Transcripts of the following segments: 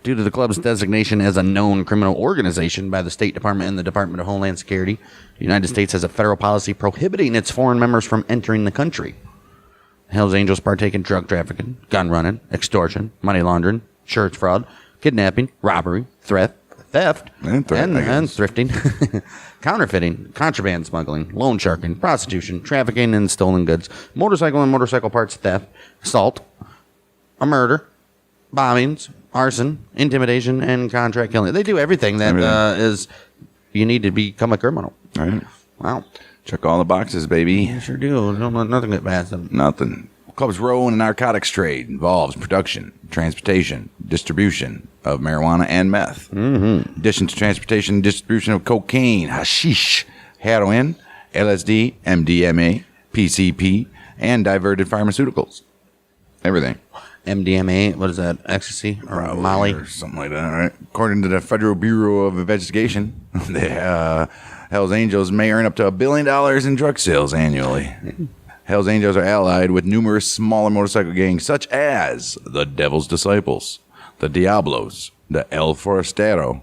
Due to the club's designation as a known criminal organization by the State Department and the Department of Homeland Security, the United States has a federal policy prohibiting its foreign members from entering the country. Hells Angels partake in drug trafficking, gun running, extortion, money laundering, insurance fraud, kidnapping, robbery, theft, and thrifting, counterfeiting, contraband smuggling, loan sharking, prostitution, trafficking in stolen goods, motorcycle and motorcycle parts theft, assault, a murder, bombings, arson, intimidation, and contract killing. They do everything that is you need to become a criminal. All right. Wow. Check all the boxes, baby. You sure do. Nothing that bad. Nothing. Club's role in the narcotics trade involves production, transportation, distribution of marijuana and meth. In addition to transportation and distribution of cocaine, hashish, heroin, LSD, MDMA, PCP, and diverted pharmaceuticals. Everything. MDMA, what is that? Ecstasy or Molly? Or something like that, right? According to the Federal Bureau of Investigation, the Hells Angels may earn up to $1 billion in drug sales annually. Hells Angels are allied with numerous smaller motorcycle gangs such as the Devil's Disciples, the Diablos, the El Forastero,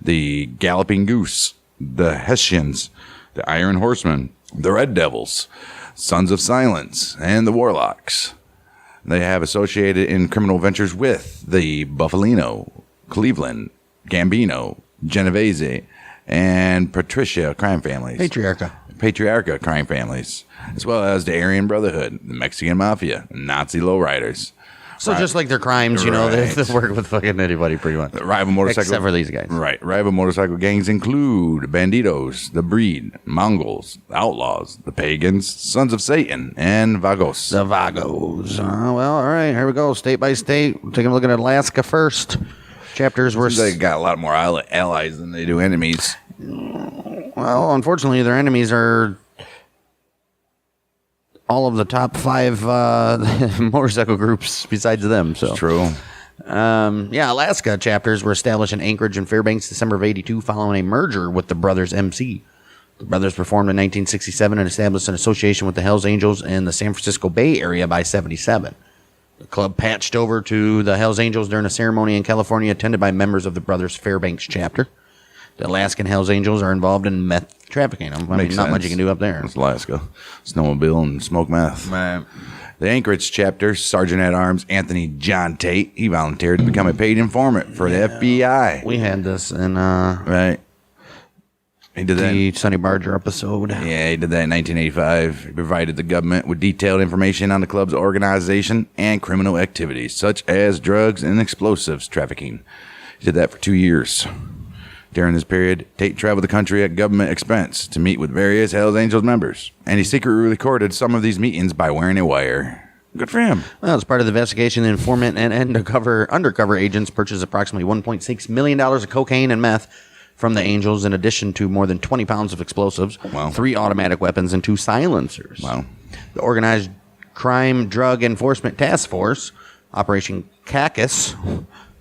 the Galloping Goose, the Hessians, the Iron Horsemen, the Red Devils, Sons of Silence, and the Warlocks. They have associated in criminal ventures with the Buffalino, Cleveland, Gambino, Genovese, and Patricia crime families. Patriarcha crime families, as well as the Aryan Brotherhood, the Mexican Mafia, Nazi lowriders. So just like their crimes, you know, they work with fucking anybody pretty much. The rival motorcycle, except for these guys. Right. Rival motorcycle gangs include Bandidos, the Breed, Mongols, the Outlaws, the Pagans, Sons of Satan, and Vagos. The Vagos. Well, all right, here we go. State by state. We'll take a look at Alaska first. Chapters were... They got a lot more allies than they do enemies. Well, unfortunately, their enemies are all of the top 5 motorcycle groups besides them. So true. Alaska chapters were established in Anchorage and Fairbanks December of 1982 following a merger with the Brothers MC. The Brothers performed in 1967 and established an association with the Hells Angels in the San Francisco Bay Area by 1977. The club patched over to the Hells Angels during a ceremony in California attended by members of the Brothers Fairbanks chapter. The Alaskan Hells Angels are involved in meth trafficking. I mean, not much you can do up there. It's Alaska. Snowmobile and smoke meth. Right. The Anchorage chapter, Sergeant-at-Arms Anthony John Tate, he volunteered to become a paid informant for the FBI. We had this in right. He did the Sonny Barger episode. Yeah, he did that in 1985. He provided the government with detailed information on the club's organization and criminal activities, such as drugs and explosives trafficking. He did that for 2 years. During this period, Tate traveled the country at government expense to meet with various Hells Angels members, and he secretly recorded some of these meetings by wearing a wire. Good for him. Well, as part of the investigation, the informant and undercover agents purchased approximately $1.6 million of cocaine and meth from the Angels, in addition to more than 20 pounds of explosives, 3 automatic weapons, and 2 silencers. Wow. The Organized Crime Drug Enforcement Task Force, Operation Cactus,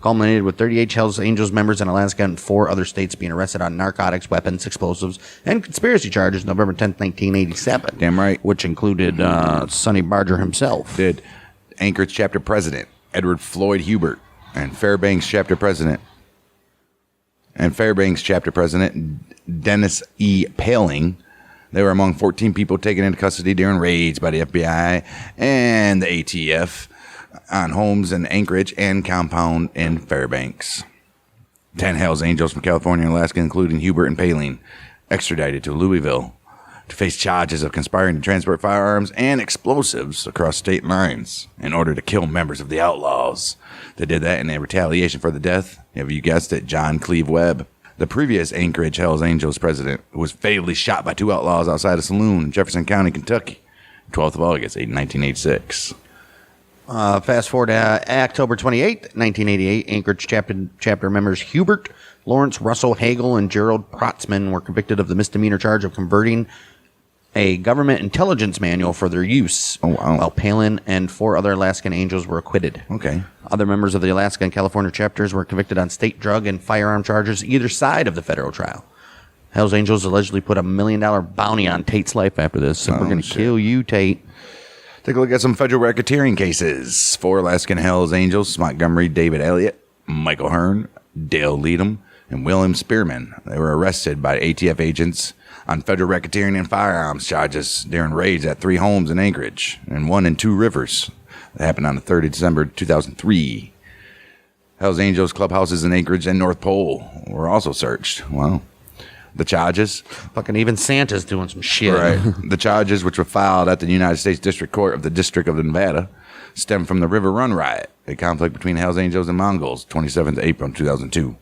culminated with 38 Hells Angels members in Alaska and 4 other states being arrested on narcotics, weapons, explosives, and conspiracy charges November 10th, 1987. Damn right. Which included Sonny Barger himself. Did Anchorage chapter president Edward Floyd Hubert and Fairbanks chapter president Dennis E. Paling. They were among 14 people taken into custody during raids by the FBI and the ATF on homes in Anchorage and compound in Fairbanks. 10 Hells Angels from California and Alaska, including Hubert and Paling, extradited to Louisville to face charges of conspiring to transport firearms and explosives across state lines in order to kill members of the Outlaws. They did that in a retaliation for the death, have you guessed it, John Cleve Webb, the previous Anchorage Hells Angels president, who was fatally shot by 2 outlaws outside a saloon in Jefferson County, Kentucky, 12th of August, 1986. Fast forward to October 28th, 1988, Anchorage chapter members Hubert, Lawrence, Russell, Hagel, and Gerald Protzman were convicted of the misdemeanor charge of converting a government intelligence manual for their use. Oh, wow. While Palin and 4 other Alaskan Angels were acquitted. Okay. Other members of the Alaska and California chapters were convicted on state drug and firearm charges either side of the federal trial. Hells Angels allegedly put $1 million bounty on Tate's life after this. So we're going to kill you, Tate. Take a look at some federal racketeering cases. 4 Alaskan Hells Angels, Montgomery David Elliott, Michael Hearn, Dale Leadham, and William Spearman. They were arrested by ATF agents on federal racketeering and firearms charges during raids at 3 homes in Anchorage and 1 in 2 Rivers. That happened on the 3rd of December 2003. Hells Angels clubhouses in Anchorage and North Pole were also searched. Wow. The charges. Fucking even Santa's doing some shit. Right. The charges, which were filed at the United States District Court of the District of Nevada, stem from the River Run riot, a conflict between Hells Angels and Mongols, 27th April 2002.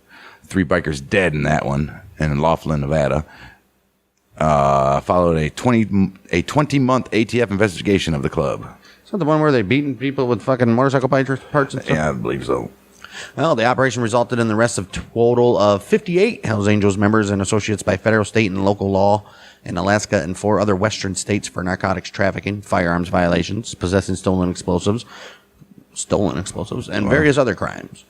3 bikers dead in that one, in Laughlin, Nevada. Followed a 20-month ATF investigation of the club. Is that the one where they beating people with fucking motorcycle parts and stuff? Yeah, I believe so. Well, the operation resulted in the arrest of a total of 58 Hells Angels members and associates by federal, state, and local law in Alaska and 4 other western states for narcotics trafficking, firearms violations, possessing stolen explosives, and various other crimes.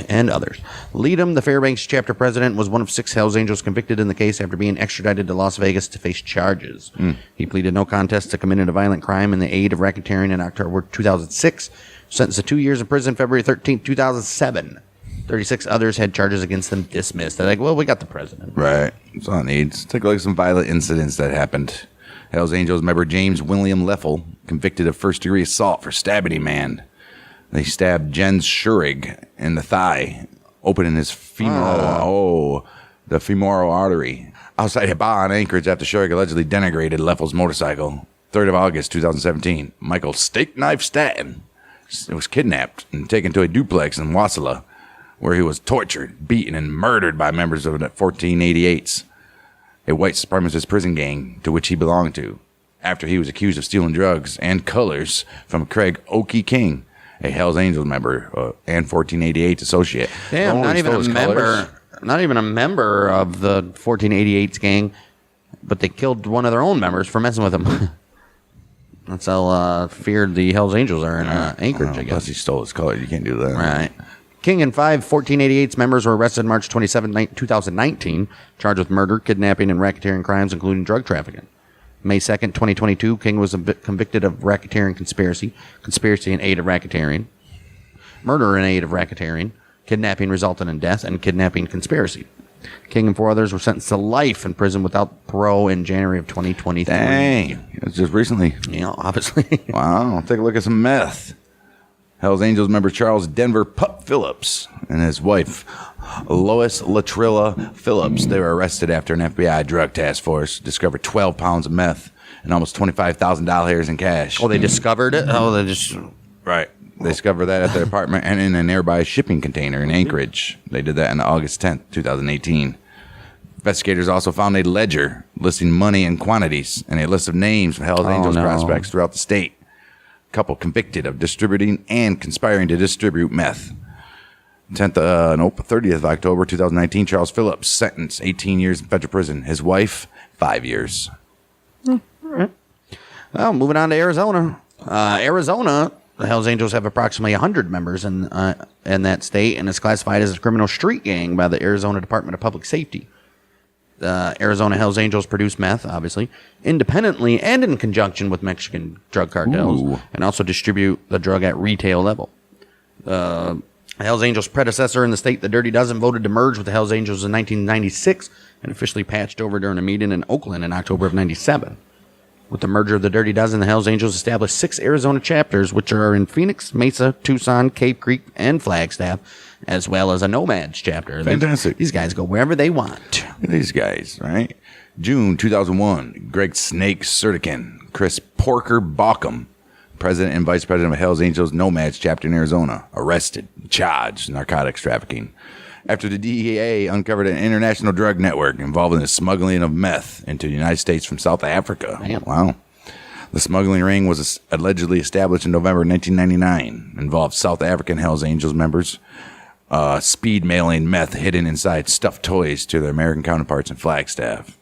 And others. Leadham, the Fairbanks chapter president, was one of 6 Hells Angels convicted in the case after being extradited to Las Vegas to face charges. He pleaded no contest to committing a violent crime in the aid of racketeering in October 2006, sentenced to 2 years in prison February 13, 2007. 36 others had charges against them dismissed. They're like, well, we got the president. Right. That's all it needs. Take a look at some violent incidents that happened. Hells Angels member James William Leffel, convicted of first-degree assault for stabbing a man. They stabbed Jens Schurig in the thigh, opening his femoral artery. Outside a bar in Anchorage after Schurig allegedly denigrated Leffel's motorcycle. 3rd of August, 2017. Michael Steak Knife Staten was kidnapped and taken to a duplex in Wasilla, where he was tortured, beaten, and murdered by members of the 1488s, a white supremacist prison gang to which he belonged to, after he was accused of stealing drugs and colors from Craig Oakey King, a Hells Angels member and 1488 associate. Damn, not even a member. Not even a member of the 1488s gang, but they killed one of their own members for messing with him. That's how feared the Hells Angels are in Anchorage, I guess. Plus he stole his color. You can't do that. Right. King and 5 1488's members were arrested March 27, 2019, charged with murder, kidnapping, and racketeering crimes, including drug trafficking. May 2nd, 2022, King was convicted of racketeering conspiracy in aid of racketeering, murder in aid of racketeering, kidnapping resulting in death, and kidnapping conspiracy. King and 4 others were sentenced to life in prison without parole in January of 2023. Dang. It was just recently. Yeah, obviously. Wow. Take a look at some meth. Hells Angels member Charles Denver Pup Phillips and his wife, Lois Latrilla Phillips. They were arrested after an FBI drug task force discovered 12 pounds of meth and almost $25,000 in cash. Oh, they discovered it? Oh, they just... Right. They discovered that at their apartment and in a nearby shipping container in Anchorage. They did that on August 10th, 2018. Investigators also found a ledger listing money and quantities and a list of names of Hells Angels prospects throughout the state. Couple convicted of distributing and conspiring to distribute meth. 30th of October 2019, Charles Phillips sentenced 18 years in federal prison. His wife, 5 years. All right. Well, moving on to Arizona. Arizona, the Hells Angels have approximately 100 members in that state, and is classified as a criminal street gang by the Arizona Department of Public Safety. The Arizona Hells Angels produce meth, obviously, independently and in conjunction with Mexican drug cartels, and also distribute the drug at retail level. The Hells Angels' predecessor in the state, the Dirty Dozen, voted to merge with the Hells Angels in 1996 and officially patched over during a meeting in Oakland in October of 97. With the merger of the Dirty Dozen, the Hells Angels established 6 Arizona chapters, which are in Phoenix, Mesa, Tucson, Cape Creek, and Flagstaff, as well as a Nomads chapter. Fantastic. These guys go wherever they want. Look at these guys, right? June 2001, Greg Snake Surtican, Chris Porker Bauckham, president and vice president of Hells Angels Nomads chapter in Arizona, arrested, charged narcotics trafficking after the DEA uncovered an international drug network involving the smuggling of meth into the United States from South Africa. Damn. Wow. The smuggling ring was allegedly established in November 1999, involved South African Hells Angels members, speed mailing meth hidden inside stuffed toys to their American counterparts in Flagstaff,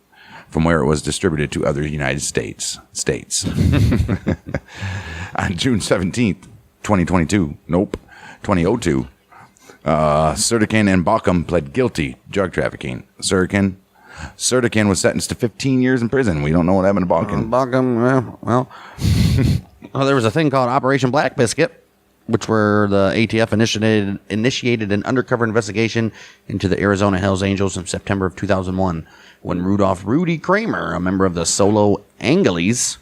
from where it was distributed to other United States. On June 17th, 2002, 2002, Surtican and Bauckham pled guilty drug trafficking. Surtican was sentenced to 15 years in prison. We don't know what happened to Bauckham. Bauckham, well, there was a thing called Operation Black Biscuit, which were the ATF initiated an undercover investigation into the Arizona Hells Angels in September of 2001, when Rudolph Rudy Kramer, a member of the Solo Angeles,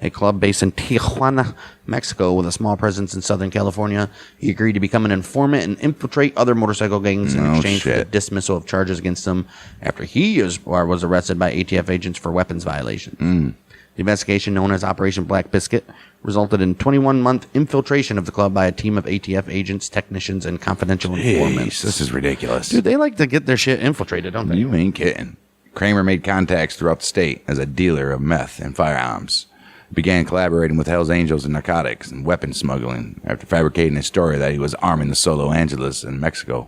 a club based in Tijuana, Mexico, with a small presence in Southern California, he agreed to become an informant and infiltrate other motorcycle gangs in exchange for the dismissal of charges against him after he was arrested by ATF agents for weapons violation. The investigation, known as Operation Black Biscuit, resulted in 21-month infiltration of the club by a team of ATF agents, technicians, and confidential informants. This is ridiculous. Dude, they like to get their shit infiltrated, don't they? You ain't kidding. Kramer made contacts throughout the state as a dealer of meth and firearms. He began collaborating with Hells Angels in narcotics and weapons smuggling after fabricating a story that he was arming the Solo Angeles in Mexico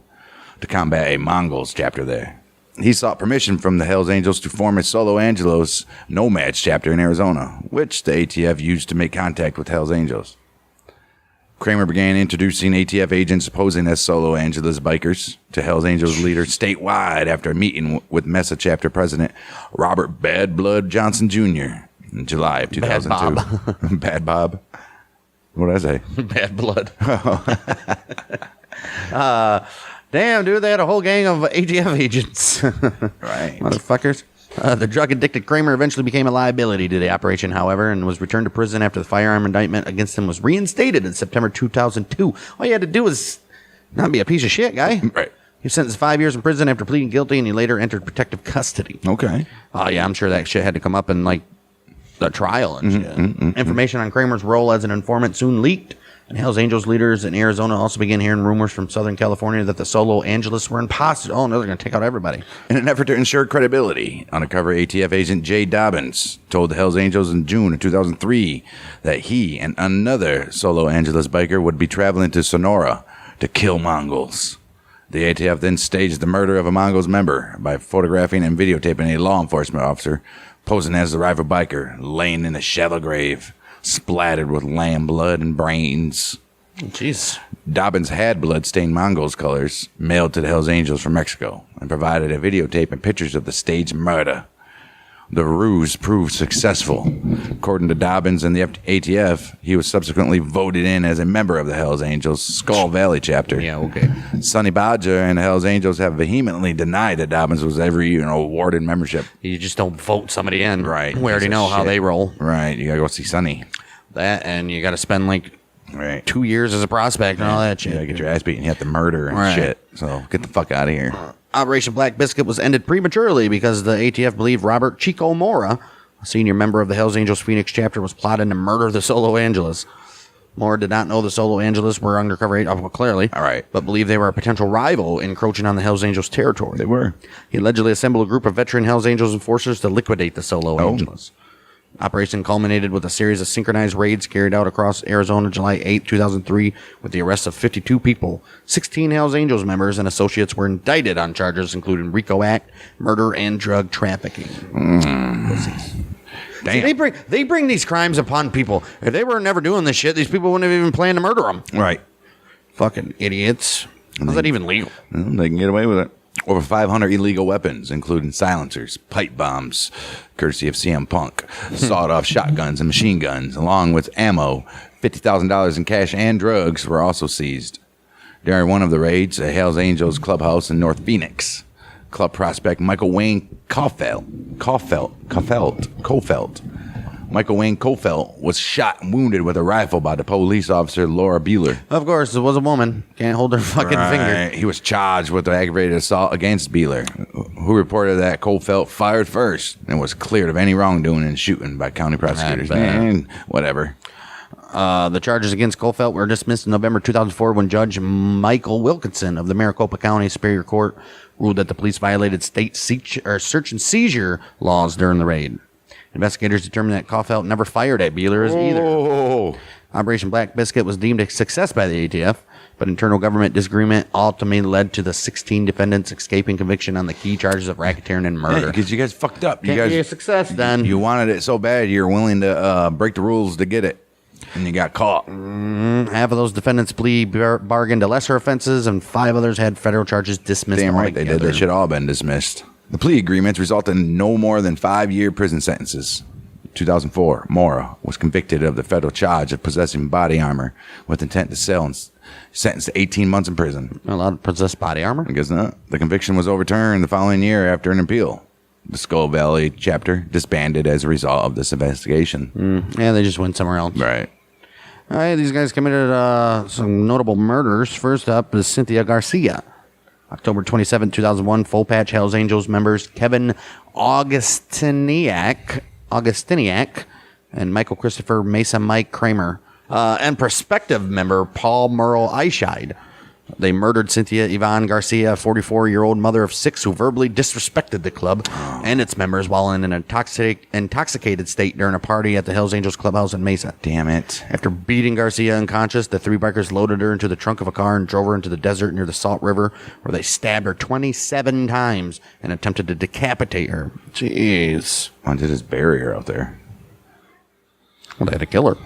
to combat a Mongols chapter there. He sought permission from the Hells Angels to form a Solo Angeles Nomads chapter in Arizona, which the ATF used to make contact with Hells Angels. Kramer began introducing ATF agents posing as Solo Angeles bikers to Hells Angels leaders statewide after a meeting with Mesa chapter president Robert Bad Blood Johnson Jr. in July of 2002. Bad Bob. What did I say? Bad Blood. Damn, dude, they had a whole gang of ATF agents. Right. Motherfuckers. The drug-addicted Kramer eventually became a liability to the operation, however, and was returned to prison after the firearm indictment against him was reinstated in September 2002. All you had to do was not be a piece of shit, guy. Right. He was sentenced to 5 years in prison after pleading guilty, and he later entered protective custody. Okay. Oh, yeah, I'm sure that shit had to come up in, like, the trial and shit. Information on Kramer's role as an informant soon leaked, and Hells Angels leaders in Arizona also began hearing rumors from Southern California that the Solo Angeles were imposters. Oh, no, they're going to take out everybody. In an effort to ensure credibility, undercover ATF agent Jay Dobbins told the Hells Angels in June of 2003 that he and another Solo Angeles biker would be traveling to Sonora to kill Mongols. The ATF then staged the murder of a Mongols member by photographing and videotaping a law enforcement officer posing as the rival biker, laying in a shallow grave, splattered with lamb blood and brains. Jeez. Dobbins had blood-stained Mongols colors mailed to the Hells Angels from Mexico and provided a videotape and pictures of the staged murder. The ruse proved successful. According to Dobbins and the ATF, he was subsequently voted in as a member of the Hells Angels Skull Valley chapter. Yeah, okay. Sonny Badger and the Hells Angels have vehemently denied that Dobbins was ever awarded membership. You just don't vote somebody in. Right. We already know how they roll. Right. You got to go see Sonny. That, and you got to spend like right 2 years as a prospect and all that shit. You got to get your ass beaten. You have to murder and shit. So get the fuck out of here. Operation Black Biscuit was ended prematurely because the ATF believed Robert Chico Mora, a senior member of the Hells Angels Phoenix chapter, was plotting to murder the Solo Angeles. Mora did not know the Solo Angeles were undercover agents, well, clearly, all right, but believed they were a potential rival encroaching on the Hells Angels territory. They were. He allegedly assembled a group of veteran Hells Angels enforcers to liquidate the Solo Angeles. Operation culminated with a series of synchronized raids carried out across Arizona July 8, 2003, with the arrest of 52 people. 16 Hells Angels members and associates were indicted on charges including RICO Act, murder, and drug trafficking. Damn. See, they bring these crimes upon people. If they were never doing this shit, these people wouldn't have even planned to murder them. Right. Fucking idiots. How's that even legal? They can get away with it. Over 500 illegal weapons, including silencers, pipe bombs, courtesy of CM Punk, sawed-off shotguns and machine guns, along with ammo, $50,000 in cash and drugs were also seized. During one of the raids, a Hells Angels clubhouse in North Phoenix, club prospect Michael Wayne Kofelt Michael Wayne Kofelt was shot and wounded with a rifle by the police officer Laura Bueller. Of course, it was a woman. Can't hold her fucking finger. He was charged with aggravated assault against Bueller, who reported that Kofelt fired first and was cleared of any wrongdoing and shooting by county prosecutors. Man, whatever. The charges against Kofelt were dismissed in November 2004 when Judge Michael Wilkinson of the Maricopa County Superior Court ruled that the police violated state search and seizure laws during the raid. Investigators determined that Kofelt never fired at Bueller either. Operation Black Biscuit was deemed a success by the ATF, but internal government disagreement ultimately led to the 16 defendants escaping conviction on the key charges of racketeering and murder. Because you guys fucked up. Can't be a success then. You wanted it so bad you're willing to break the rules to get it, and you got caught. Half of those defendants bargained to lesser offenses, and 5 others had federal charges dismissed. Damn right they did. They should all have been dismissed. The plea agreements resulted in no more than 5-year prison sentences. 2004, Mora was convicted of the federal charge of possessing body armor with intent to sell and sentenced to 18 months in prison. Allowed to possess body armor? I guess not. The conviction was overturned the following year after an appeal. The Skull Valley chapter disbanded as a result of this investigation. Yeah, they just went somewhere else. Right. All right, these guys committed some notable murders. First up is Cynthia Garcia. October 27, 2001, Full Patch Hells Angels members Kevin Augustiniak and Michael Christopher Mesa Mike Kramer and prospective member Paul Merle Eichide. They murdered Cynthia Yvonne Garcia, a 44-year-old mother of 6 who verbally disrespected the club and its members while in an intoxicated state during a party at the Hells Angels clubhouse in Mesa. Damn it. After beating Garcia unconscious, the 3 bikers loaded her into the trunk of a car and drove her into the desert near the Salt River, where they stabbed her 27 times and attempted to decapitate her. Jeez. Why did they just bury her out there? Well, they had to kill her.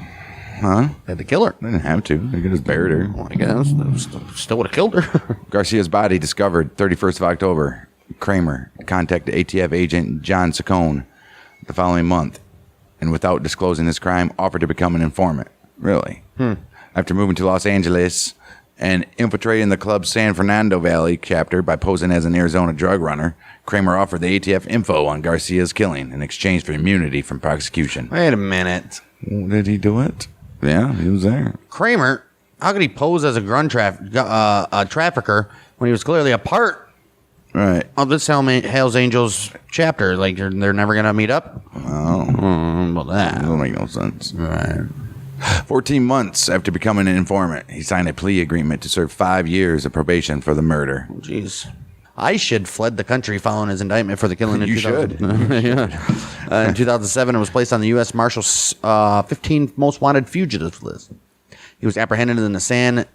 Huh? They had to kill her. They didn't have to. They could just buried her. Well, I guess. Still would have killed her. Garcia's body discovered 31st of October. Kramer contacted ATF agent John Saccone the following month, and without disclosing his crime, offered to become an informant. Really? After moving to Los Angeles and infiltrating the club's San Fernando Valley chapter by posing as an Arizona drug runner, Kramer offered the ATF info on Garcia's killing in exchange for immunity from prosecution. Wait a minute. Did he do it? Yeah, he was there. Kramer, how could he pose as a gun trafficker when he was clearly a part Right. of this Hells Angels chapter? Like, they're never going to meet up? Oh, Well, that. that don't make no sense. Right. 14 months after becoming an informant, he signed a plea agreement to serve 5 years of probation for the murder. Jeez. I should fled the country following his indictment for the killing. You should. Yeah. In 2007, it was placed on the U.S. Marshal's 15 most wanted fugitives list. He was apprehended in the San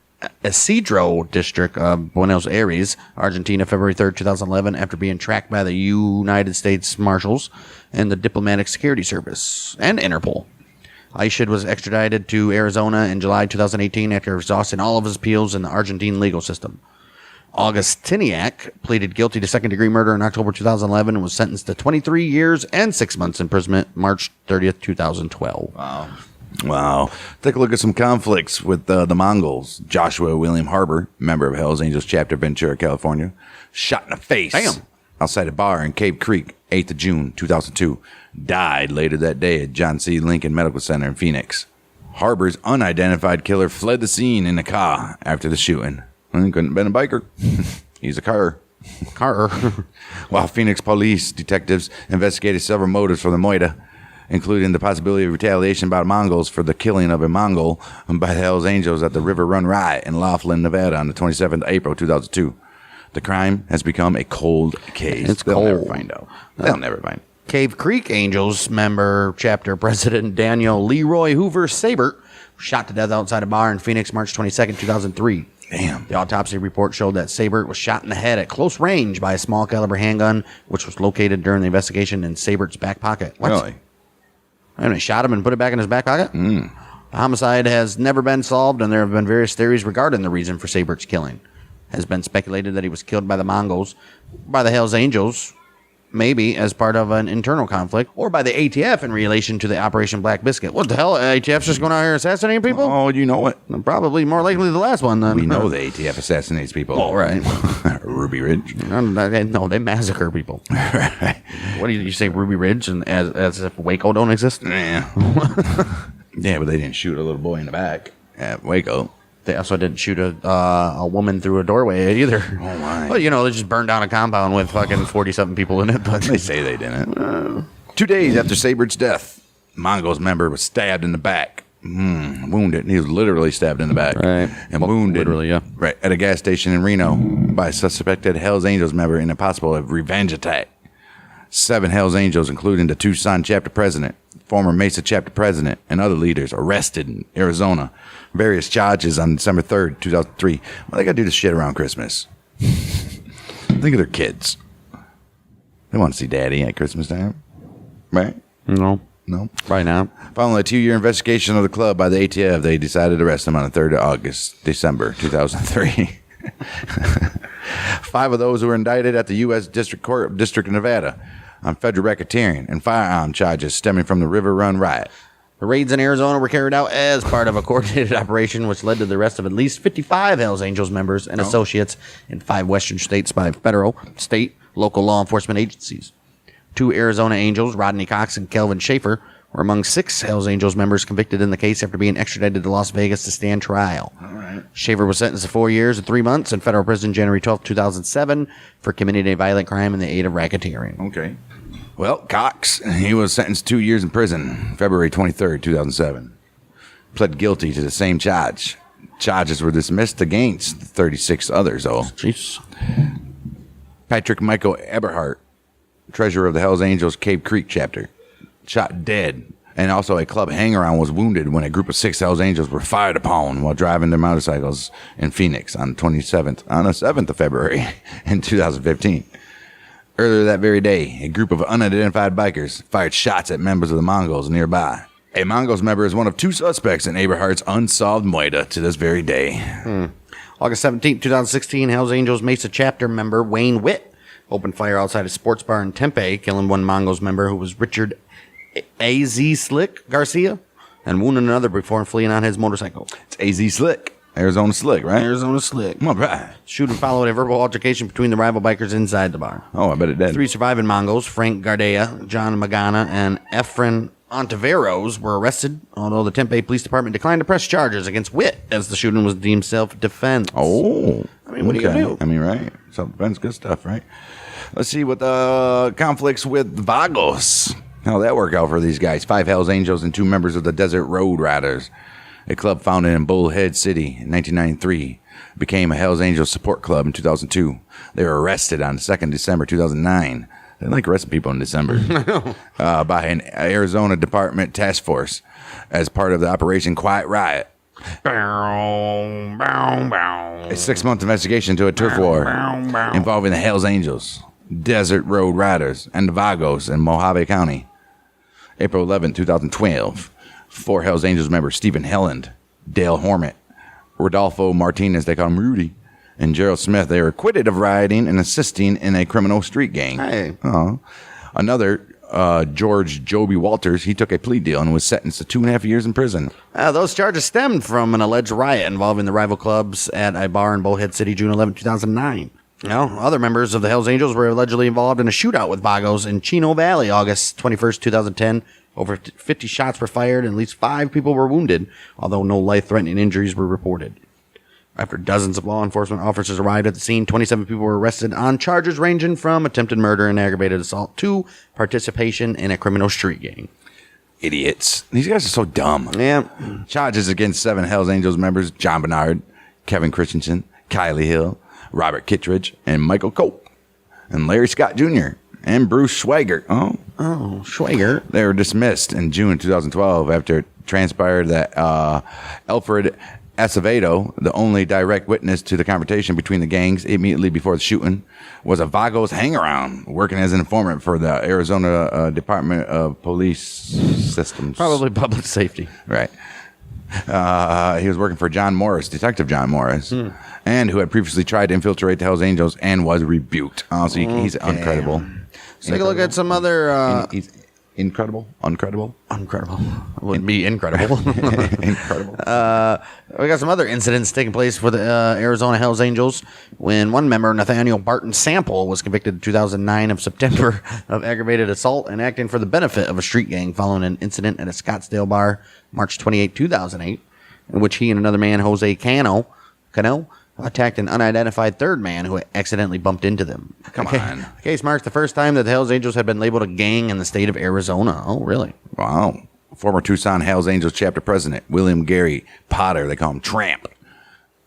Isidro district of Buenos Aires, Argentina, February 3rd, 2011, after being tracked by the United States Marshals and the Diplomatic Security Service and Interpol. Aishid was extradited to Arizona in July 2018 after exhausting all of his appeals in the Argentine legal system. Augustiniak pleaded guilty to second-degree murder in October 2011 and was sentenced to 23 years and 6 months imprisonment March 30th, 2012. Wow. Take a look at some conflicts with the Mongols. Joshua William Harbor, member of Hells Angels Chapter, Ventura, California, shot in the face. Damn. Outside a bar in Cave Creek, 8th of June, 2002. Died later that day at John C. Lincoln Medical Center in Phoenix. Harbor's unidentified killer fled the scene in a car after the shooting. He couldn't have been a biker. He's a car. While Phoenix police detectives investigated several motives for the moida, including the possibility of retaliation by the Mongols for the killing of a Mongol by the Hells Angels at the River Run Riot in Laughlin, Nevada on the 27th of April, 2002. The crime has become a cold case. They'll never find out. They'll never find out. Cave Creek Angels member chapter president Daniel Leroy Hoover Sabert was shot to death outside a bar in Phoenix March 22nd, 2003. Damn. The autopsy report showed that Sabert was shot in the head at close range by a small caliber handgun, which was located during the investigation in Sabert's back pocket. What? Really? And they shot him and put it back in his back pocket? The homicide has never been solved, and there have been various theories regarding the reason for Sabert's killing. It has been speculated that he was killed by the Mongols, by the Hells Angels, maybe as part of an internal conflict, or by the ATF in relation to the Operation Black Biscuit. What the hell? ATF's just going out here assassinating people? Oh, you know what? Probably more likely the last one, then. We know the ATF assassinates people. Oh, right. Ruby Ridge. No, they massacre people. Right. What do you say, Ruby Ridge, and as if Waco don't exist? Yeah. Yeah, but they didn't shoot a little boy in the back at Waco. They also didn't shoot a woman through a doorway either. Oh, my. Well, you know, they just burned down a compound with fucking 40-something people in it. But They say they didn't. 2 days after Sabert's death, Mongols member was stabbed in the back. Wounded. He was literally stabbed in the back. Right. And wounded. Literally, yeah. Right. At a gas station in Reno by a suspected Hells Angels member in a possible revenge attack. 7 Hells Angels, including the Tucson chapter president, former Mesa chapter president, and other leaders arrested in Arizona. Various charges on December 3rd, 2003. Well, they got to do this shit around Christmas. Think of their kids. They want to see daddy at Christmas time. Right? no, No? right now. Following a 2-year investigation of the club by the ATF, they decided to arrest him on the 3rd of December 2003. 5 of those who were indicted at the U.S. District Court of District of Nevada on federal racketeering and firearm charges stemming from the River Run riot. The raids in Arizona were carried out as part of a coordinated operation which led to the arrest of at least 55 Hells Angels members and associates in 5 western states by federal, state, local law enforcement agencies. 2 Arizona Angels, Rodney Cox and Kelvin Schaefer, were among 6 Hells Angels members convicted in the case after being extradited to Las Vegas to stand trial. All right. Schaefer was sentenced to 4 years and 3 months in federal prison January 12, 2007 for committing a violent crime in the aid of racketeering. Okay. Well, Cox, he was sentenced 2 years in prison, February 23rd, 2007. Pled guilty to the same charge. Charges were dismissed against 36 others, though. Jeez. Patrick Michael Eberhardt, treasurer of the Hells Angels Cave Creek chapter, shot dead. And also a club hangaround was wounded when a group of 6 Hells Angels were fired upon while driving their motorcycles in Phoenix on the 7th of February in 2015. Earlier that very day, a group of unidentified bikers fired shots at members of the Mongols nearby. A Mongols member is one of 2 suspects in Eberhardt's unsolved murder to this very day. August 17, 2016, Hells Angels Mesa chapter member Wayne Witt opened fire outside a sports bar in Tempe, killing one Mongols member who was Richard A.Z. Slick Garcia and wounded another before fleeing on his motorcycle. It's A.Z. Slick. Arizona Slick, right? Arizona Slick. All right. Shooting followed a verbal altercation between the rival bikers inside the bar. Oh, I bet it did. 3 surviving Mongols, Frank Gardea, John Magana, and Efren Ontiveros, were arrested, although the Tempe Police Department declined to press charges against Witt as the shooting was deemed self-defense. Oh. I mean, what are you going to do? I mean, right. Self-defense, good stuff, right? Let's see what the conflicts with Vagos. How'd that work out for these guys? 5 Hells Angels and 2 members of the Desert Road Riders, a club founded in Bullhead City in 1993, became a Hells Angels support club in 2002. They were arrested on 2nd December 2009. They like arresting people in December. By an Arizona Department task force as part of the Operation Quiet Riot. A 6-month investigation into a turf war involving the Hells Angels, Desert Road Riders, and the Vagos in Mojave County. April 11, 2012. 4 Hells Angels members, Stephen Helland, Dale Hormet, Rodolfo Martinez, they call him Rudy, and Gerald Smith, they were acquitted of rioting and assisting in a criminal street gang. Hey. Another, George Joby Walters, he took a plea deal and was sentenced to 2.5 years in prison. Those charges stemmed from an alleged riot involving the rival clubs at a bar in Bullhead City, June 11, 2009. Other members of the Hells Angels were allegedly involved in a shootout with Vagos in Chino Valley, August 21st, 2010. Over 50 shots were fired and at least 5 people were wounded, although no life-threatening injuries were reported. After dozens of law enforcement officers arrived at the scene, 27 people were arrested on charges ranging from attempted murder and aggravated assault to participation in a criminal street gang. Idiots. These guys are so dumb. Yeah. Charges against 7 Hells Angels members, John Bernard, Kevin Christensen, Kylie Hill, Robert Kittredge, and Michael Cope, and Larry Scott Jr., and Bruce Schwager. Oh, Schwager. They were dismissed in June 2012 after it transpired that Alfred Acevedo, the only direct witness to the confrontation between the gangs immediately before the shooting, was a Vagos hangaround working as an informant for the Arizona Department of Police Systems. Probably public safety. Right. He was working for John Morris, Detective John Morris, and who had previously tried to infiltrate the Hells Angels and was rebuked. So he's uncredible. Let's take a look at some other... He's incredible? Uncredible? Incredible. It would be incredible. Incredible. We got some other incidents taking place for the Arizona Hells Angels when one member, Nathaniel Barton Sample, was convicted in 2009 of September of aggravated assault and acting for the benefit of a street gang following an incident at a Scottsdale bar March 28, 2008, in which he and another man, Jose Cano, attacked an unidentified third man who accidentally bumped into them. Come on. The case marks the first time that the Hells Angels have been labeled a gang in the state of Arizona. Oh, really? Wow. Former Tucson Hells Angels chapter president, William Gary Potter, they call him Tramp.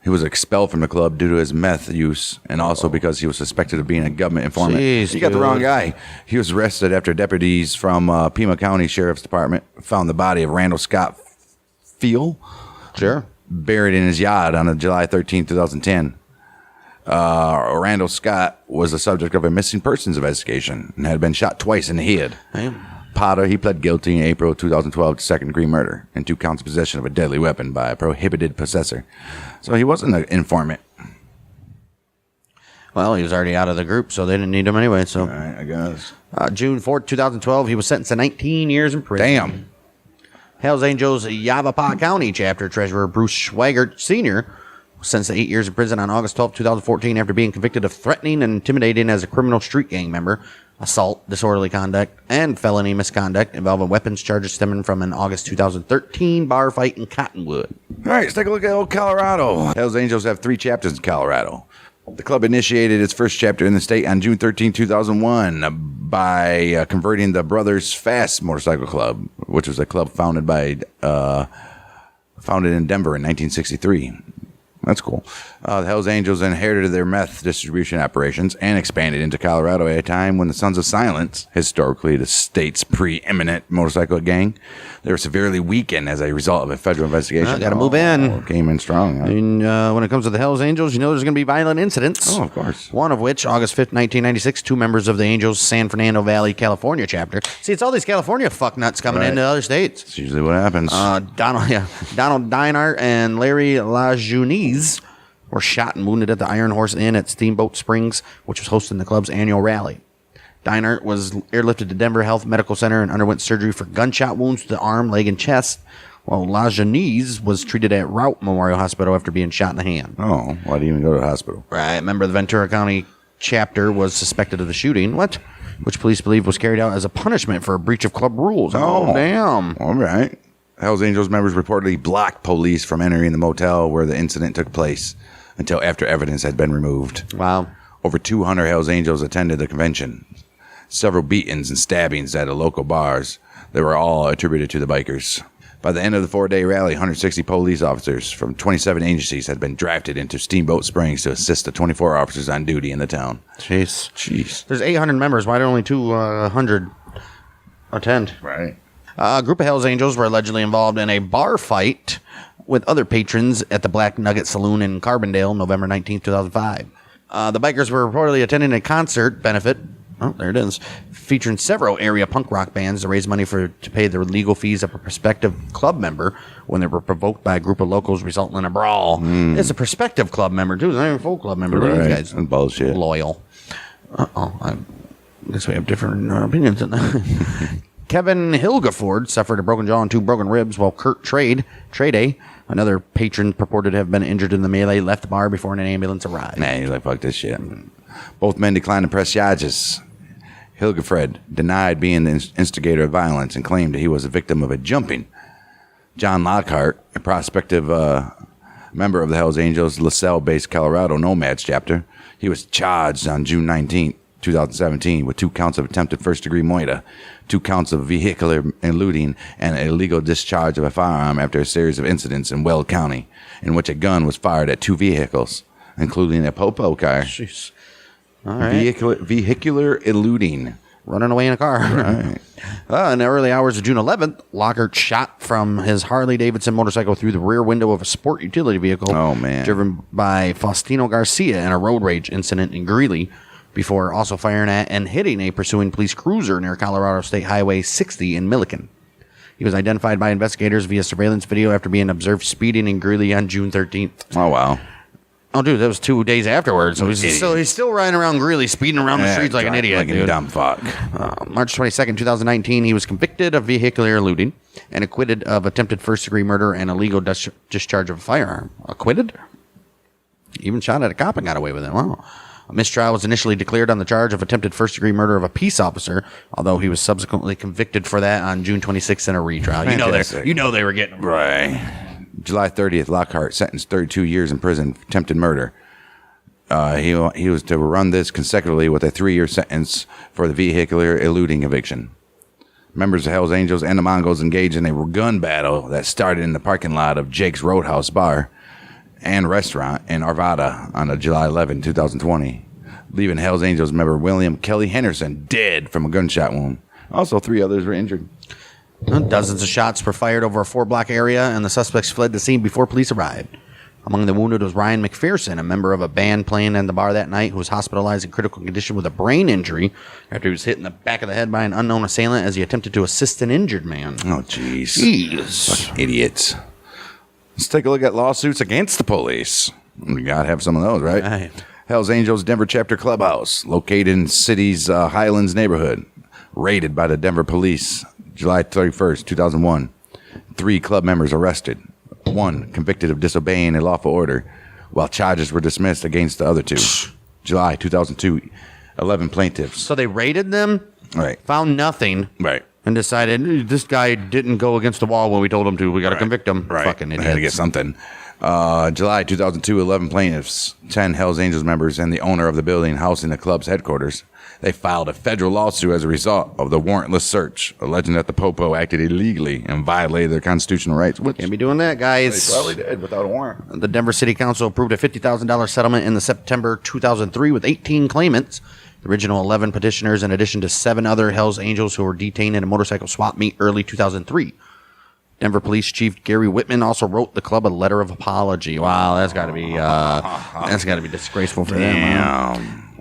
He was expelled from the club due to his meth use and also because he was suspected of being a government informant. Jeez, you got the wrong guy. He was arrested after deputies from Pima County Sheriff's Department found the body of Randall Scott Field. Sure. Buried in his yard on July 13, 2010. Randall Scott was the subject of a missing persons investigation and had been shot twice in the head. Damn. Potter, he pled guilty in April 2012 to second-degree murder and 2 counts of possession of a deadly weapon by a prohibited possessor. So he wasn't an informant. Well, he was already out of the group, so they didn't need him anyway. So, All right, I guess. June 4th, 2012, he was sentenced to 19 years in prison. Damn. Hells Angels Yavapai County chapter treasurer Bruce Schweigert Sr. was sentenced to 8 years in prison on August 12, 2014 after being convicted of threatening and intimidating as a criminal street gang member, assault, disorderly conduct, and felony misconduct involving weapons charges stemming from an August 2013 bar fight in Cottonwood. All right, let's take a look at old Colorado. Hells Angels have 3 chapters in Colorado. The club initiated its first chapter in the state on June 13, 2001 by converting the Brothers Fast Motorcycle Club, which was a club founded in Denver in 1963. That's cool. The Hells Angels inherited their meth distribution operations and expanded into Colorado at a time when the Sons of Silence, historically the state's preeminent motorcycle gang, they were severely weakened as a result of a federal investigation. Got to move in. Came in strong. Huh? And when it comes to the Hells Angels, you know there's going to be violent incidents. Oh, of course. One of which, August 5th, 1996, 2 members of the Angels San Fernando Valley, California chapter. See, it's all these California fucknuts coming into other states. That's usually what happens. Donald Dinart and Larry LaJeunesse were shot and wounded at the Iron Horse Inn at Steamboat Springs, which was hosting the club's annual rally. Dinart was airlifted to Denver Health Medical Center and underwent surgery for gunshot wounds to the arm, leg, and chest, while LaJeunesse was treated at Route Memorial Hospital after being shot in the hand. Oh, why do you even go to the hospital? Right. A member of the Ventura County chapter was suspected of the shooting. Which police believe was carried out as a punishment for a breach of club rules. Oh, damn. All right. Hells Angels members reportedly blocked police from entering the motel where the incident took place until after evidence had been removed. Wow. Over 200 Hells Angels attended the convention. Several beatings and stabbings at the local bars. They were all attributed to the bikers. By the end of the 4-day rally, 160 police officers from 27 agencies had been drafted into Steamboat Springs to assist the 24 officers on duty in the town. Jeez. There's 800 members. Why did only 200 attend? Right. A group of Hells Angels were allegedly involved in a bar fight with other patrons at the Black Nugget Saloon in Carbondale, November 19, 2005. The bikers were reportedly attending a concert benefit, there it is, featuring several area punk rock bands to raise money to pay the legal fees of a prospective club member when they were provoked by a group of locals, resulting in a brawl. It's a prospective club member, too. It's not even a full club member. Right. These guys bullshit. Loyal. I guess we have different opinions on that. Kevin Hilgeford suffered a broken jaw and 2 broken ribs, while Kurt Trade, another patron purported to have been injured in the melee, left the bar before an ambulance arrived. Nah, he's like, fuck this shit. Both men declined to press charges. Hilgefred denied being the instigator of violence and claimed that he was a victim of a jumping. John Lockhart, a prospective member of the Hells Angels LaSalle-based Colorado Nomads chapter, he was charged on June 19th, 2017 with 2 counts of attempted first-degree murder, 2 counts of vehicular eluding, and illegal discharge of a firearm after a series of incidents in Weld County, in which a gun was fired at 2 vehicles, including a Popo car. Jeez. All right. Vehicular eluding. Running away in a car. Right. In the early hours of June 11th, Lockhart shot from his Harley-Davidson motorcycle through the rear window of a sport utility vehicle driven by Faustino Garcia in a road rage incident in Greeley, before also firing at and hitting a pursuing police cruiser near Colorado State Highway 60 in Milliken. He was identified by investigators via surveillance video after being observed speeding in Greeley on June 13th. Oh, wow. Oh, dude, that was 2 days afterwards. So he's still riding around Greeley, speeding around the streets like an idiot, like dude. a dumb fuck. March 22nd, 2019, he was convicted of vehicular eluding and acquitted of attempted first-degree murder and illegal discharge of a firearm. Acquitted? Even shot at a cop and got away with it. Wow. A mistrial was initially declared on the charge of attempted first-degree murder of a peace officer, although he was subsequently convicted for that on June 26th in a retrial. You know they were getting him. Right. July 30th, Lockhart sentenced 32 years in prison for attempted murder. He was to run this consecutively with a 3-year sentence for the vehicular eluding conviction. Members of Hells Angels and the Mongols engaged in a gun battle that started in the parking lot of Jake's Roadhouse Bar and Restaurant in Arvada on July 11, 2020, leaving Hells Angels member William Kelly Henderson dead from a gunshot wound. Also, 3 others were injured. Dozens of shots were fired over a 4-block area, and the suspects fled the scene before police arrived. Among the wounded was Ryan McPherson, a member of a band playing in the bar that night, who was hospitalized in critical condition with a brain injury after he was hit in the back of the head by an unknown assailant as he attempted to assist an injured man. Oh, jeez. Fucking idiots. Let's take a look at lawsuits against the police. We gotta have some of those, right? Hell's Angels Denver Chapter Clubhouse, located in city's Highlands neighborhood, raided by the Denver police July 31st, 2001. 3 club members arrested. 1 convicted of disobeying a lawful order, while charges were dismissed against the other 2. July 2002, 11 plaintiffs. So they raided them, Right. found nothing, Right. and decided this guy didn't go against the wall when we told him to. We got to convict him. Right. Fucking They idiots. had to get something. July 2002, 11 plaintiffs, 10 Hells Angels members, and the owner of the building housing the club's headquarters. They filed a federal lawsuit as a result of the warrantless search, alleging that the Popo acted illegally and violated their constitutional rights. Which Can't be doing that, guys. they probably did without a warrant. The Denver City Council approved a $50,000 settlement in the September 2003 with 18 claimants. The original 11 petitioners, in addition to 7 other Hells Angels who were detained in a motorcycle swap meet early 2003. Denver Police Chief Gary Whitman also wrote the club a letter of apology. Wow, that's got to be disgraceful for them.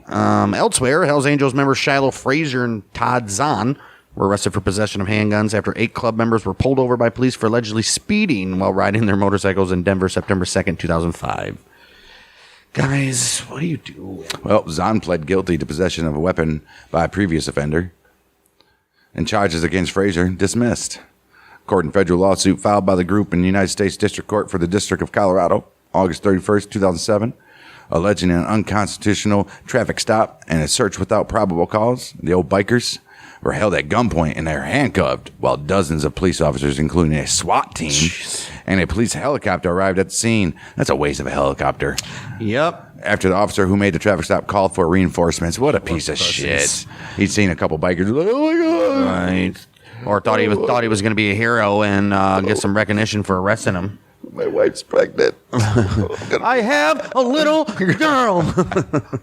Damn. Elsewhere, Hells Angels members Shiloh Frazier and Todd Zahn were arrested for possession of handguns after 8 club members were pulled over by police for allegedly speeding while riding their motorcycles in Denver September 2nd, 2005. Guys, what do you do? Well, Zahn pled guilty to possession of a weapon by a previous offender, and charges against Frazier dismissed. According to federal lawsuit filed by the group in the United States District Court for the District of Colorado, August 31st, 2007, alleging an unconstitutional traffic stop and a search without probable cause, the old bikers were held at gunpoint and they were handcuffed while dozens of police officers, including a SWAT team and a police helicopter, arrived at the scene. That's a waste of a helicopter. Yep. After the officer who made the traffic stop called for reinforcements. What a piece of shit. He'd seen a couple bikers like, oh my God. Right. Or thought he was going to be a hero and get some recognition for arresting him. My wife's pregnant. I have a little girl.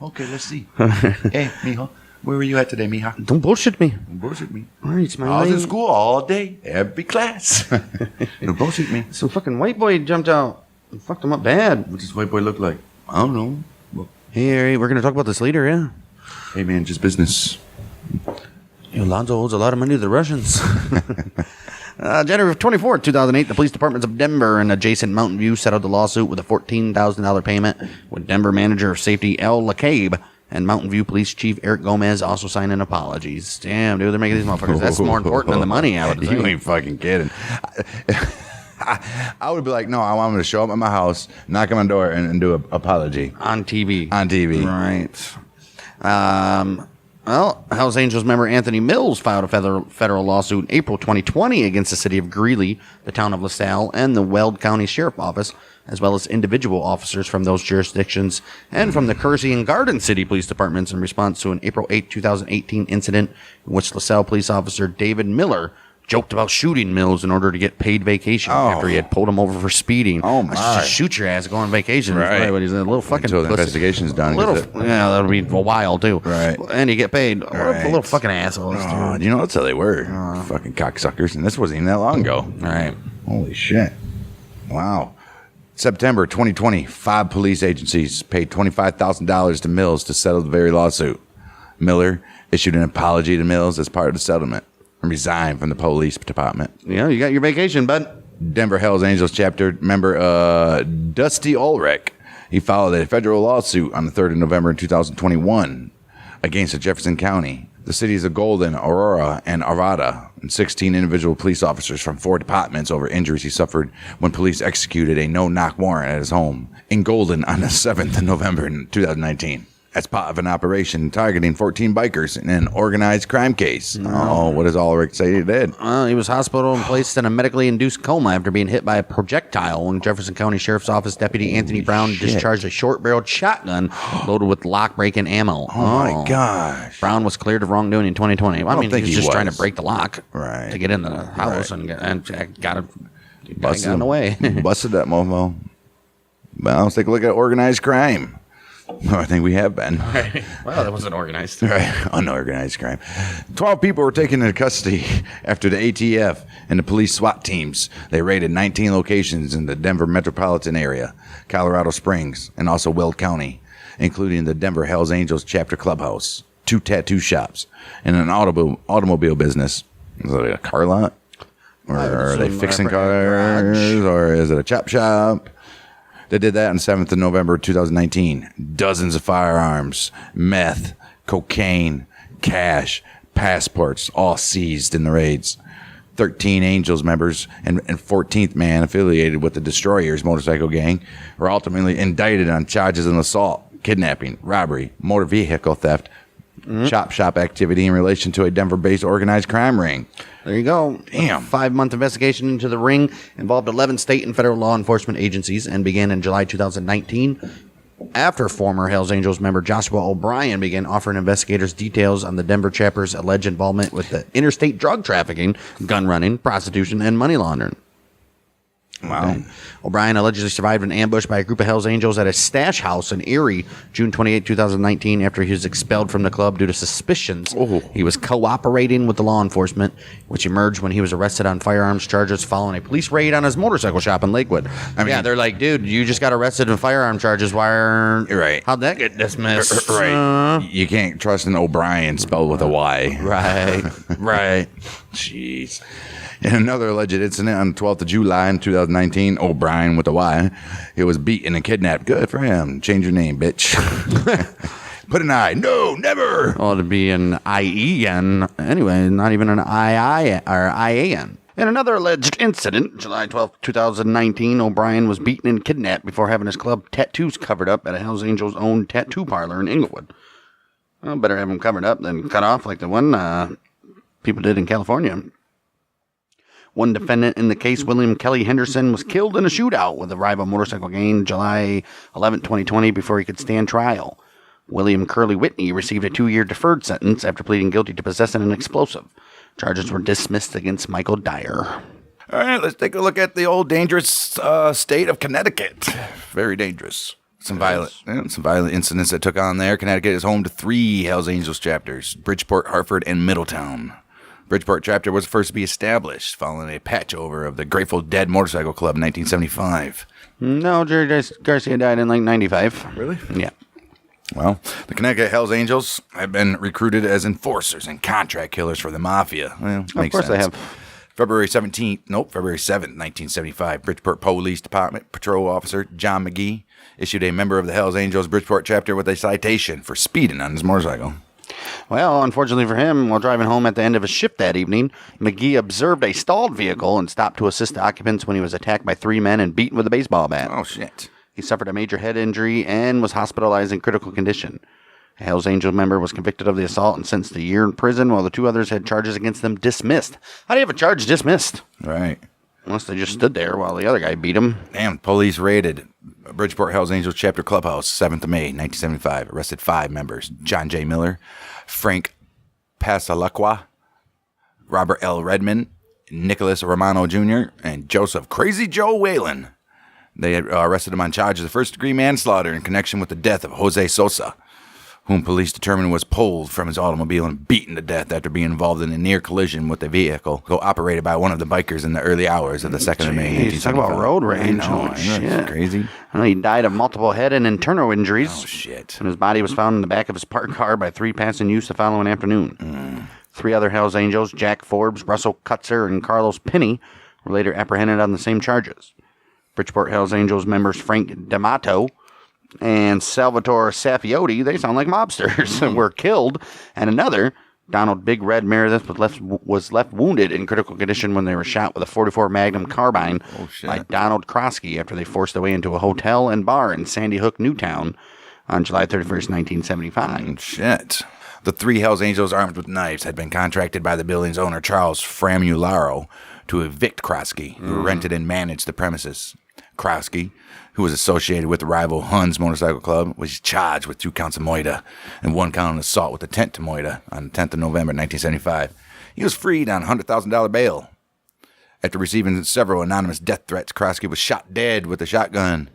Okay, let's see. Hey, mijo, where were you at today, mija? Don't bullshit me. Don't bullshit me. All right, it's my I was in lady. school all day, every class. Don't bullshit me. Some fucking white boy jumped out and fucked him up bad. What does this white boy look like? I don't know. Well, Hey, we're going to talk about this later, yeah? hey, man, just business. Alonzo owes a lot of money to the Russians. January 24th, 2008, the police departments of Denver and adjacent Mountain View settled the lawsuit with a $14,000 payment, with Denver Manager of Safety L. LeCabe and Mountain View Police Chief Eric Gomez also signing apologies. Damn, dude, they're making these motherfuckers. That's more important than the money, I would You think. ain't fucking kidding. I would be like, no, I want him to show up at my house, knock on my door, and do an apology. On TV. On TV. Right. Well, Hells Angels member Anthony Mills filed a federal lawsuit in April 2020 against the city of Greeley, the town of LaSalle, and the Weld County Sheriff Office, as well as individual officers from those jurisdictions and from the Kersey and Garden City Police Departments in response to an April 8, 2018 incident in which LaSalle police officer David Miller joked about shooting Mills in order to get paid vacation after he had pulled him over for speeding. Oh, my. I should just shoot your ass, go on vacation. That's Right. what he's a little fucking Until the pussy. investigation's done. Little, 'cause it- yeah, that'll be a while too. Right. And you get paid. What Right. a little fucking assholes, Oh, dude. you know, that's how they were. Fucking cocksuckers. And this wasn't even that long ago. All right. Holy shit. Wow. September 2020, 5 police agencies paid $25,000 to Mills to settle the very lawsuit. Miller issued an apology to Mills as part of the settlement and resigned from the police department. Yeah, you got your vacation, bud. Denver Hells Angels chapter member Dusty Ulrich. He filed a federal lawsuit on the 3rd of November 2021 against Jefferson County, the cities of Golden, Aurora, and Arvada, and 16 individual police officers from 4 departments over injuries he suffered when police executed a no-knock warrant at his home in Golden on the 7th of November in 2019. As part of an operation targeting 14 bikers in an organized crime case. Oh, what does Ulrich say he did? He was hospitalized and placed in a medically induced coma after being hit by a projectile when Jefferson County Sheriff's Office Deputy Anthony Brown discharged a short-barreled shotgun loaded with lock-breaking ammo. Oh, my gosh. Brown was cleared of wrongdoing in 2020. Well, I mean, think he was he just trying to was. break the lock to get in the house and got in the way. Busted that mofo. Well, let's take a look at organized crime. I think we have been. Well, that wasn't organized. Right. Unorganized crime. 12 people were taken into custody after the ATF and the police SWAT teams. They raided 19 locations in the Denver metropolitan area, Colorado Springs, and also Weld County, including the Denver Hells Angels chapter clubhouse, 2 tattoo shops, and an automobile business. Is it a car lot? Or are they fixing cars? Or is it a chop shop? They did that on 7th of November 2019. Dozens of firearms, meth, cocaine, cash, passports, all seized in the raids. 13 Angels members and 14th man affiliated with the Destroyers motorcycle gang were ultimately indicted on charges of assault, kidnapping, robbery, motor vehicle theft, chop shop activity in relation to a Denver-based organized crime ring. There you go. Damn. A 5-month investigation into the ring involved 11 state and federal law enforcement agencies and began in July 2019 after former Hells Angels member Joshua O'Brien began offering investigators details on the Denver chapter's alleged involvement with the interstate drug trafficking, gun running, prostitution, and money laundering. Wow. Okay. O'Brien allegedly survived an ambush by a group of Hells Angels at a stash house in Erie, June 28, 2019, after he was expelled from the club due to suspicions he was cooperating with the law enforcement, which emerged when he was arrested on firearms charges following a police raid on his motorcycle shop in Lakewood. They're like, dude, you just got arrested on firearm charges. Why aren't... Right. How'd that get dismissed? Right. You can't trust an O'Brien spelled with a Y. Right. Right. Jeez. In another alleged incident on the 12th of July in 2019, O'Brien with a Y, he was beaten and kidnapped. Good for him. Change your name, bitch. Put an I. No, never. Well, it'd be an I-E-N. Anyway, not even an I-I or I-A-N. In another alleged incident, July 12, 2019, O'Brien was beaten and kidnapped before having his club tattoos covered up at a Hells Angels owned tattoo parlor in Inglewood. Well, better have them covered up than cut off like the one people did in California. One defendant in the case, William Kelly Henderson, was killed in a shootout with a rival motorcycle gang July 11, 2020, before he could stand trial. William Curly Whitney received a 2-year deferred sentence after pleading guilty to possessing an explosive. Charges were dismissed against Michael Dyer. All right, let's take a look at the old dangerous state of Connecticut. Very dangerous. Some violent incidents that took on there. Connecticut is home to 3 Hells Angels chapters: Bridgeport, Hartford, and Middletown. Bridgeport chapter was the first to be established following a patch over of the Grateful Dead Motorcycle Club in 1975. No, Jerry Garcia died in like 95. Really? Yeah. Well, the Connecticut Hells Angels have been recruited as enforcers and contract killers for the mafia. Well, Of course they have. February 7th, 1975, Bridgeport Police Department Patrol Officer John McGee issued a member of the Hells Angels Bridgeport chapter with a citation for speeding on his motorcycle. Well, unfortunately for him, while driving home at the end of his shift that evening, McGee observed a stalled vehicle and stopped to assist the occupants when he was attacked by 3 men and beaten with a baseball bat. Oh, shit. He suffered a major head injury and was hospitalized in critical condition. A Hells Angels member was convicted of the assault and sentenced to a year in prison, while the 2 others had charges against them dismissed. How do you have a charge dismissed? Right. Unless they just stood there while the other guy beat him. Damn, police raided Bridgeport Hells Angels Chapter Clubhouse, 7th of May, 1975. Arrested 5 members: John J. Miller, Frank Pasalacqua, Robert L. Redmond, Nicholas Romano Jr., and Joseph Crazy Joe Whalen. They had arrested him on charges of first-degree manslaughter in connection with the death of Jose Sosa, whom police determined was pulled from his automobile and beaten to death after being involved in a near collision with a vehicle operated by one of the bikers in the early hours of the 2nd of May, 1975. Talk about road rage. I know, Shit. That's crazy. I know he died of multiple head and internal injuries. Oh, shit. And his body was found in the back of his parked car by 3 passing youths the following afternoon. 3 other Hells Angels, Jack Forbes, Russell Kutzer, and Carlos Pinney, were later apprehended on the same charges. Bridgeport Hells Angels members Frank D'Amato and Salvatore Saffioti, they sound like mobsters, were killed, and another, Donald Big Red Meredith, was left wounded in critical condition when they were shot with a .44 Magnum carbine by Donald Krosky after they forced their way into a hotel and bar in Sandy Hook, Newtown on July 31st, 1975. Shit. The 3 Hells Angels armed with knives had been contracted by the building's owner, Charles Framularo, to evict Krosky, who rented and managed the premises. Krosky, who was associated with the rival Huns Motorcycle Club, was charged with 2 counts of moida and 1 count of assault with intent to moida on the 10th of November, 1975. He was freed on $100,000 bail. After receiving several anonymous death threats, Krosky was shot dead with a shotgun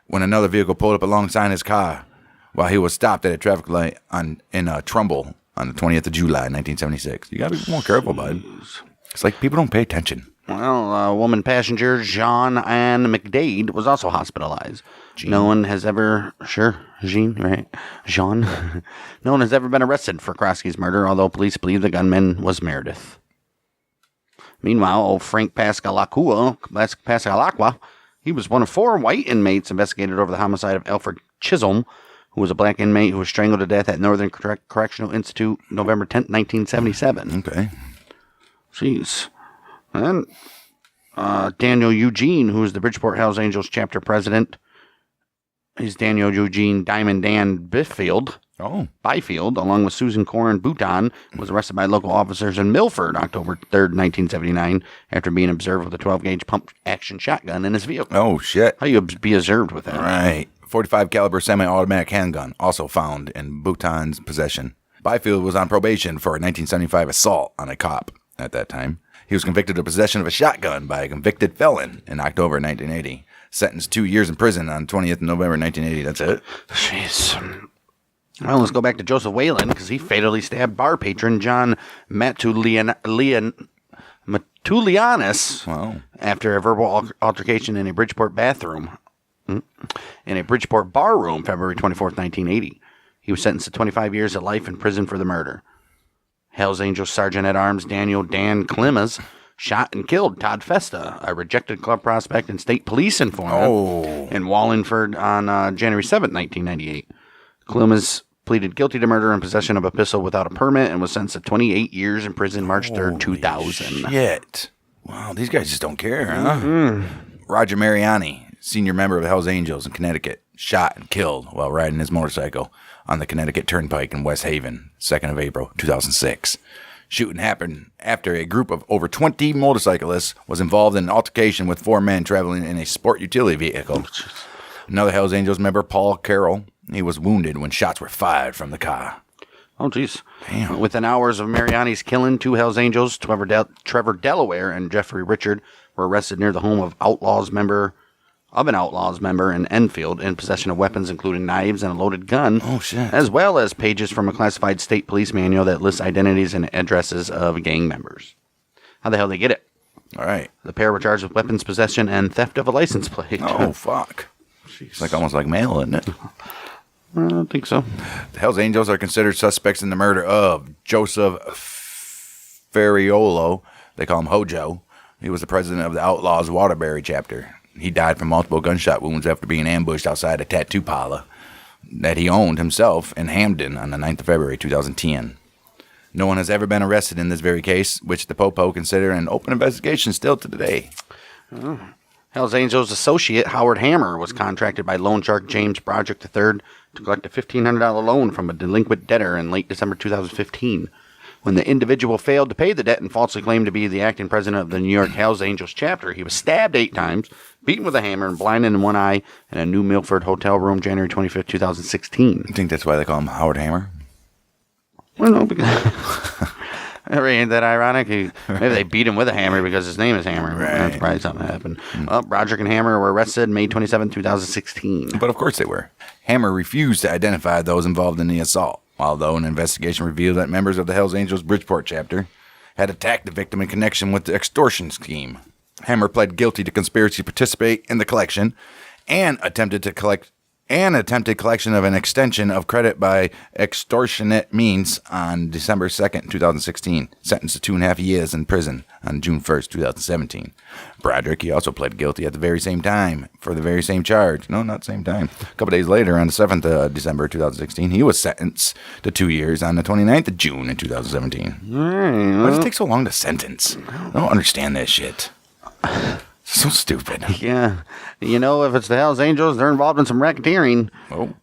when another vehicle pulled up alongside his car while he was stopped at a traffic light in Trumbull on the 20th of July, 1976. You got to be more careful, bud. It's like people don't pay attention. Well, a woman passenger, Jean Ann McDade, was also hospitalized. Jean. No one has ever... Sure, Jean, right? Jean. No one has ever been arrested for Krosky's murder, although police believe the gunman was Meredith. Meanwhile, old Frank Pascalacqua, He was one of 4 white inmates investigated over the homicide of Alfred Chisholm, who was a black inmate who was strangled to death at Northern Correctional Institute November 10th, 1977. Okay. Jeez. And Daniel Eugene, who is the Bridgeport Hells Angels chapter president. He's Daniel Eugene Diamond Dan Byfield. Byfield, along with Susan Corin Bouton, was arrested by local officers in Milford October 3rd, 1979, after being observed with a 12-gauge pump-action shotgun in his vehicle. Oh, shit. How do you be observed with that? Right. 45 caliber semi-automatic handgun, also found in Bouton's possession. Byfield was on probation for a 1975 assault on a cop at that time. He was convicted of possession of a shotgun by a convicted felon in October 1980. Sentenced 2 years in prison on 20th November 1980. That's it. Jeez. Well, let's go back to Joseph Whalen, because he fatally stabbed bar patron John Matulianis after a verbal altercation in a Bridgeport bathroom. In a Bridgeport bar room, February 24th, 1980. He was sentenced to 25 years of life in prison for the murder. Hells Angels Sergeant-at-Arms Daniel Dan Klimas shot and killed Todd Festa, a rejected club prospect and state police informant in Wallingford on January 7th, 1998. Klimas pleaded guilty to murder and possession of a pistol without a permit and was sentenced to 28 years in prison March 3rd, 2000. Shit. Wow, these guys just don't care, huh? Mm-hmm. Roger Mariani, senior member of the Hells Angels in Connecticut, shot and killed while riding his motorcycle on the Connecticut Turnpike in West Haven, 2nd of April, 2006. Shooting happened after a group of over 20 motorcyclists was involved in an altercation with 4 men traveling in a sport utility vehicle. Another Hells Angels member, Paul Carroll, he was wounded when shots were fired from the car. Oh, jeez. Damn. Within hours of Mariani's killing, 2 Hells Angels, Trevor Delaware and Jeffrey Richard, were arrested near the home of an Outlaws member in Enfield in possession of weapons including knives and a loaded gun. Oh, shit. As well as pages from a classified state police manual that lists identities and addresses of gang members. How the hell did they get it? All right. The pair were charged with weapons possession and theft of a license plate. Oh, fuck. It's like almost like mail, isn't it? I don't think so. The Hells Angels are considered suspects in the murder of Joseph Ferriolo. They call him Hojo. He was the president of the Outlaws Waterbury chapter. He died from multiple gunshot wounds after being ambushed outside a tattoo parlor that he owned himself in Hamden on the 9th of February, 2010. No one has ever been arrested in this very case, which the Popo consider an open investigation still to today. Oh. Hells Angels associate Howard Hammer was contracted by loan shark James Broderick III to collect a $1,500 loan from a delinquent debtor in late December 2015. When the individual failed to pay the debt and falsely claimed to be the acting president of the New York Hells Angels chapter, he was stabbed 8 times, beaten with a hammer, and blinded in one eye in a New Milford hotel room January 25th, 2016. You think that's why they call him Howard Hammer? Well, no, because... Ain't that ironic? Maybe they beat him with a hammer because his name is Hammer. Right. That's probably something that happened. Well, Broderick and Hammer were arrested May 27, 2016. But of course they were. Hammer refused to identify those involved in the assault, although an investigation revealed that members of the Hells Angels Bridgeport chapter had attacked the victim in connection with the extortion scheme. Hammer pled guilty to conspiracy to participate in the collection and attempted collection of an extension of credit by extortionate means on December 2nd, 2016. Sentenced to 2.5 years in prison on June 1st, 2017. Broderick, he also pled guilty at the very same time for the very same charge. No, not same time. A couple days later, on the 7th of December, 2016, he was sentenced to 2 years on the 29th of June in 2017. Why does it take so long to sentence? I don't understand that shit. So stupid. Yeah. You know, if it's the Hells Angels, they're involved in some racketeering. Oh.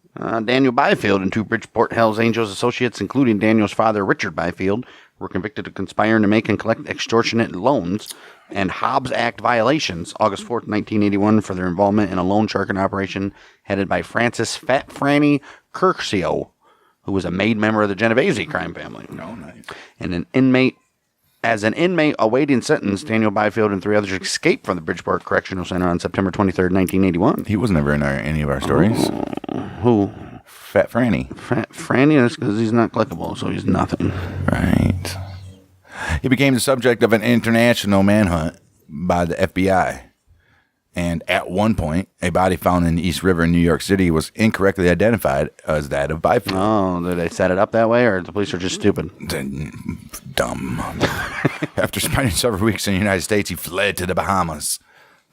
Daniel Byfield and 2 Bridgeport Hells Angels associates, including Daniel's father, Richard Byfield, were convicted of conspiring to make and collect extortionate loans and Hobbs Act violations August 4th, 1981 for their involvement in a loan sharking operation headed by Francis Fat Franny Curcio, who was a made member of the Genovese crime family. Oh, nice. And As an inmate awaiting sentence, Daniel Byfield and 3 others escaped from the Bridgeport Correctional Center on September 23rd, 1981. He was never in any of our stories. Who? Fat Franny. Fat Franny? That's because he's not clickable, so he's nothing. Right. He became the subject of an international manhunt by the FBI. And at one point, a body found in the East River in New York City was incorrectly identified as that of Byfield. Oh, did they set it up that way, or the police are just stupid? Dumb. After spending several weeks in the United States, he fled to the Bahamas.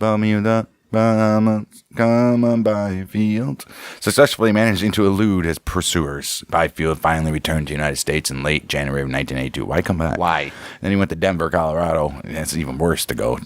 Bermuda, Come on, Byfield. Successfully managing to elude his pursuers, Byfield finally returned to the United States in late January of 1982. Why come back? Why? Then he went to Denver, Colorado. It's even worse to go,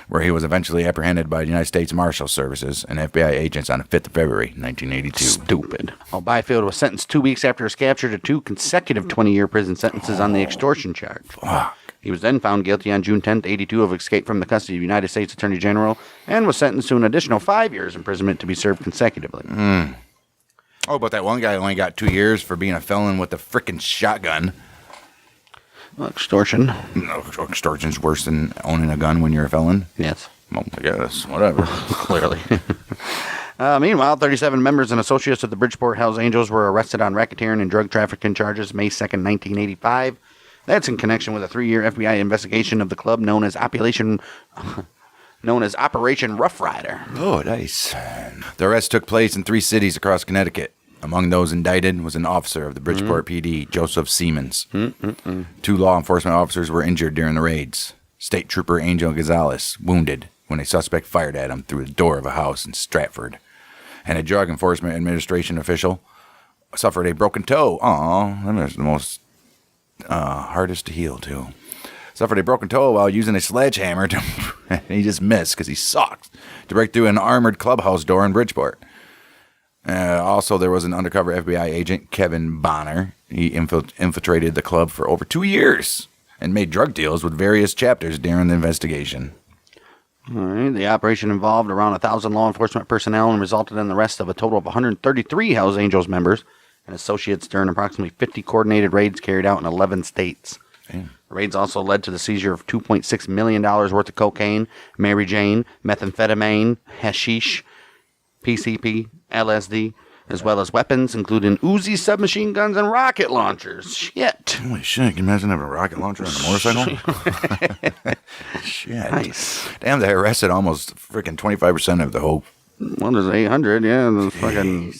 where he was eventually apprehended by the United States Marshal Services and FBI agents on the 5th of February, 1982. Stupid. Well, Byfield was sentenced 2 weeks after his capture to 2 consecutive 20-year prison sentences on the extortion charge. Fuck. He was then found guilty on June 10th, 82 of escape from the custody of the United States Attorney General and was sentenced to an additional 5 years imprisonment to be served consecutively. Oh, but that one guy only got 2 years for being a felon with a frickin' shotgun. Well, extortion. No, extortion's worse than owning a gun when you're a felon. Yes. Well, I guess. Whatever. Clearly. Meanwhile, 37 members and associates of the Bridgeport Hells Angels were arrested on racketeering and drug trafficking charges May 2nd, 1985. That's in connection with a 3-year FBI investigation of the club known as Operation Rough Rider. Oh, nice. The arrest took place in 3 cities across Connecticut. Among those indicted was an officer of the Bridgeport PD, Joseph Siemens. 2 law enforcement officers were injured during the raids. State Trooper Angel Gonzalez, wounded when a suspect fired at him through the door of a house in Stratford. And a Drug Enforcement Administration official suffered a broken toe. Aw, that is the most hardest to heal, too. Suffered a broken toe while using a sledgehammer to he just missed because he sucked to break through an armored clubhouse door in Bridgeport. Also, there was an undercover FBI agent, Kevin Bonner. He infiltrated the club for over 2 years and made drug deals with various chapters during the investigation. All right. The operation involved around 1,000 law enforcement personnel and resulted in the arrest of a total of 133 Hells Angels members and associates during approximately 50 coordinated raids carried out in 11 states. Damn. The raids also led to the seizure of $2.6 million worth of cocaine, Mary Jane, methamphetamine, hashish, PCP, LSD, as well as weapons, including Uzi submachine guns and rocket launchers. Shit. Holy shit, can you imagine having a rocket launcher on a motorcycle? Shit. Nice. Damn, they arrested almost freaking 25% of the whole. Well, there's 800, yeah. There's fucking...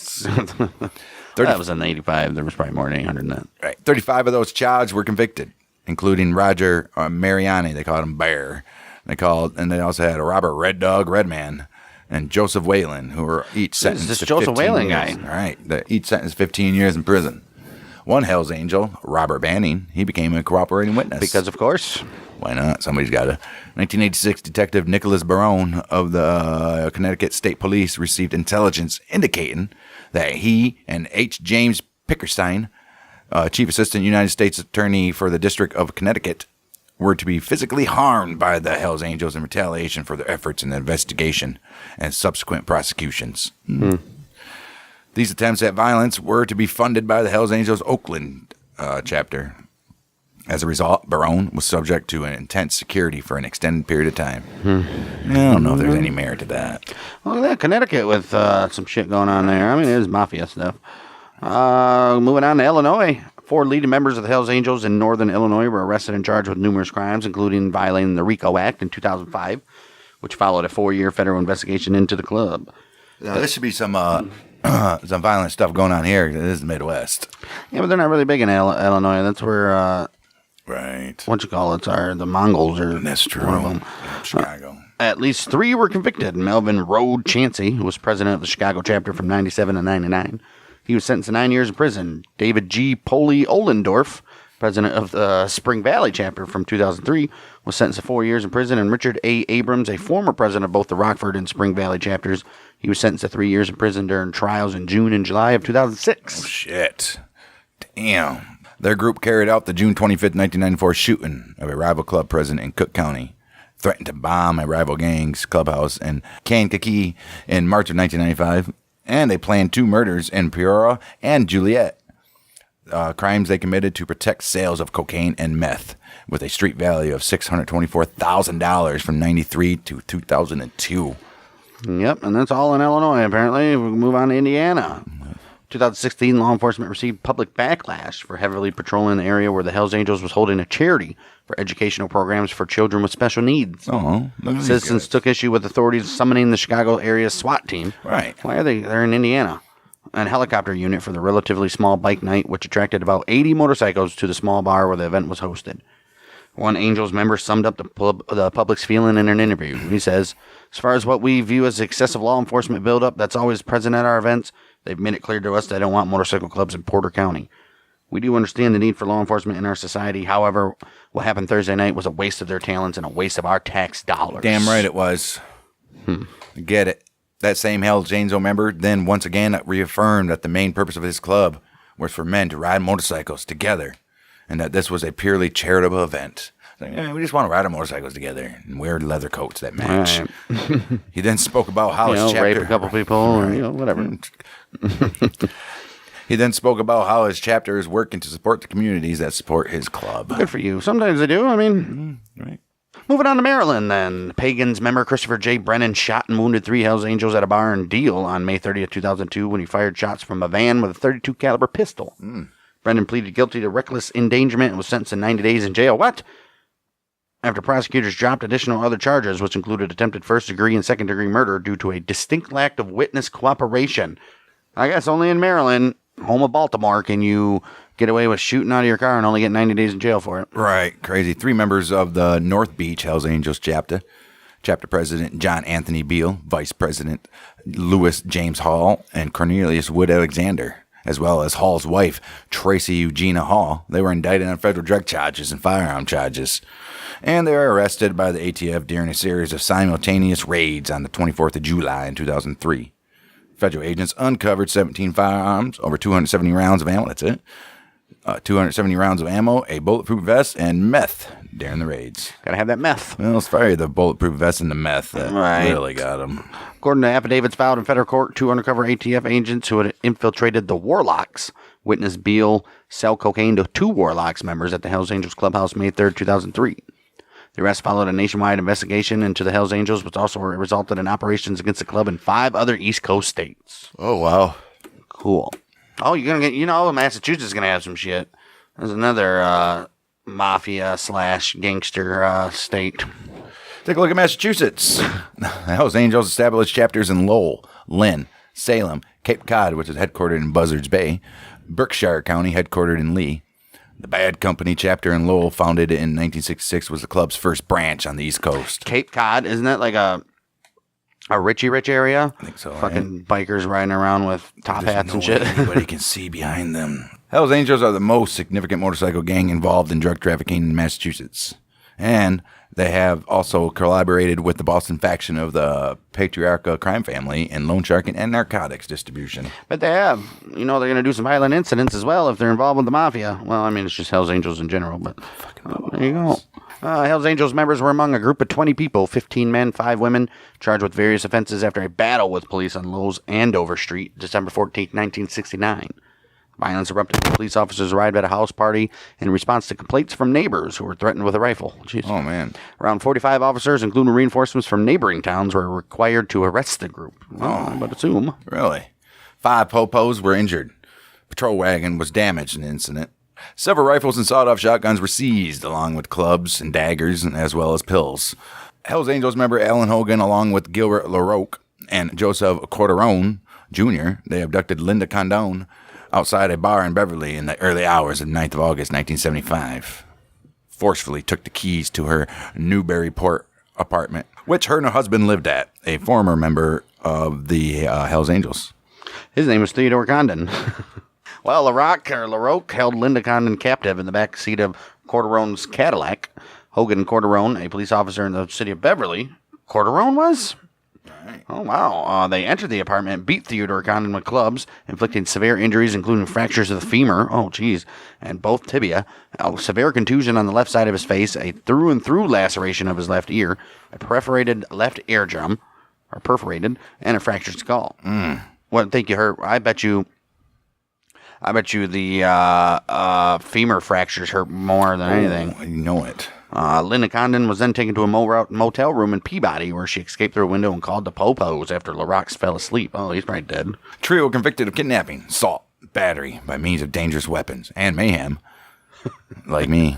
That was in 85. There was probably more than 800 than that. Right. 35 of those charged were convicted, including Roger Mariani. They called him Bear. They also had a Robert Red Dog Redman and Joseph Whalen, who were each sentenced this to Joseph 15 Whalen years. guy. All right. Each sentenced 15 years in prison. One Hells Angel, Robert Banning, he became a cooperating witness. Because, of course. Why not? Somebody's got to. 1986 Detective Nicholas Barone of the Connecticut State Police received intelligence indicating that he and H. James Pickerstein, Chief Assistant United States Attorney for the District of Connecticut, were to be physically harmed by the Hells Angels in retaliation for their efforts in the investigation and subsequent prosecutions. These attempts at violence were to be funded by the Hells Angels Oakland chapter. As a result, Barone was subject to an intense security for an extended period of time. I don't know if there's any merit to that. Well, look at that, Connecticut with some shit going on there. I mean, there's mafia stuff. Moving on to Illinois. 4 leading members of the Hells Angels in northern Illinois were arrested and charged with numerous crimes, including violating the RICO Act in 2005, which followed a 4-year federal investigation into the club. Now, this should be some violent stuff going on here. This is the Midwest. Yeah, but they're not really big in Illinois. That's where... Right. The Mongols are. That's true. One of them. Chicago. At least 3 were convicted. Melvin Rode Chancey, who was president of the Chicago chapter from 97 to 99. He was sentenced to 9 years in prison. David G. Poley Ollendorf, president of the Spring Valley chapter from 2003, was sentenced to 4 years in prison. And Richard A. Abrams, a former president of both the Rockford and Spring Valley chapters, he was sentenced to 3 years in prison during trials in June and July of 2006. Oh, shit. Damn. Their group carried out the June 25th, 1994 shooting of a rival club president in Cook County, threatened to bomb a rival gang's clubhouse in Kankakee in March of 1995, and they planned 2 murders in Peoria and Juliet, crimes they committed to protect sales of cocaine and meth, with a street value of $624,000 from 93 to 2002. Yep, and that's all in Illinois, apparently. We'll move on to Indiana. 2016, law enforcement received public backlash for heavily patrolling the area where the Hells Angels was holding a charity for educational programs for children with special needs. Oh, Citizens took issue with authorities summoning the Chicago area SWAT team. Right. Why are they? They're in Indiana. And helicopter unit for the relatively small bike night, which attracted about 80 motorcycles to the small bar where the event was hosted. One Angels member summed up the public's feeling in an interview. He says, as far as what we view as excessive law enforcement buildup that's always present at our events, they've made it clear to us they don't want motorcycle clubs in Porter County. We do understand the need for law enforcement in our society. However, what happened Thursday night was a waste of their talents and a waste of our tax dollars. Damn right it was. Get it. That same Hell's Angel member then once again reaffirmed that the main purpose of his club was for men to ride motorcycles together, and that this was a purely charitable event. Like, we just want to ride our motorcycles together and wear leather coats that match. Right. He then spoke about how his chapter... rape a couple people, right. Or, whatever. He then spoke about how his chapter is working to support the communities that support his club. Good for you. Sometimes they do. I mean... Right. Moving on to Maryland, then. Pagans member Christopher J. Brennan shot and wounded 3 Hells Angels at a bar in Deal on May 30th, 2002 when he fired shots from a van with a .32 caliber pistol. Brennan pleaded guilty to reckless endangerment and was sentenced to 90 days in jail. What? After prosecutors dropped additional other charges, which included attempted first-degree and second-degree murder due to a distinct lack of witness cooperation. I guess only in Maryland, home of Baltimore, can you get away with shooting out of your car and only get 90 days in jail for it. Right. Crazy. 3 members of the North Beach Hells Angels chapter president John Anthony Beale, vice president Louis James Hall, and Cornelius Wood Alexander, as well as Hall's wife, Tracy Eugenia Hall. They were indicted on federal drug charges and firearm charges, and they were arrested by the ATF during a series of simultaneous raids on the 24th of July in 2003. Federal agents uncovered 17 firearms, over 270 rounds of ammo, that's it, 270 rounds of ammo, a bulletproof vest, and meth during the raids. Gotta have that meth. Well, it's probably the bulletproof vest and the meth that really got them. According to affidavits filed in federal court, 2 undercover ATF agents who had infiltrated the Warlocks witnessed Beale sell cocaine to 2 Warlocks members at the Hells Angels Clubhouse May 3rd, 2003. The arrest followed a nationwide investigation into the Hells Angels, which also resulted in operations against the club in 5 other East Coast states. Oh, wow. Cool. Oh, you're going to get, Massachusetts is going to have some shit. There's another mafia/gangster state. Take a look at Massachusetts. The Hells Angels established chapters in Lowell, Lynn, Salem, Cape Cod, which is headquartered in Buzzards Bay, Berkshire County, headquartered in Lee. The Bad Company chapter in Lowell, founded in 1966, was the club's first branch on the East Coast. Cape Cod, isn't that like a Richie Rich area? I think so. Fucking bikers riding around with top hats and shit. Anybody can see behind them. Hells Angels are the most significant motorcycle gang involved in drug trafficking in Massachusetts. And they have also collaborated with the Boston faction of the patriarchal crime family in loan sharking and narcotics distribution. But they have. They're going to do some violent incidents as well if they're involved with the mafia. Well, I mean, it's just Hells Angels in general, but there you go. Hells Angels members were among a group of 20 people, 15 men, 5 women, charged with various offenses after a battle with police on Lowell's Andover Street, December 14, 1969. Violence erupted when police officers arrived at a house party in response to complaints from neighbors who were threatened with a rifle. Jeez. Oh, man. Around 45 officers, including reinforcements from neighboring towns, were required to arrest the group. But assume. Really? 5 popos were injured. Patrol wagon was damaged in the incident. Several rifles and sawed-off shotguns were seized, along with clubs and daggers, as well as pills. Hells Angels member Alan Hogan, along with Gilbert LaRoque and Joseph Corderone Jr., they abducted Linda Condone outside a bar in Beverly in the early hours of 9th of August, 1975. Forcefully took the keys to her Newburyport apartment, which her and her husband lived at, a former member of the Hells Angels. His name was Theodore Condon. Well, LaRoque held Linda Condon captive in the back seat of Corderone's Cadillac. Hogan Corderone, a police officer in the city of Beverly. Corderone was? Right. Oh, wow. They entered the apartment and beat Theodore Condon with clubs, inflicting severe injuries, including fractures of the femur, and both tibia, a severe contusion on the left side of his face, a through-and-through laceration of his left ear, a perforated left eardrum, and a fractured skull. What think you hurt? I bet you the femur fractures hurt more than anything. I know it. Linda Condon was then taken to a motel room in Peabody, where she escaped through a window and called the popos after LaRoque fell asleep. Oh, he's probably dead. Trio convicted of kidnapping, assault, battery by means of dangerous weapons, and mayhem. Like me.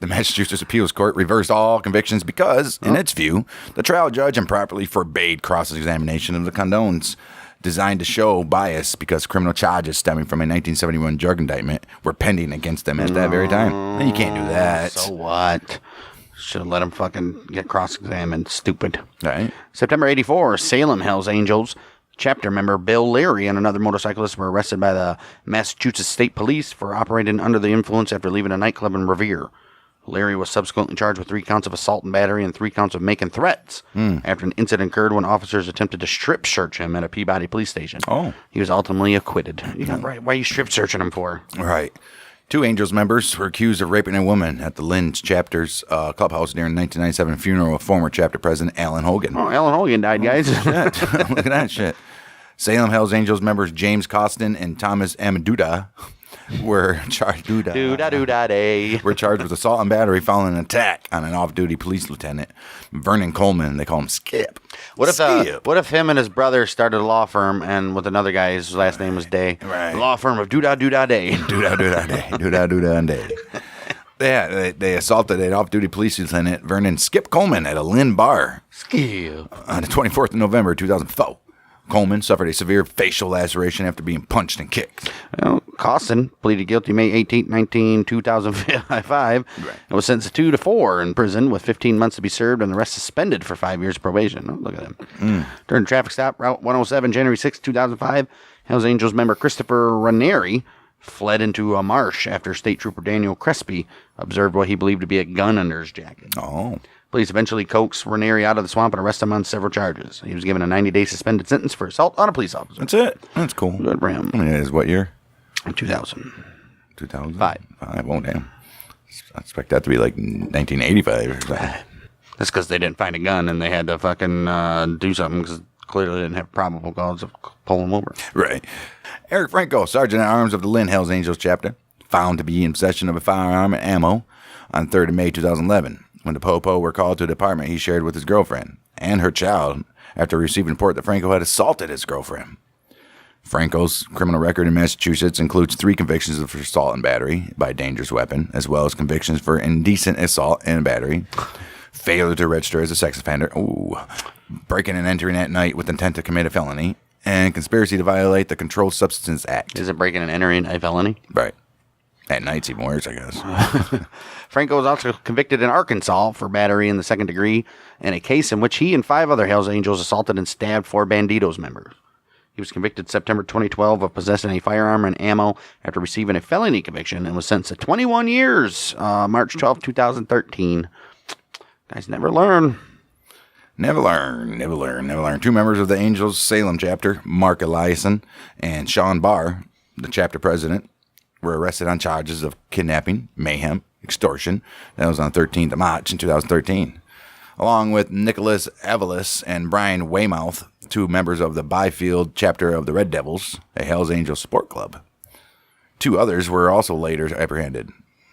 The Massachusetts Appeals Court reversed all convictions because, in its view, the trial judge improperly forbade cross-examination of the Condones designed to show bias because criminal charges stemming from a 1971 drug indictment were pending against them at that very time. And you can't do that. So what? Should have let him fucking get cross-examined. Stupid. Right. September 84, Salem Hells Angels chapter member Bill Leary and another motorcyclist were arrested by the Massachusetts State Police for operating under the influence after leaving a nightclub in Revere. Leary was subsequently charged with 3 counts of assault and battery and 3 counts of making threats after an incident occurred when officers attempted to strip search him at a Peabody police station. Oh. He was ultimately acquitted. Right, why are you strip searching him for? Right. 2 Angels members were accused of raping a woman at the Lynn's chapter's clubhouse during the 1997 funeral of former chapter president Alan Hogan. Oh, Alan Hogan died, guys. Shit. Look at that shit. Salem Hells Angels members James Costin and Thomas M. Duda were charged. Were charged with assault and battery following an attack on an off-duty police lieutenant, Vernon Coleman. They call him Skip. What Skip. if him and his brother started a law firm and with another guy, his last name was Day? Right. The law firm of Doodah Doodah Day. Doodah Doodah Day. Doodah Doodah Day. Yeah, they assaulted an off-duty police lieutenant, Vernon Skip Coleman, at a Lynn bar. Skip. On the 24th of November, 2004. Coleman suffered a severe facial laceration after being punched and kicked. Well, Costin pleaded guilty May 18, 2005, and was sentenced to 2 to 4 in prison with 15 months to be served and the rest suspended for 5 years probation. Oh, look at him. During a traffic stop, Route 107, January 6, 2005, Hells Angels member Christopher Ranieri fled into a marsh after State Trooper Daniel Crespi observed what he believed to be a gun under his jacket. Oh. Police eventually coaxed Ranieri out of the swamp and arrested him on several charges. He was given a 90-day suspended sentence for assault on a police officer. That's it. That's cool. Good for him. I mean, it is what year? 2000. 2005. Oh, damn. I expect that to be like 1985 or something. That's because they didn't find a gun and they had to fucking do something because clearly they didn't have probable cause of pulling him over. Right. Eric Franco, Sergeant at Arms of the Lynn Hells Angels chapter, found to be in possession of a firearm and ammo on 3rd of May 2011. When the Popo were called to the apartment he shared with his girlfriend and her child after receiving a report that Franco had assaulted his girlfriend. Franco's criminal record in Massachusetts includes 3 convictions for assault and battery by a dangerous weapon, as well as convictions for indecent assault and battery, failure to register as a sex offender, breaking and entering at night with intent to commit a felony, and conspiracy to violate the Controlled Substances Act. Isn't breaking and entering a felony? Right. At night's even worse, I guess. Franco was also convicted in Arkansas for battery in the 2nd degree in a case in which he and 5 other Hells Angels assaulted and stabbed 4 Banditos members. He was convicted September 2012 of possessing a firearm and ammo after receiving a felony conviction and was sentenced to 21 years, March 12, 2013. Guys never learn. Never learn. 2 members of the Angels Salem chapter, Mark Eliason and Sean Barr, the chapter president, were arrested on charges of kidnapping, mayhem, extortion. That was on 13th of March in 2013. Along with Nicholas Avalis and Brian Weymouth, 2 members of the Byfield chapter of the Red Devils, a Hells Angels sport club. 2 others were also later apprehended.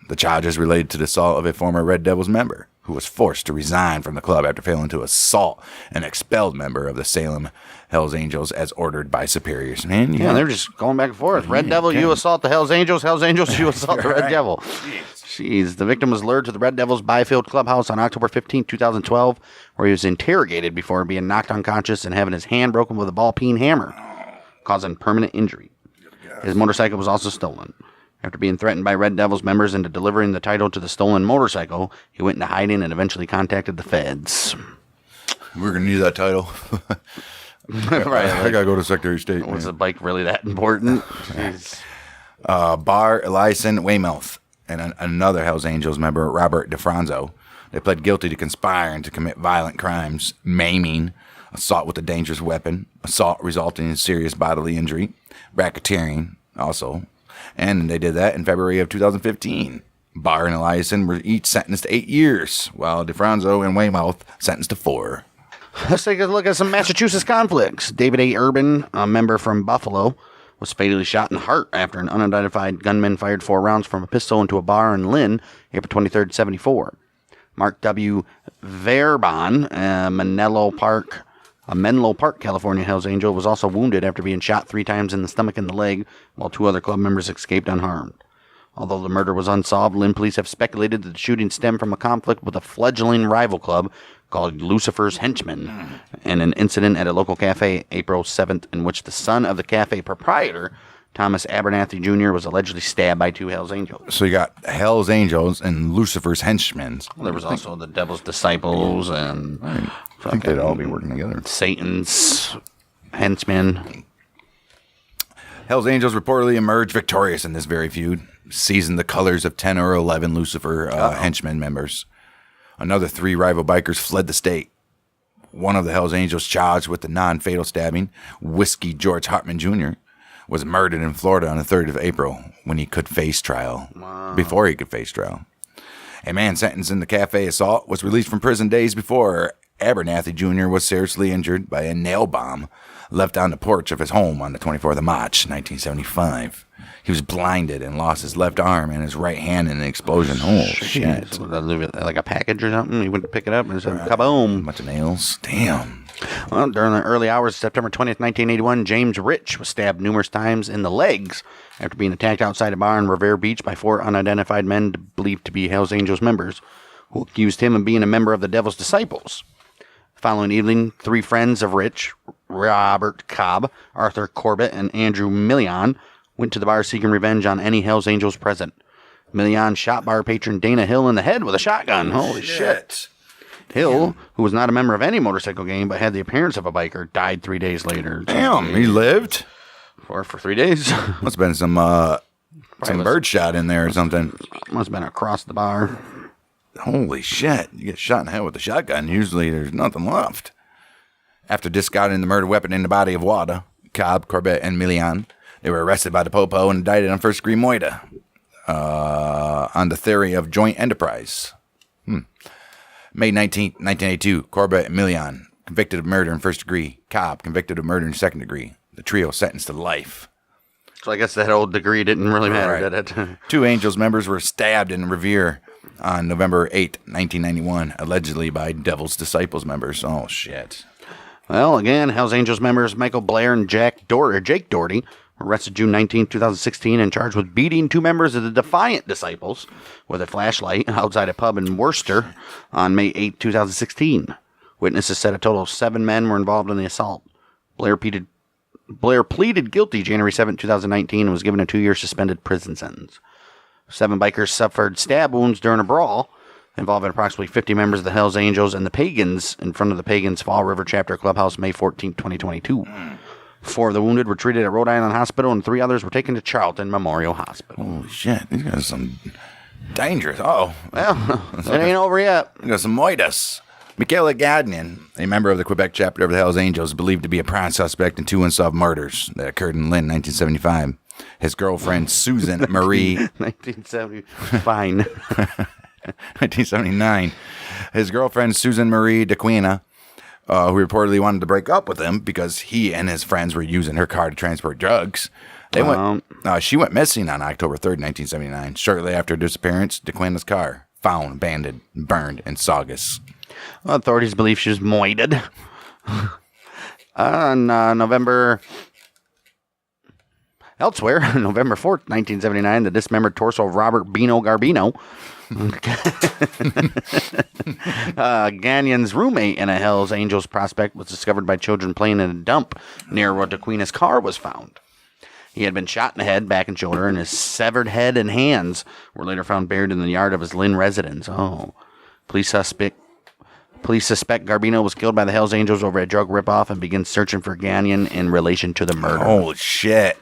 The charges related to the assault of a former Red Devils member who was forced to resign from the club after failing to assault an expelled member of the Salem Hells Angels as ordered by superiors. Man, Yeah, they're just going back and forth. Red Devil, you assault the Hells Angels. Hells Angels, you assault the Red Devil. Jeez. The victim was lured to the Red Devils Byfield Clubhouse on October 15, 2012, where he was interrogated before being knocked unconscious and having his hand broken with a ball-peen hammer, causing permanent injury. His motorcycle was also stolen. After being threatened by Red Devils members into delivering the title to the stolen motorcycle, he went into hiding and eventually contacted the feds. We're going to need that title. Right. I got to go to Secretary of State. Was the bike really that important? Jeez. Barr, Eliason, Weymouth, and another Hells Angels member, Robert DeFranzo. They pled guilty to conspiring to commit violent crimes, maiming, assault with a dangerous weapon, assault resulting in serious bodily injury, racketeering also. And they did that in February of 2015. Barr and Eliason were each sentenced to 8 years, while DeFranzo and Weymouth sentenced to 4. Let's take a look at some Massachusetts conflicts. David A. Urban, a member from Buffalo, was fatally shot in the heart after an unidentified gunman fired 4 rounds from a pistol into a bar in Lynn, April 23rd, 74. Mark W. Verbon, Menlo Park, California Hells Angel, was also wounded after being shot 3 times in the stomach and the leg, while 2 other club members escaped unharmed. Although the murder was unsolved, Lynn police have speculated that the shooting stemmed from a conflict with a fledgling rival club called Lucifer's Henchmen, and an incident at a local cafe April 7th in which the son of the cafe proprietor, Thomas Abernathy Jr., was allegedly stabbed by 2 Hell's Angels. So you got Hell's Angels and Lucifer's Henchmen. Well, there was also the Devil's Disciples and I think they'd all be working together. Satan's Henchmen. Hell's Angels reportedly emerged victorious in this very feud, seizing the colors of 10 or 11 Lucifer henchmen members. Another 3 rival bikers fled the state. One of the Hell's Angels charged with the non-fatal stabbing, Whiskey George Hartman Jr., was murdered in Florida on the 3rd of April when he could face trial. Wow. Before he could face trial. A man sentenced in the cafe assault was released from prison days before Abernathy Jr. was seriously injured by a nail bomb left on the porch of his home on the 24th of March, 1975. He was blinded and lost his left arm and his right hand in an explosion. Oh, shit. Like a package or something? He went to pick it up and it said, kaboom. A bunch of nails. Damn. Well, during the early hours of September 20th, 1981, James Rich was stabbed numerous times in the legs after being attacked outside a bar in Revere Beach by 4 unidentified men believed to be Hell's Angels members, who accused him of being a member of the Devil's Disciples. The following evening, 3 friends of Rich, Robert Cobb, Arthur Corbett, and Andrew Million, went to the bar seeking revenge on any Hell's Angels present. Million shot bar patron Dana Hill in the head with a shotgun. Holy shit. Hill, who was not a member of any motorcycle gang but had the appearance of a biker, died 3 days later. Damn, he lived? For 3 days. Must have been some bird shot in there or something. Must have been across the bar. Holy shit. You get shot in the head with a shotgun, usually there's nothing left. After discarding the murder weapon in the body of Wada, Cobb, Corbett, and Millian, they were arrested by the Popo and indicted on first-degree murder on the theory of joint enterprise. May 19, 1982, Corbett and Millian convicted of murder in first degree. Cobb convicted of murder in second degree. The trio sentenced to life. So I guess that old degree didn't really matter, did it? 2 Angels members were stabbed in Revere on November 8, 1991, allegedly by Devil's Disciples members. Oh, shit. Well, again, Hell's Angels members Michael Blair and Jake Doherty were arrested June 19, 2016, and charged with beating 2 members of the Defiant Disciples with a flashlight outside a pub in Worcester on May 8, 2016. Witnesses said a total of 7 men were involved in the assault. Blair pleaded guilty January 7, 2019, and was given a 2-year suspended prison sentence. 7 bikers suffered stab wounds during a brawl involving approximately 50 members of the Hells Angels and the Pagans in front of the Pagans Fall River Chapter Clubhouse May 14, 2022. 4 of the wounded were treated at Rhode Island Hospital, and 3 others were taken to Charlton Memorial Hospital. Holy shit, these guys are some dangerous. Oh, well, it ain't over yet. We got some moitas. Michaela Gagnon, a member of the Quebec chapter of the Hells Angels, believed to be a prime suspect in 2 unsolved murders that occurred in Lynn, 1975. His girlfriend, Susan Marie... 1970. Fine. 1979. His girlfriend, Susan Marie DeQuina, who reportedly wanted to break up with him because he and his friends were using her car to transport drugs. She went missing on October 3rd, 1979. Shortly after her disappearance, DeQuina's car found, abandoned, burned in Saugus. Well, authorities believe she was moited. On Elsewhere, November 4th, 1979, the dismembered torso of Robert Bino Garbino, Gagnon's roommate in a Hells Angels prospect, was discovered by children playing in a dump near where DeQuina's car was found. He had been shot in the head, back, and shoulder, and his severed head and hands were later found buried in the yard of his Lynn residence. Oh. Police suspect Garbino was killed by the Hells Angels over a drug ripoff and begin searching for Gagnon in relation to the murder. Holy shit.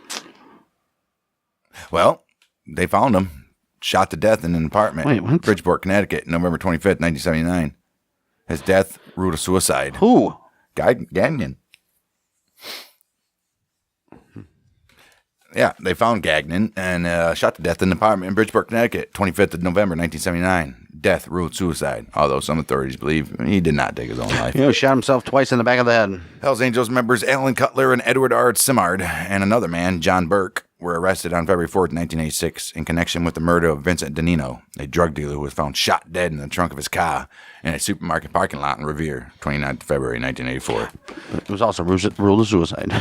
Well, they found him. Shot to death in an apartment in Bridgeport, Connecticut, November 25th, 1979. His death ruled a suicide. Who? Gagnon. Yeah, they found Gagnon and shot to death in an apartment in Bridgeport, Connecticut, 25th of November, 1979. Death ruled suicide, although some authorities believe he did not take his own life. He shot himself twice in the back of the head. Hells Angels members Alan Cutler and Edward R. Simard and another man, John Burke, were arrested on February 4th, 1986 in connection with the murder of Vincent Danino, a drug dealer who was found shot dead in the trunk of his car in a supermarket parking lot in Revere, 29th February, 1984. It was also ruled a suicide.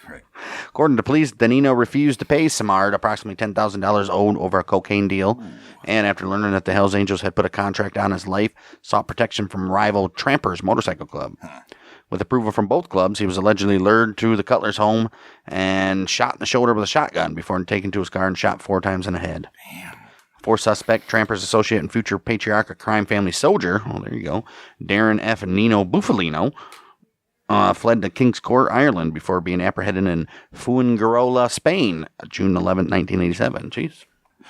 Right. According to police, Danino refused to pay Samard approximately $10,000 owed over a cocaine deal, and after learning that the Hells Angels had put a contract on his life, sought protection from rival Trampers Motorcycle Club. With approval from both clubs, he was allegedly lured to the Cutler's home and shot in the shoulder with a shotgun before taken to his car and shot 4 times in the head. Damn. 4 suspect, Trampers associate and future patriarch of crime family soldier, oh, there you go, Darren F. Nino Bufalino, fled to King's Court, Ireland, before being apprehended in Fuengirola, Spain, June 11, 1987. Jeez.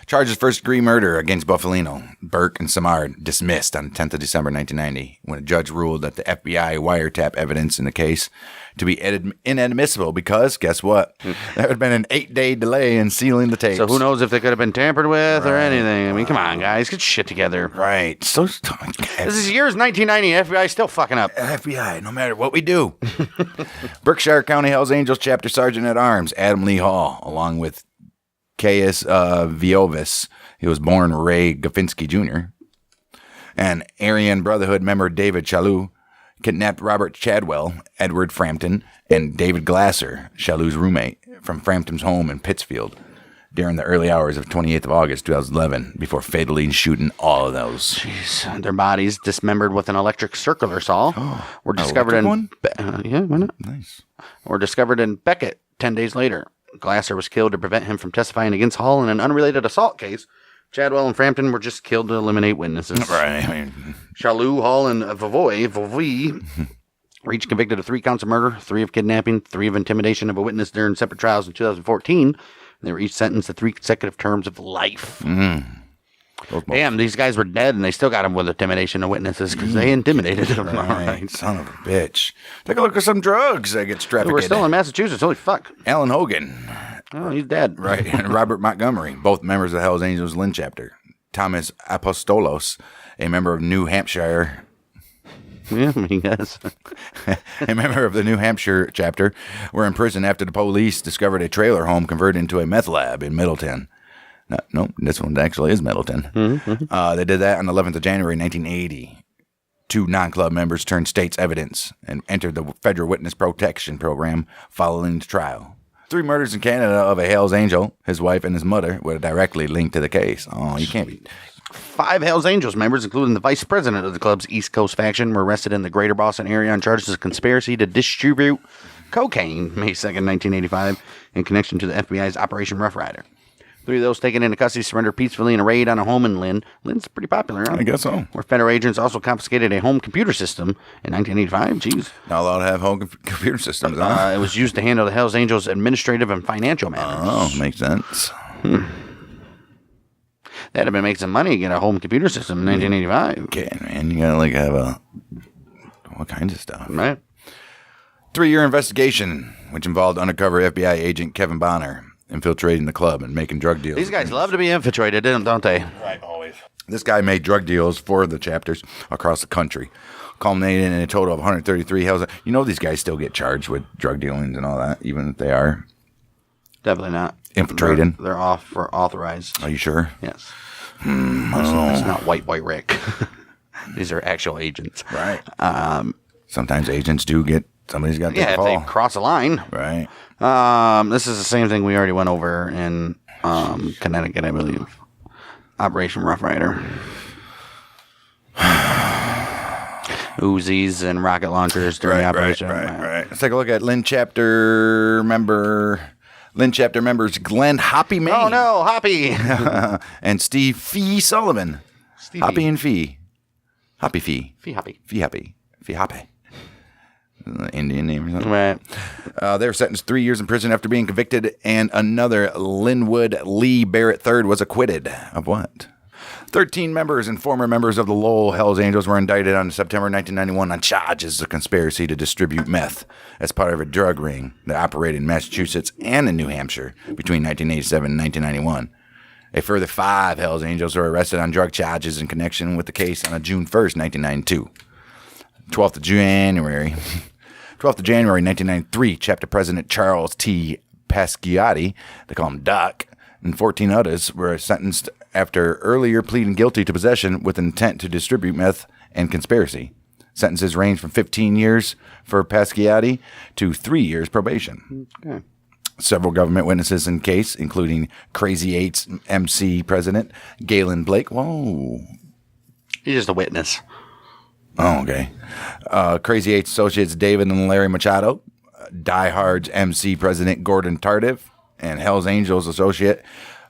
Charges first-degree murder against Bufalino, Burke, and Samard dismissed on the 10th of December 1990 when a judge ruled that the FBI wiretap evidence in the case to be inadmissible because, guess what? There had been an 8-day delay in sealing the tapes. So who knows if they could have been tampered with or anything. I mean, come on, guys. Get your shit together. Right. So This is years 1990. FBI still fucking up. FBI, no matter what we do. Berkshire County Hells Angels Chapter Sergeant at Arms, Adam Lee Hall, along with Caius Viovis. He was born Ray Gafinski Jr. And Aryan Brotherhood member David Chalou kidnapped Robert Chadwell, Edward Frampton, and David Glasser, Chalou's roommate, from Frampton's home in Pittsfield during the early hours of 28th of August 2011 before fatally shooting all of those. Jeez. Their bodies, dismembered with an electric circular saw, were discovered in yeah, why not? Nice. Were discovered in Beckett 10 days later. Glasser was killed to prevent him from testifying against Hall in an unrelated assault case. Chadwell and Frampton were just killed to eliminate witnesses. Right. I mean, Chalou, Hall, and Vovoi reached convicted of 3 counts of murder, 3 of kidnapping, 3 of intimidation of a witness during separate trials in 2014. They were each sentenced to 3 consecutive terms of life. Damn, these guys were dead, and they still got them with intimidation of witnesses because they intimidated them. right. Son of a bitch. Take a look at some drugs that get trafficked. We're still in Massachusetts. Holy fuck. Alan Hogan. Oh, he's dead. Right. And Robert Montgomery, both members of the Hells Angels Lynn chapter. Thomas Apostolos, a member of New Hampshire. Yeah, I mean, yes. A member of the New Hampshire chapter, were in prison after the police discovered a trailer home converted into a meth lab in Middleton. No, this one actually is Middleton. They did that on the 11th of January, 1980. 2 non-club members turned state's evidence and entered the federal witness protection program following the trial. 3 murders in Canada of a Hells Angel, his wife, and his mother were directly linked to the case. Oh, you can't be... 5 Hells Angels members, including the vice president of the club's East Coast faction, were arrested in the greater Boston area on charges of conspiracy to distribute cocaine May 2nd, 1985, in connection to the FBI's Operation Rough Rider. 3 of those taken into custody surrendered peacefully in a raid on a home in Lynn. Lynn's pretty popular, huh? I guess so. Where federal agents also confiscated a home computer system in 1985. Jeez. Not allowed to have home computer systems, huh? It was used to handle the Hells Angels' administrative and financial matters. Oh, makes sense. That'd have been making some money to get a home computer system in 1985. Okay, man. You gotta, have all kinds of stuff. Right. 3-year investigation, which involved undercover FBI agent Kevin Bonner infiltrating the club and making drug deals. These guys love to be infiltrated, don't they? Right, always. This guy made drug deals for the chapters across the country, culminating in a total of 133 Hells. You know these guys still get charged with drug dealings and all that, even if they are Definitely not. infiltrating. They're off for authorized. Are you sure? Yes. It's not white Rick. These are actual agents. Right. Sometimes agents do get, somebody's got to if fall. they cross a line. Right. This is the same thing we already went over in Connecticut, I believe. Operation Rough Rider. Uzis and rocket launchers during the operation. Right. Let's take a look at Lynn chapter members Glenn Hoppy May. Oh no, Hoppy. And Steve Fee Sullivan. Stevie. Hoppy and Fee. Hoppy Fee. Fee Hoppy. Fee Hoppy. Fee Hoppy. Indian name or something. Right. They were sentenced 3 years in prison after being convicted, and another Linwood Lee Barrett III was acquitted of what? 13 members and former members of the Lowell Hells Angels were indicted on September 1991 on charges of conspiracy to distribute meth as part of a drug ring that operated in Massachusetts and in New Hampshire between 1987 and 1991. A further 5 Hells Angels were arrested on drug charges in connection with the case on June 1st, 1992. 12th of January 1993, chapter president Charles T. Pasquiotti, they call him Doc, and 14 others were sentenced after earlier pleading guilty to possession with intent to distribute meth and conspiracy. Sentences range from 15 years for Pasquiotti to 3 years probation. Okay. Several government witnesses in case, including Crazy Eight's MC president, Galen Blake. Whoa. He's just a witness. Oh, okay. Crazy Eight's associates, David and Larry Machado, Die Hard's MC president, Gordon Tardif, and Hell's Angels associate,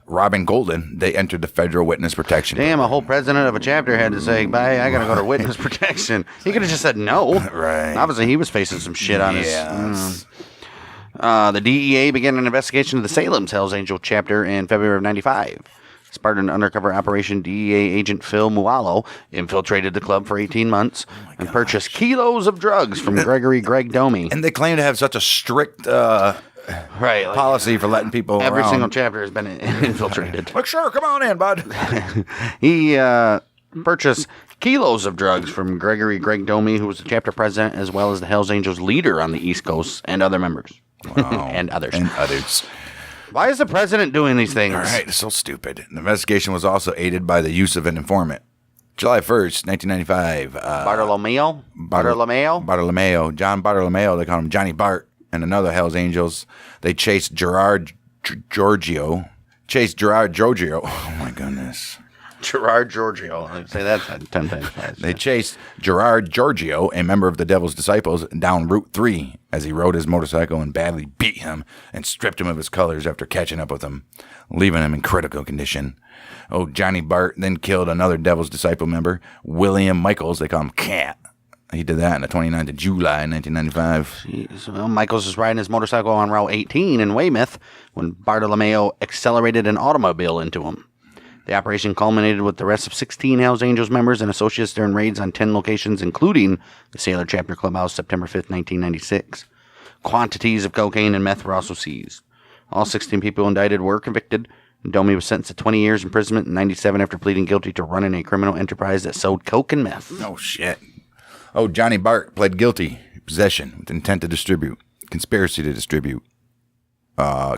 Robin Golden. They entered the federal witness protection. Damn, a whole president of a chapter had to say, bye, I got to go to witness protection. He could have just said no. Right. Obviously, he was facing some shit on his... The DEA began an investigation of the Salem's Hells Angel chapter in February of 95. As part of an undercover operation, DEA agent Phil Muallo infiltrated the club for 18 months and purchased kilos of drugs from Gregory Greg Domi. And they claim to have such a strict policy for letting people Every around. single chapter has been infiltrated. Like, sure, come on in, bud. He purchased kilos of drugs from Gregory Greg Domi, who was the chapter president, as well as the Hells Angels leader on the East Coast, and other members. Wow. And others. Why is the president doing these things? All right, it's so stupid. The investigation was also aided by the use of an informant. July 1st, 1995. Bartolomeo. John Bartolomeo, they call him Johnny Bart, and another Hells Angels. They chased Gerard Giorgio. Oh, my goodness. Gerard Giorgio. I'd say that 10 times fast. They chased Gerard Giorgio, a member of the Devil's Disciples, down Route 3 as he rode his motorcycle and badly beat him and stripped him of his colors after catching up with him, leaving him in critical condition. Oh, Johnny Bart then killed another Devil's Disciple member, William Michaels. They call him Cat. He did that on the 29th of July, 1995. Jeez. Well, Michaels was riding his motorcycle on Route 18 in Weymouth when Bartolomeo accelerated an automobile into him. The operation culminated with the arrest of 16 Hells Angels members and associates during raids on 10 locations, including the Sailor Chapter Clubhouse, September 5th, 1996. Quantities of cocaine and meth were also seized. All 16 people indicted were convicted. Domi was sentenced to 20 years imprisonment in 97 after pleading guilty to running a criminal enterprise that sold coke and meth. Oh, shit. Oh, Johnny Bart pled guilty. Possession with intent to distribute. Conspiracy to distribute.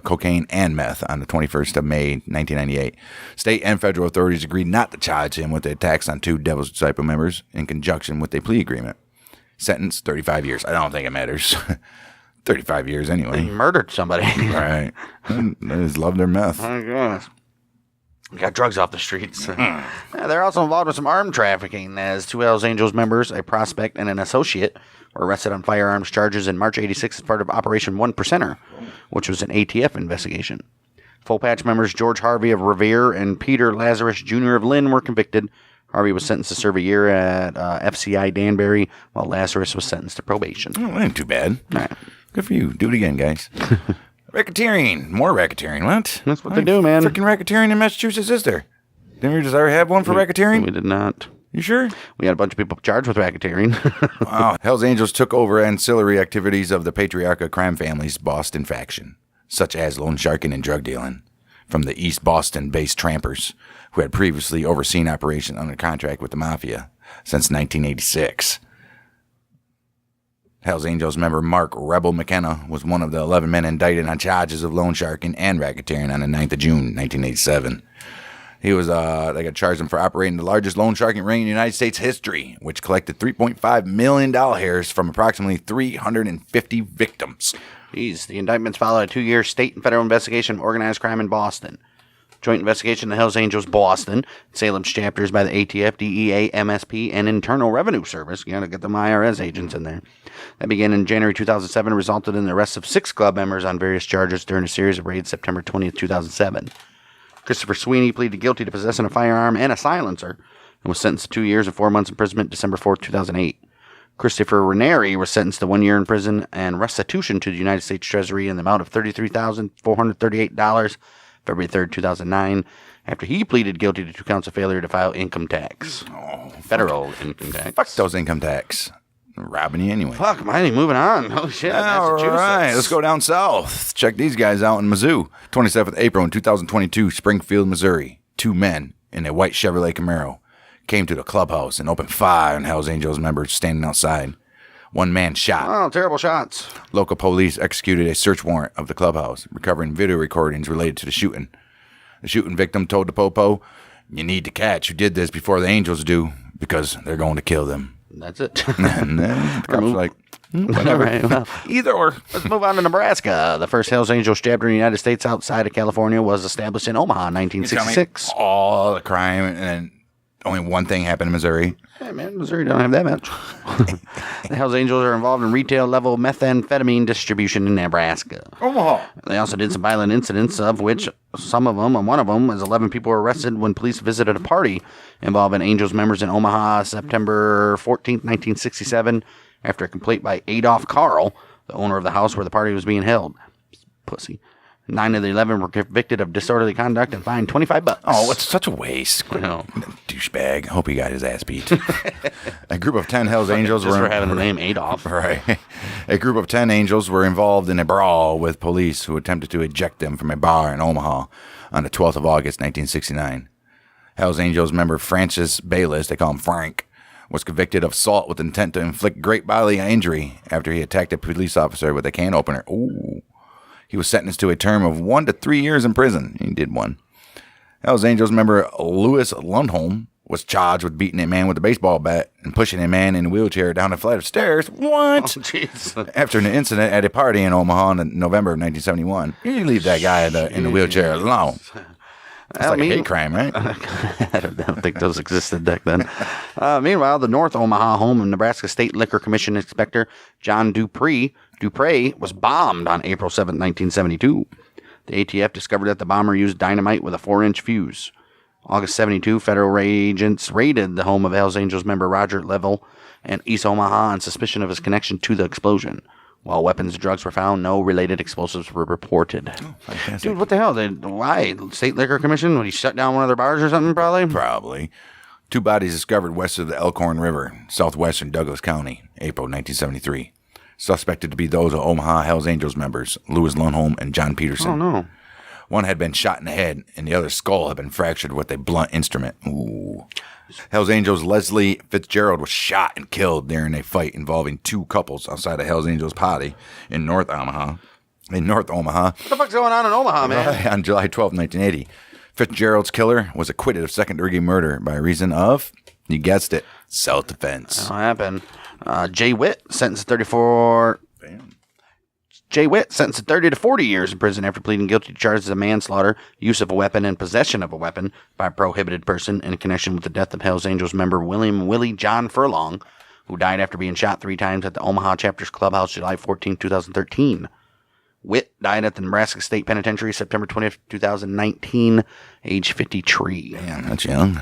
Cocaine and meth on the 21st of May, 1998. State and federal authorities agreed not to charge him with the attacks on 2 Devil's Disciple members in conjunction with a plea agreement. Sentence, 35 years. I don't think it matters. 35 years anyway. They murdered somebody. Right. They just love their meth. Oh, my gosh. Got drugs off the streets. Yeah, they're also involved with some arm trafficking, as 2 Hells Angels members, a prospect and an associate, were arrested on firearms charges in March 86 as part of Operation 1%er, which was an ATF investigation. Full Patch members George Harvey of Revere and Peter Lazarus Jr. of Lynn were convicted. Harvey was sentenced to serve a year at FCI Danbury, while Lazarus was sentenced to probation. Oh, that ain't too bad. All right. Good for you. Do it again, guys. Racketeering. More racketeering. What? That's what they do, man. Freaking racketeering in Massachusetts, is there? Didn't we just ever have one for racketeering? We did not. You sure? We had a bunch of people charged with racketeering. Wow. Hells Angels took over ancillary activities of the Patriarcha crime family's Boston faction, such as loan sharking and drug dealing, from the East Boston-based trampers, who had previously overseen operations under contract with the Mafia since 1986. Hells Angels member Mark Rebel McKenna was one of the 11 men indicted on charges of loan sharking and racketeering on the 9th of June, 1987. He was, they got charged him for operating the largest loan sharking ring in United States history, which collected $3.5 million from approximately 350 victims. Jeez, the indictments followed a 2-year state and federal investigation of organized crime in Boston. Joint investigation of the Hells Angels Boston, Salem's chapters by the ATF, DEA, MSP, and Internal Revenue Service. You gotta get them IRS agents in there. That began in January 2007 and resulted in the arrest of 6 club members on various charges during a series of raids September 20th, 2007. Christopher Sweeney pleaded guilty to possessing a firearm and a silencer and was sentenced to 2 years and 4 months imprisonment December 4th, 2008. Christopher Ranieri was sentenced to 1 year in prison and restitution to the United States Treasury in the amount of $33,438 February 3rd, 2009, after he pleaded guilty to 2 counts of failure to file income tax. Federal income tax. Fuck those income tax. Robbing you anyway. Fuck, Miley, moving on. Oh, shit. All Massachusetts. right, let's go down south. Check these guys out in Mizzou. 27th April in 2022, Springfield, Missouri. 2 men in a white Chevrolet Camaro came to the clubhouse and opened fire on Hells Angels members standing outside. 1 man shot. Oh, terrible shots. Local police executed a search warrant of the clubhouse, recovering video recordings related to the shooting. The shooting victim told the Popo, "You need to catch who did this before the Angels do, because they're going to kill them." That's it. And then the cops were like, whatever. Right, well, Either or. let's move on to Nebraska. The first Hells Angels chapter in the United States outside of California was established in Omaha in 1966. All the crime, and then only one thing happened in Missouri. Hey, man, Missouri don't have that much. The Hells Angels are involved in retail-level methamphetamine distribution in Nebraska. Omaha. They also did some violent incidents, of which some of them, and one of them, is 11 people were arrested when police visited a party involving Angels members in Omaha September 14th, 1967, after a complaint by Adolph Carl, the owner of the house where the party was being held. Pussy. 9 of the 11 were convicted of disorderly conduct and fined $25. Oh, it's such a waste. know. Douchebag. Hope he got his ass beat. A group of 10 Hells Angels Just were... for having the name Adolf. Right. A group of 10 Angels were involved in a brawl with police who attempted to eject them from a bar in Omaha on the 12th of August, 1969. Hells Angels member Francis Bayless, they call him Frank, was convicted of assault with intent to inflict great bodily injury after he attacked a police officer with a can opener. Ooh. He was sentenced to a term of 1 to 3 years in prison. He did one. Hells Angels member Louis Lundholm was charged with beating a man with a baseball bat and pushing a man in a wheelchair down a flight of stairs. What? Oh, jeez. After an incident at a party in Omaha in November of 1971. You leave that guy in the wheelchair alone. It's like a hate crime, right? I don't think those existed back then. Meanwhile, the North Omaha home of Nebraska State Liquor Commission Inspector John Dupre was bombed on April 7, 1972. The ATF discovered that the bomber used dynamite with a 4-inch fuse. August 72, federal agents raided the home of Hells Angels member Roger Level in East Omaha on suspicion of his connection to the explosion. While weapons and drugs were found, no related explosives were reported. Oh, dude, what the hell? Why? State Liquor Commission? Would he shut down one of their bars or something, probably? Probably. 2 bodies discovered west of the Elkhorn River, southwestern Douglas County, April 1973. Suspected to be those of Omaha Hells Angels members, Louis Lundholm and John Peterson. Oh, no. One had been shot in the head, and the other's skull had been fractured with a blunt instrument. Ooh. Hells Angels Leslie Fitzgerald was shot and killed during a fight involving 2 couples outside of Hells Angels party in North Omaha. What the fuck's going on in Omaha, man? On July 12, 1980. Fitzgerald's killer was acquitted of second-degree murder by reason of, you guessed it, self-defense. That'll happen. Jay Witt sentenced to 30 to 40 years in prison after pleading guilty to charges of manslaughter, use of a weapon, and possession of a weapon by a prohibited person in connection with the death of Hells Angels member Willie John Furlong, who died after being shot 3 times at the Omaha Chapter's Clubhouse July 14, 2013. Witt died at the Nebraska State Penitentiary September 20th, 2019, age 53. Damn, that's young.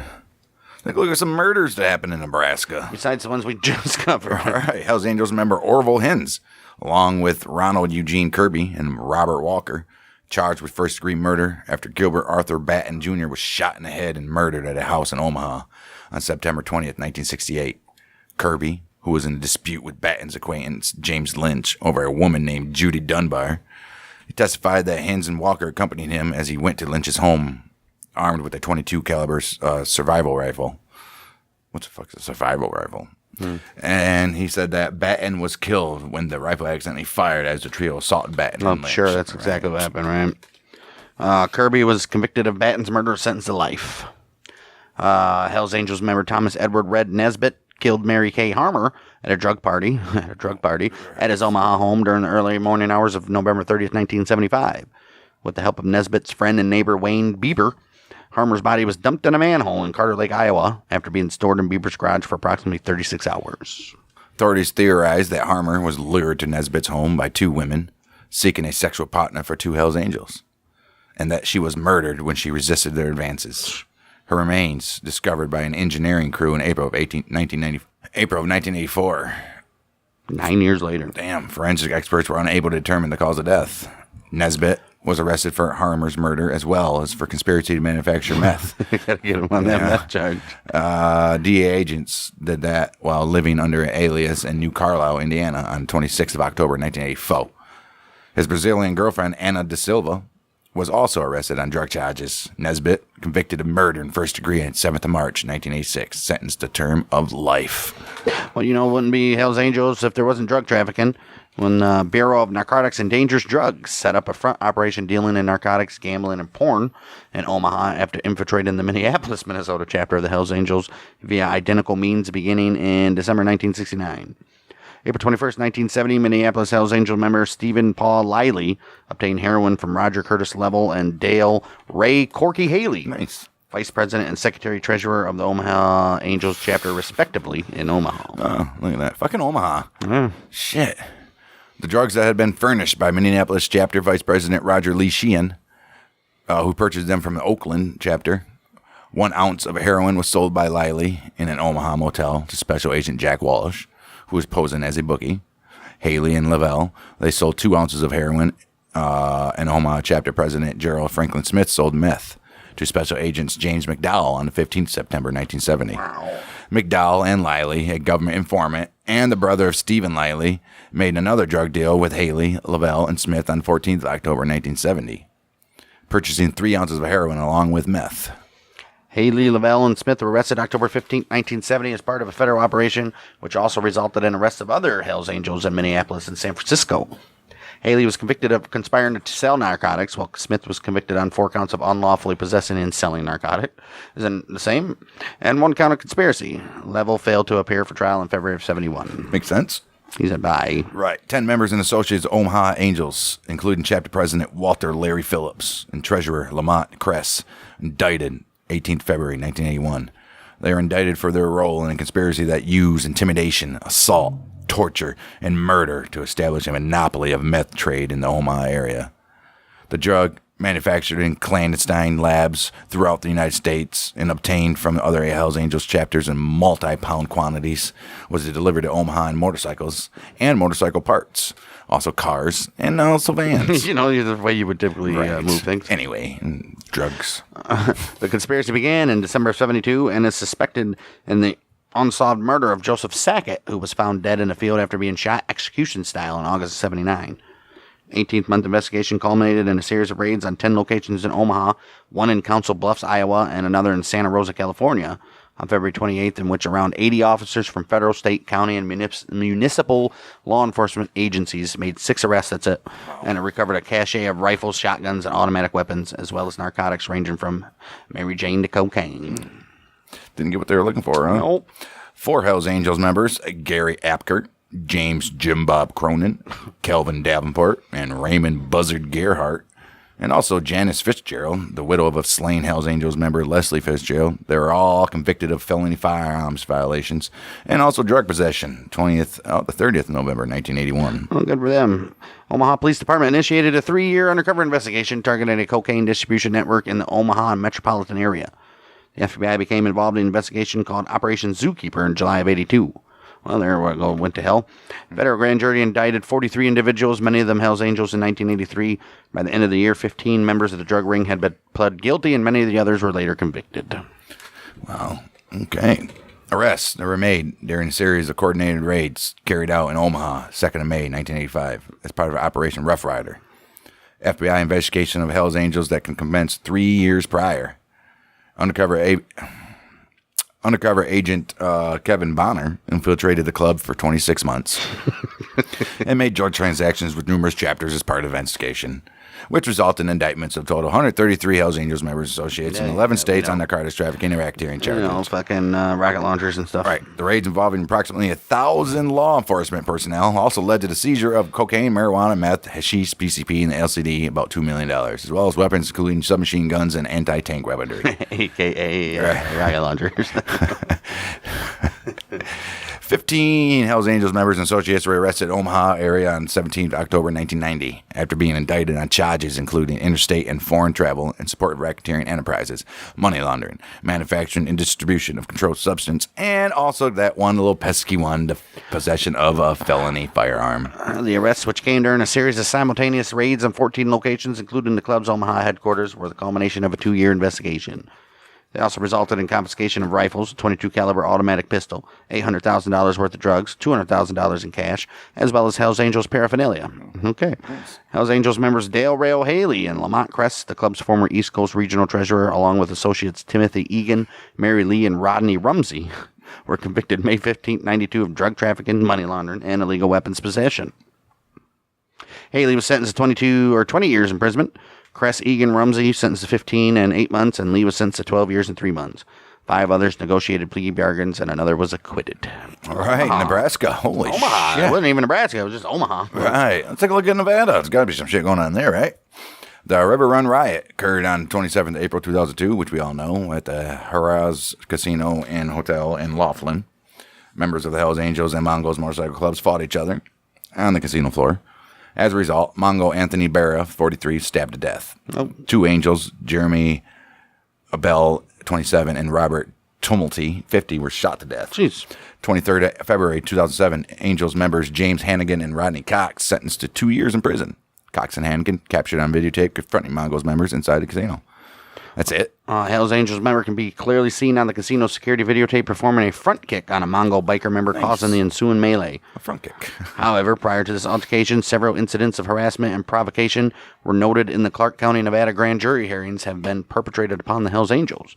Look at some murders that happened in Nebraska. Besides the ones we just covered. All right. Hells Angels member Orville Hins, along with Ronald Eugene Kirby and Robert Walker, charged with first-degree murder after Gilbert Arthur Batten Jr. was shot in the head and murdered at a house in Omaha on September 20th, 1968. Kirby, who was in a dispute with Batten's acquaintance James Lynch over a woman named Judy Dunbar, he testified that Hins and Walker accompanied him as he went to Lynch's home, armed with a .22 caliber survival rifle. What the fuck is a survival rifle? And he said that Batten was killed when the rifle accidentally fired as the trio assaulted Batten. I'm sure that's exactly what happened, right? Kirby was convicted of Batten's murder, sentenced to life. Hells Angels member Thomas Edward Red Nesbitt killed Mary Kay Harmer at a drug party at his Omaha home during the early morning hours of November 30th, 1975. With the help of Nesbitt's friend and neighbor Wayne Bieber, Harmer's body was dumped in a manhole in Carter Lake, Iowa, after being stored in Bieber's garage for approximately 36 hours. Authorities theorized that Harmer was lured to Nesbitt's home by 2 women seeking a sexual partner for 2 Hells Angels, and that she was murdered when she resisted their advances. Her remains discovered by an engineering crew in April of 1984. 9 years later. Damn, forensic experts were unable to determine the cause of death. Nesbitt was arrested for Harmer's murder as well as for conspiracy to manufacture meth. Gotta get him on that meth charge. DA agents did that while living under an alias in New Carlisle, Indiana on 26th of October, 1984. His Brazilian girlfriend, Ana da Silva, was also arrested on drug charges. Nesbitt, convicted of murder in first degree on 7th of March, 1986, sentenced to term of life. Well, it wouldn't be Hells Angels if there wasn't drug trafficking. When the Bureau of Narcotics and Dangerous Drugs set up a front operation dealing in narcotics, gambling, and porn in Omaha after infiltrating the Minneapolis, Minnesota chapter of the Hells Angels via identical means beginning in December 1969. April 21st, 1970, Minneapolis Hells Angels member Stephen Paul Liley obtained heroin from Roger Curtis Level and Dale Ray Corky Haley. Nice. Vice President and Secretary Treasurer of the Omaha Angels chapter, respectively, in Omaha. Oh, look at that. Fucking Omaha. Yeah. Shit. The drugs that had been furnished by Minneapolis chapter Vice President Roger Lee Sheehan, who purchased them from the Oakland chapter. 1 ounce of heroin was sold by Liley in an Omaha motel to Special Agent Jack Walsh, who was posing as a bookie. Haley and Lavelle, they sold 2 ounces of heroin, and Omaha chapter President Gerald Franklin Smith sold meth to Special Agents James McDowell on the 15th September 1970. Wow. McDowell and Liley, a government informant, and the brother of Stephen Liley, made another drug deal with Haley, Lavelle, and Smith on 14th October 1970, purchasing 3 ounces of heroin along with meth. Haley, Lavelle, and Smith were arrested October 15, 1970 as part of a federal operation, which also resulted in arrests of other Hells Angels in Minneapolis and San Francisco. Haley was convicted of conspiring to sell narcotics, while Smith was convicted on 4 counts of unlawfully possessing and selling narcotic. Isn't the same? And 1 count of conspiracy. Level failed to appear for trial in February of 71. Makes sense? He said bye. Right. 10 members and associates of Omaha Angels, including chapter president Walter Larry Phillips and treasurer Lamont Kress, indicted 18th February 1981. They are indicted for their role in a conspiracy that used intimidation, assault, torture, and murder to establish a monopoly of meth trade in the Omaha area. The drug, manufactured in clandestine labs throughout the United States and obtained from other Hells Angels chapters in multi-pound quantities, was delivered to Omaha in motorcycles and motorcycle parts, also cars and also vans. You know, the way you would typically move things. Anyway, drugs. The conspiracy began in December of 72 and is suspected in the unsolved murder of Joseph Sackett, who was found dead in a field after being shot execution style in August of 79. 18th-month investigation culminated in a series of raids on 10 locations in Omaha, 1 in Council Bluffs, Iowa, and another in Santa Rosa, California, on February 28th, in which around 80 officers from federal, state, county, and municipal law enforcement agencies made 6 arrests, that's it, and it recovered a cache of rifles, shotguns, and automatic weapons, as well as narcotics ranging from Mary Jane to cocaine. Didn't get what they were looking for, huh? Nope. 4 Hells Angels members, Gary Apkert, James Jim Bob Cronin, Kelvin Davenport, and Raymond Buzzard Gerhardt, and also Janice Fitzgerald, the widow of a slain Hells Angels member Leslie Fitzgerald. They were all convicted of felony firearms violations and also drug possession, the 30th of November, 1981. Well, good for them. Omaha Police Department initiated a 3-year undercover investigation targeting a cocaine distribution network in the Omaha metropolitan area. The FBI became involved in an investigation called Operation Zookeeper in July of 82. Well, there we go, went to hell. Federal grand jury indicted 43 individuals, many of them Hells Angels, in 1983. By the end of the year, 15 members of the drug ring had been pled guilty, and many of the others were later convicted. Wow. Okay. Arrests that were made during a series of coordinated raids carried out in Omaha, 2nd of May, 1985, as part of Operation Rough Rider. FBI investigation of Hells Angels that can commence 3 years prior. Undercover agent Kevin Bonner infiltrated the club for 26 months and made drug transactions with numerous chapters as part of the investigation, which resulted in indictments of total 133 Hells Angels members associates in 11 states on narcotics trafficking and racketeering charges. You know, fucking rocket launchers and stuff. Right. The raids involving approximately 1,000 law enforcement personnel also led to the seizure of cocaine, marijuana, meth, hashish, PCP, and the LCD, about $2 million, as well as weapons including submachine guns and anti-tank weaponry. A.K.A. rocket launchers. 15 Hells Angels members and associates were arrested in Omaha area on 17th October 1990 after being indicted on charges including interstate and foreign travel in support of racketeering enterprises, money laundering, manufacturing and distribution of controlled substance, and also that one little pesky one, the possession of a felony firearm. The arrests, which came during a series of simultaneous raids on 14 locations, including the club's Omaha headquarters, were the culmination of a 2-year investigation. They also resulted in confiscation of rifles, a .22 caliber automatic pistol, $800,000 worth of drugs, $200,000 in cash, as well as Hells Angels paraphernalia. Okay. Nice. Hells Angels members Dale Rail Haley and Lamont Kress, the club's former East Coast regional treasurer, along with associates Timothy Egan, Mary Lee, and Rodney Rumsey, were convicted May 15, 92 of drug trafficking, money laundering, and illegal weapons possession. Haley was sentenced to 20 years imprisonment. Cress Egan Rumsey sentenced to 15 and 8 months, and Lee was sentenced to 12 years and 3 months. 5 others negotiated plea bargains, and another was acquitted. All right, Nebraska. Holy Omaha. shit. It wasn't even Nebraska. It was just Omaha. Right. Let's take a look at Nevada. There's got to be some shit going on there, right? The River Run riot occurred on 27th April 2002, which we all know, at the Haraz Casino and Hotel in Laughlin. Members of the Hells Angels and Mongo's motorcycle clubs fought each other on the casino floor. As a result, Mongo Anthony Barra, 43, stabbed to death. Oh. 2 Angels, Jeremy Abel, 27, and Robert Tumulty, 50, were shot to death. Jeez. 23rd February 2007, Angels members James Hannigan and Rodney Cox sentenced to 2 years in prison. Cox and Hannigan captured on videotape confronting Mongo's members inside the casino. That's it. Hells Angels member can be clearly seen on the casino security videotape performing a front kick on a Mongol biker member, causing the ensuing melee. A front kick. However, prior to this altercation, several incidents of harassment and provocation were noted in the Clark County, Nevada grand jury hearings have been perpetrated upon the Hells Angels.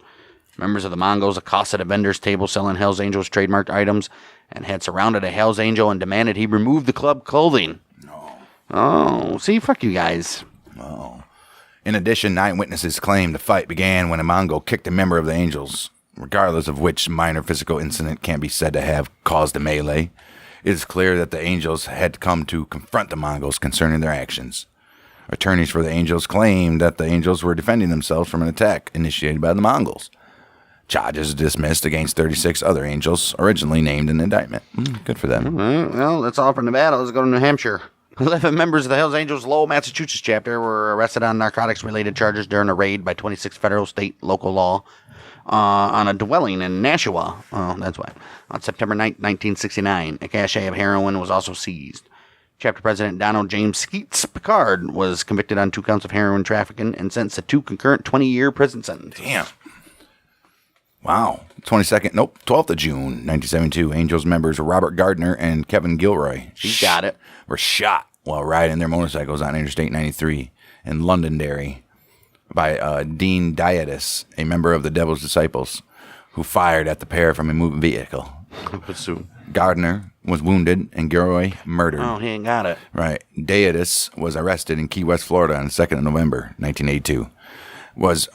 Members of the Mongols accosted a vendor's table selling Hells Angels trademarked items and had surrounded a Hells Angel and demanded he remove the club clothing. No. Oh, see, fuck you guys. Oh. In addition, 9 witnesses claim the fight began when a Mongol kicked a member of the Angels. Regardless of which minor physical incident can be said to have caused the melee, it is clear that the Angels had come to confront the Mongols concerning their actions. Attorneys for the Angels claimed that the Angels were defending themselves from an attack initiated by the Mongols. Charges dismissed against 36 other Angels originally named in the indictment. Good for them. Well, that's all for Nevada. Let's go to New Hampshire. 11 members of the Hells Angels Lowell, Massachusetts chapter were arrested on narcotics-related charges during a raid by 26 federal, state, local law on a dwelling in Nashua. Oh, that's why. On September 9, 1969, a cache of heroin was also seized. Chapter President Donald James Skeets Picard was convicted on 2 counts of heroin trafficking and sentenced to 2 concurrent 20-year prison sentences. Damn. Wow. 12th of June, 1972, Angels members Robert Gardner and Kevin Gilroy got it. Were shot while riding their motorcycles on Interstate 93 in Londonderry by Dean Dietis, a member of the Devil's Disciples, who fired at the pair from a moving vehicle. Gardner was wounded and Gilroy murdered. Oh, he ain't got it. Right. Dietis was arrested in Key West, Florida on the 2nd of November, 1982. Was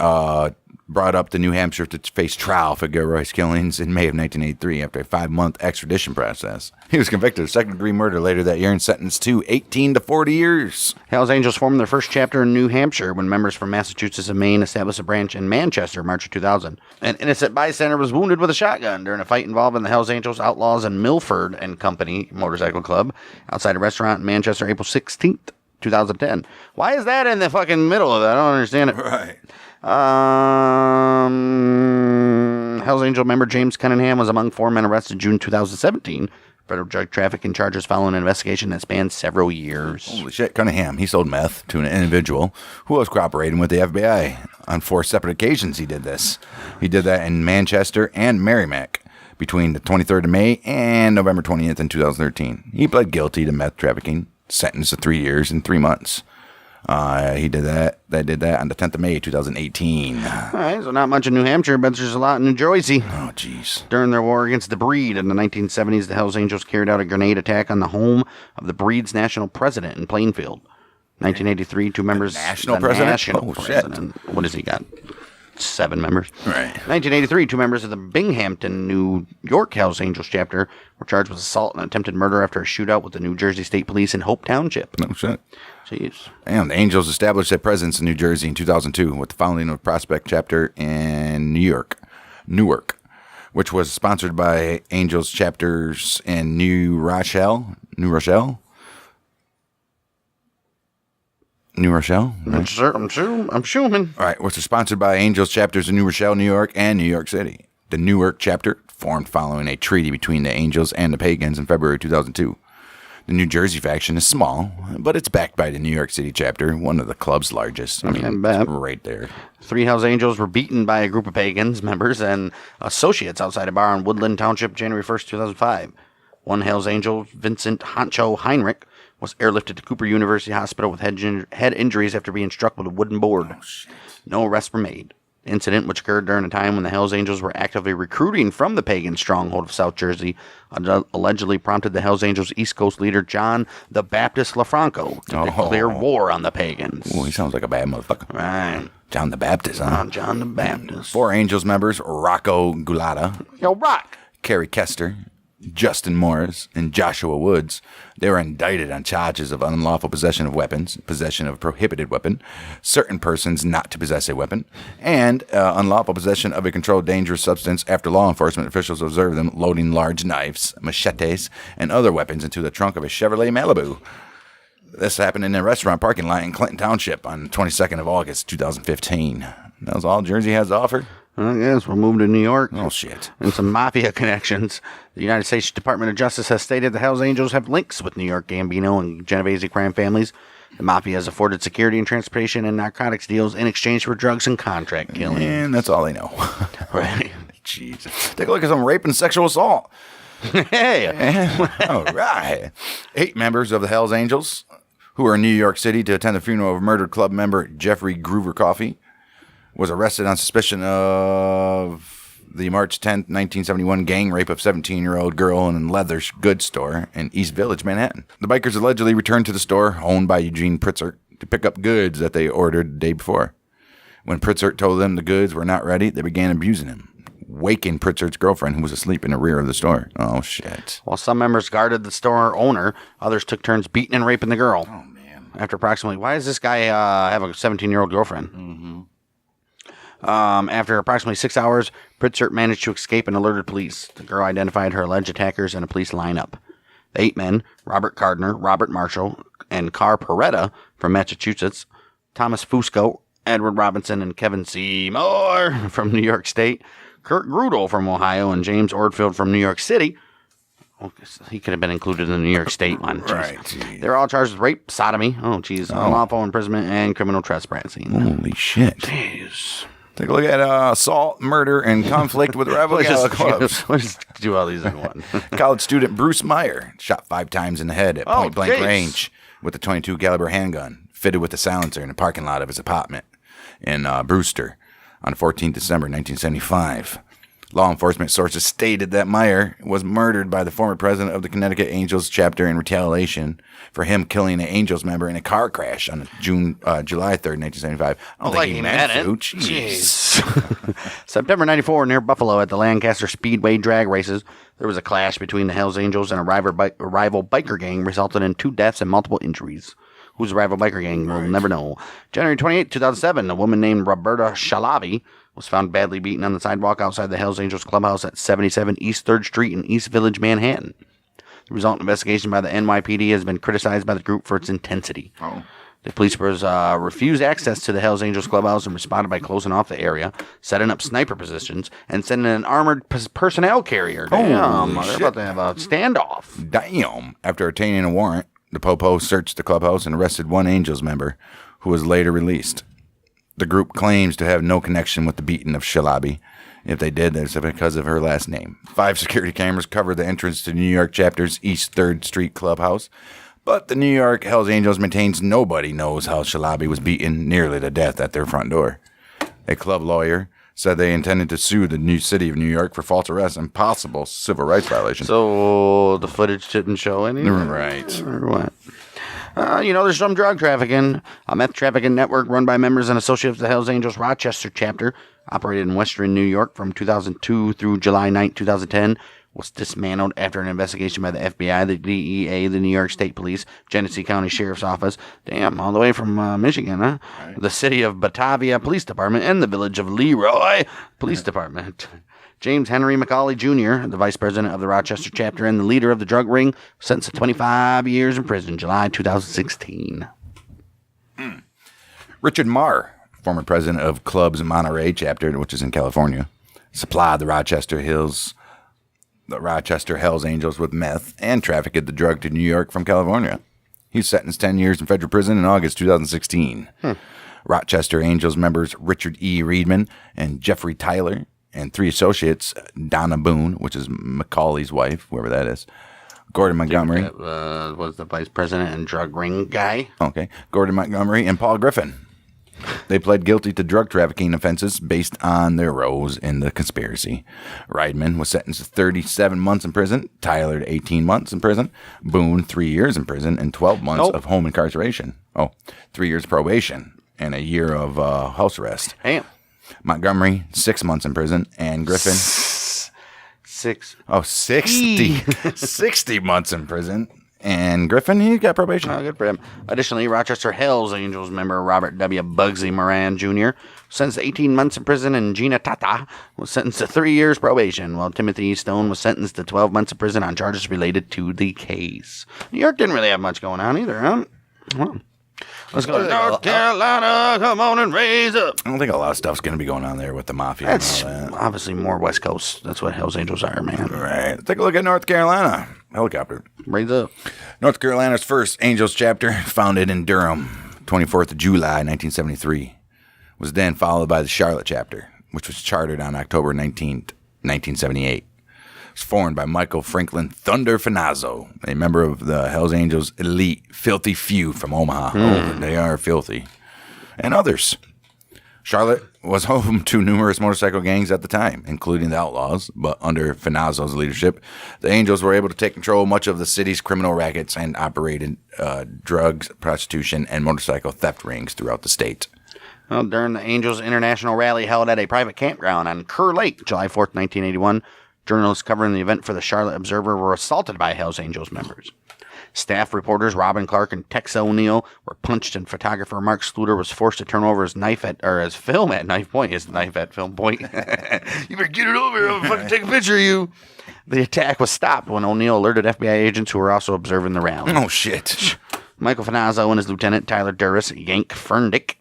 brought up to New Hampshire to face trial for Gilroy's killings in May of 1983 after a 5-month extradition process. He was convicted of second-degree murder later that year and sentenced to 18 to 40 years. Hells Angels formed their first chapter in New Hampshire when members from Massachusetts and Maine established a branch in Manchester, March of 2000. An innocent bystander was wounded with a shotgun during a fight involving the Hells Angels, Outlaws, and Milford and Company Motorcycle Club outside a restaurant in Manchester, April 16th, 2010. Why is that in the fucking middle of that? I don't understand it. Right. Hells Angel member James Cunningham was among 4 men arrested June 2017. Federal drug trafficking charges following an investigation that spanned several years. Holy shit, Cunningham. He sold meth to an individual who was cooperating with the FBI. On 4 separate occasions he did this. He did that in Manchester and Merrimack between the 23rd of May and November 20th in 2013. He pled guilty to meth trafficking, sentenced to 3 years and 3 months. He did that. They did that on the 10th of May, 2018. All right, so not much in New Hampshire, but there's a lot in New Jersey. Oh, jeez. During their war against the Breed in the 1970s, the Hells Angels carried out a grenade attack on the home of the Breed's national president in Plainfield. 1983, 2 members. National president? National president. Shit. What has he got? 7 members. Right. 1983, 2 members of the Binghamton, New York Hells Angels chapter were charged with assault and attempted murder after a shootout with the New Jersey State Police in Hope Township. No shit. Jeez. Damn, the Angels established their presence in New Jersey in 2002 with the founding of Prospect chapter in Newark, which was sponsored by Angels chapters in New Rochelle. Right? I'm assuming. All right, which was sponsored by Angels chapters in New Rochelle, New York, and New York City. The Newark chapter formed following a treaty between the Angels and the Pagans in February 2002. The New Jersey faction is small, but it's backed by the New York City chapter, one of the club's largest. I mean, it's right there. 3 Hells Angels were beaten by a group of Pagans members and associates outside a bar in Woodland Township, January 1st, 2005. 1 Hells Angel, Vincent Honcho Heinrich, was airlifted to Cooper University Hospital with head injuries after being struck with a wooden board. Oh, shit. No arrests were made. incident, which occurred during a time when the Hells Angels were actively recruiting from the pagan stronghold of South Jersey, allegedly prompted the Hells Angels East Coast leader John the Baptist LaFranco to declare war on the pagans. Oh, he sounds like a bad motherfucker. Right. John the Baptist, huh? John the Baptist. 4 Angels members, Rocco Gulata, Yo, Rock! Kerry Kester, Justin Morris, and Joshua Woods. They were indicted on charges of unlawful possession of weapons, possession of a prohibited weapon, certain persons not to possess a weapon, and unlawful possession of a controlled dangerous substance after law enforcement officials observed them loading large knives, machetes, and other weapons into the trunk of a Chevrolet Malibu. This happened in a restaurant parking lot in Clinton Township on the 22nd of August, 2015. That was all Jersey has to offer? I guess we'll move to New York. Oh, shit. And some mafia connections. The United States Department of Justice has stated the Hells Angels have links with New York Gambino and Genovese crime families. The mafia has afforded security and transportation and narcotics deals in exchange for drugs and contract killing. And that's all they know. Right. Jesus. Take a look at some rape and sexual assault. Hey. All right. 8 members of the Hells Angels who were in New York City to attend the funeral of murdered club member Jeffrey Groover Coffey was arrested on suspicion of the March 10th, 1971 gang rape of 17-year-old girl in a leather goods store in East Village, Manhattan. The bikers allegedly returned to the store, owned by Eugene Pritzert, to pick up goods that they ordered the day before. When Pritzert told them the goods were not ready, they began abusing him, waking Pritzert's girlfriend, who was asleep in the rear of the store. Oh, shit. While some members guarded the store owner, others took turns beating and raping the girl. Oh, man. After approximately, why does this guy have a 17-year-old girlfriend? Mm-hmm. After approximately 6 hours, Pritzert managed to escape and alerted police. The girl identified her alleged attackers in a police lineup. The 8 men, Robert Gardner, Robert Marshall, and Carr Peretta from Massachusetts, Thomas Fusco, Edward Robinson, and Kevin Seymour from New York State, Kurt Grudel from Ohio, and James Ordfield from New York City. Oh, he could have been included in the New York State one. Right. They're all charged with rape, sodomy, unlawful imprisonment, and criminal trespassing. Holy shit. Jeez. Take a look at assault, murder, and conflict with rival clubs. Let's just do all these in one. College student Bruce Meyer shot 5 times in the head at point-blank jeez. range with a .22 caliber handgun fitted with a silencer in the parking lot of his apartment in Brewster on 14 December 1975. Law enforcement sources stated that Meyer was murdered by the former president of the Connecticut Angels chapter in retaliation for him killing an Angels member in a car crash on July 3rd, 1975. I don't think he meant to. Jeez. September 94, near Buffalo at the Lancaster Speedway drag races, there was a clash between the Hells Angels and a rival biker gang, resulting in 2 deaths and multiple injuries. Who's the rival biker gang? We'll never know. January 28, 2007, a woman named Roberta Shalabi was found badly beaten on the sidewalk outside the Hells Angels clubhouse at 77 East 3rd Street in East Village, Manhattan. The resultant investigation by the NYPD has been criticized by the group for its intensity. Oh. The police refused access to the Hells Angels clubhouse and responded by closing off the area, setting up sniper positions, and sending an armored personnel carrier. Damn, they're about to have a standoff. Damn. After obtaining a warrant, the Popo searched the clubhouse and arrested 1 Angels member, who was later released. The group claims to have no connection with the beating of Shalabi. If they did, that's because of her last name. 5 security cameras covered the entrance to the New York chapter's East 3rd Street clubhouse, but the New York Hells Angels maintains nobody knows how Shalabi was beaten nearly to death at their front door. A club lawyer said they intended to sue the new city of New York for false arrest and possible civil rights violations. So the footage didn't show anything? Right. Or what? There's some drug trafficking. A meth trafficking network run by members and associates of the Hells Angels Rochester chapter, operated in western New York from 2002 through July 9, 2010, was dismantled after an investigation by the FBI, the DEA, the New York State Police, Genesee County Sheriff's Office, all the way from Michigan, huh? Right. The city of Batavia Police Department and the village of Leroy Police Department. James Henry McCauley Jr., the vice president of the Rochester chapter and the leader of the drug ring, sentenced to 25 years in prison, July 2016. Richard Marr, former president of Club's Monterey chapter, which is in California, supplied the Rochester Hells Angels with meth and trafficked the drug to New York from California. He was sentenced 10 years in federal prison in August 2016. Rochester Angels members Richard E. Reedman and Jeffrey Tyler and 3 associates, Donna Boone, which is McCauley's wife, whoever that is, Gordon Montgomery. Was the vice president and drug ring guy. Okay. Gordon Montgomery and Paul Griffin. They pled guilty to drug trafficking offenses based on their roles in the conspiracy. Reidman was sentenced to 37 months in prison, Tyler to 18 months in prison, Boone 3 years in prison, and 12 months of home incarceration. 3 years probation and a year of house arrest. Damn. Montgomery, 6 months in prison, and Griffin... 60 months in prison. And Griffin, he got probation. Oh, good for him. Additionally, Rochester Hells Angels member Robert W. Bugsy Moran Jr. was sentenced to 18 months in prison, and Gina Tata was sentenced to 3 years probation, while Timothy Stone was sentenced to 12 months in prison on charges related to the case. New York didn't really have much going on either, huh? Well, let's go to North Carolina. Come on and raise up. I don't think a lot of stuff's going to be going on there with the mafia. That's and all that. obviously more West Coast. That's what Hells Angels are, man. Right. Let's take a look at North Carolina. Helicopter. Raise up. North Carolina's first Angels chapter, founded in Durham, 24th of July, 1973, was then followed by the Charlotte chapter, which was chartered on October 19th, 1978. It was formed by Michael Franklin Thunder Finazzo, a member of the Hells Angels elite filthy few from Omaha. Oh, they are filthy. And others. Charlotte was home to numerous motorcycle gangs at the time, including the Outlaws, but under Finazzo's leadership, the Angels were able to take control of much of the city's criminal rackets and operated drugs, prostitution, and motorcycle theft rings throughout the state. Well, during the Angels International Rally held at a private campground on Kerr Lake, July 4th, 1981, journalists covering the event for the Charlotte Observer were assaulted by Hells Angels members. Staff reporters Robin Clark and Tex O'Neill were punched, and photographer Mark Sluter was forced to turn over his film at knife point. You better get it over here. I'll fucking take a picture of you. The attack was stopped when O'Neill alerted FBI agents who were also observing the rally. Oh, shit. Michael Finazzo and his lieutenant Tyler Duras, Yank Ferndick,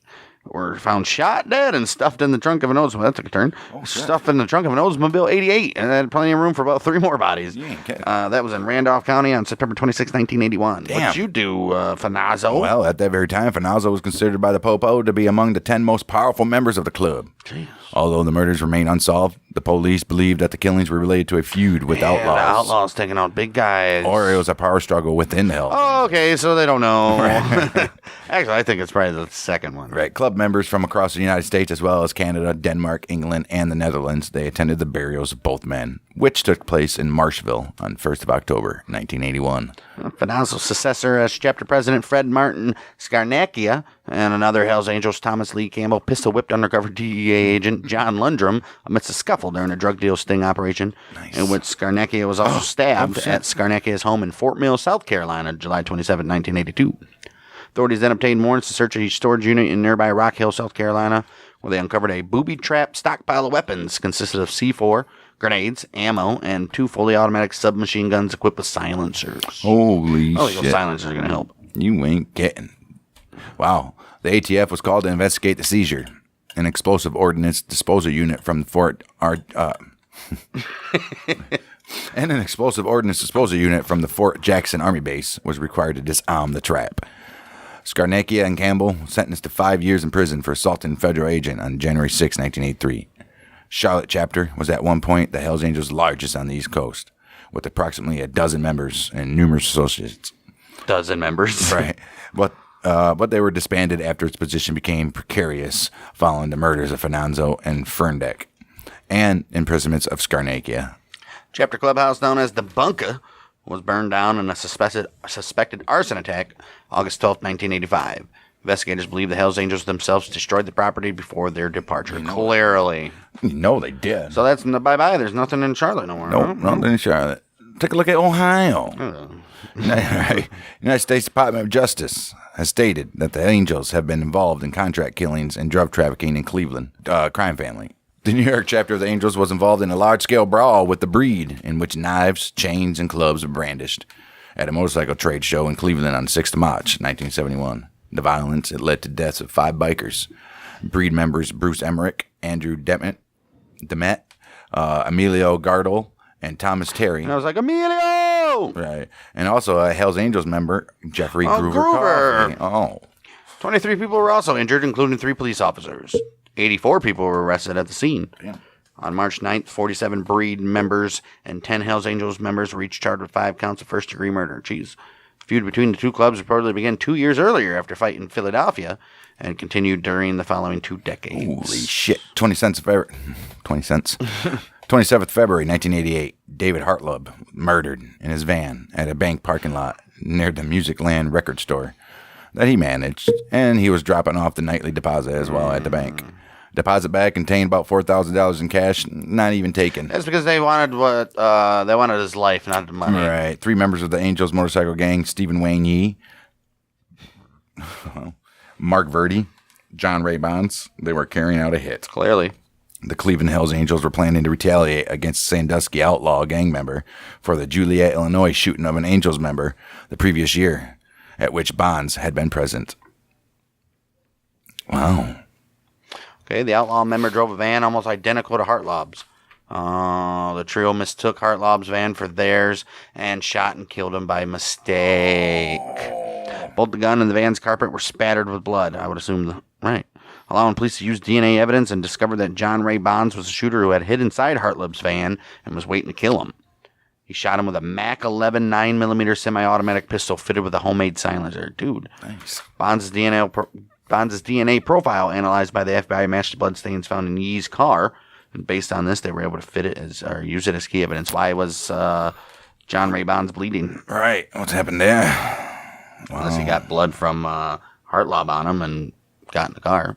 were found shot dead and stuffed in the trunk of an Oldsmobile. That took a turn. Stuffed in the trunk of an Oldsmobile 88, and had plenty of room for about 3 more bodies. That was in Randolph County on September 26, 1981. Damn. What'd you do, Finazzo? Well, at that very time, Finazzo was considered by the Popo to be among the 10 most powerful members of the club. Jeez. Although the murders remain unsolved, the police believed that the killings were related to a feud with outlaws. The outlaws taking out big guys. Or it was a power struggle within the Hells. Oh, okay, so they don't know. Actually, I think it's probably the second one. Right. Club members from across the United States, as well as Canada, Denmark, England, and the Netherlands, they attended the burials of both men, which took place in Marshville on 1st of October, 1981. Finazzo's successor as chapter president, Fred Martin Scarnacchia, and another Hells Angels, Thomas Lee Campbell, pistol-whipped undercover DEA agent John Lundrum amidst a scuffle during a drug deal sting operation, in which Scarnacchia was also stabbed at Scarnacchia's home in Fort Mill, South Carolina, July 27, 1982. Authorities then obtained warrants to search a storage unit in nearby Rock Hill, South Carolina, where they uncovered a booby-trapped stockpile of weapons consisted of C4, grenades, ammo, and 2 fully automatic submachine guns equipped with silencers. Holy those shit. silencers are going to help. You ain't getting. Wow. The ATF was called to investigate the seizure. An explosive ordnance disposal unit from the Fort Jackson Army Base was required to disarm the trap. Scarnacchia and Campbell sentenced to 5 years in prison for assaulting a federal agent on January 6, 1983. Charlotte chapter was at one point the Hells Angels' largest on the East Coast, with approximately a dozen members and numerous associates. Dozen members? Right. But they were disbanded after its position became precarious following the murders of Finazzo and Ferndeck and imprisonments of Scarnacchia. Chapter clubhouse known as the Bunker was burned down in a suspected arson attack August 12, 1985. Investigators believe the Hells Angels themselves destroyed the property before their departure. Clearly. No, they did. So that's bye-bye. There's nothing in Charlotte no more. Nope, nothing in Charlotte. Take a look at Ohio. United States Department of Justice has stated that the Angels have been involved in contract killings and drug trafficking in Cleveland, crime family. The New York chapter of the Angels was involved in a large-scale brawl with the Breed, in which knives, chains, and clubs were brandished at a motorcycle trade show in Cleveland on 6th of March, 1971. The violence, it led to deaths of 5 bikers. Breed members Bruce Emmerich, Andrew Demet, Emilio Gardel, and Thomas Terry. And I was like, Emilio! Right. And also a Hells Angels member, Jeffrey Groover. Oh. 23 people were also injured, including 3 police officers. 84 people were arrested at the scene. Damn. On March 9th, 47 Breed members and 10 Hells Angels members were each charged with 5 counts of first-degree murder. Jeez. Feud between the two clubs reportedly began 2 years earlier after fight in Philadelphia and continued during the following 2 decades. Holy shit. 20 cents. 27th February 1988. David Hartlub murdered in his van at a bank parking lot near the Musicland record store that he managed, and he was dropping off the nightly deposit as well at the bank. Deposit bag contained about $4,000 in cash, not even taken. That's because they wanted they wanted his life, not the money. Right. 3 members of the Angels motorcycle gang, Stephen Wayne Yee, Mark Verdi, John Ray Bonds, they were carrying out a hit. Clearly. The Cleveland Hells Angels were planning to retaliate against Sandusky outlaw gang member for the Joliet, Illinois shooting of an Angels member the previous year, at which Bonds had been present. Wow. Okay, the outlaw member drove a van almost identical to Hartlob's. The trio mistook Hartlob's van for theirs and shot and killed him by mistake. Both the gun and the van's carpet were spattered with blood. I would assume right. Allowing police to use DNA evidence and discovered that John Ray Bonds was the shooter who had hid inside Hartlob's van and was waiting to kill him. He shot him with a Mac 11 9mm semi-automatic pistol fitted with a homemade silencer. Dude. Nice. Bonds' DNA profile analyzed by the FBI matched the bloodstains found in Yee's car. And based on this, they were able to fit it as or use it as key evidence. Why was John Ray Bonds bleeding? Right. What's happened there? Wow. Unless he got blood from Hartlob on him and got in the car.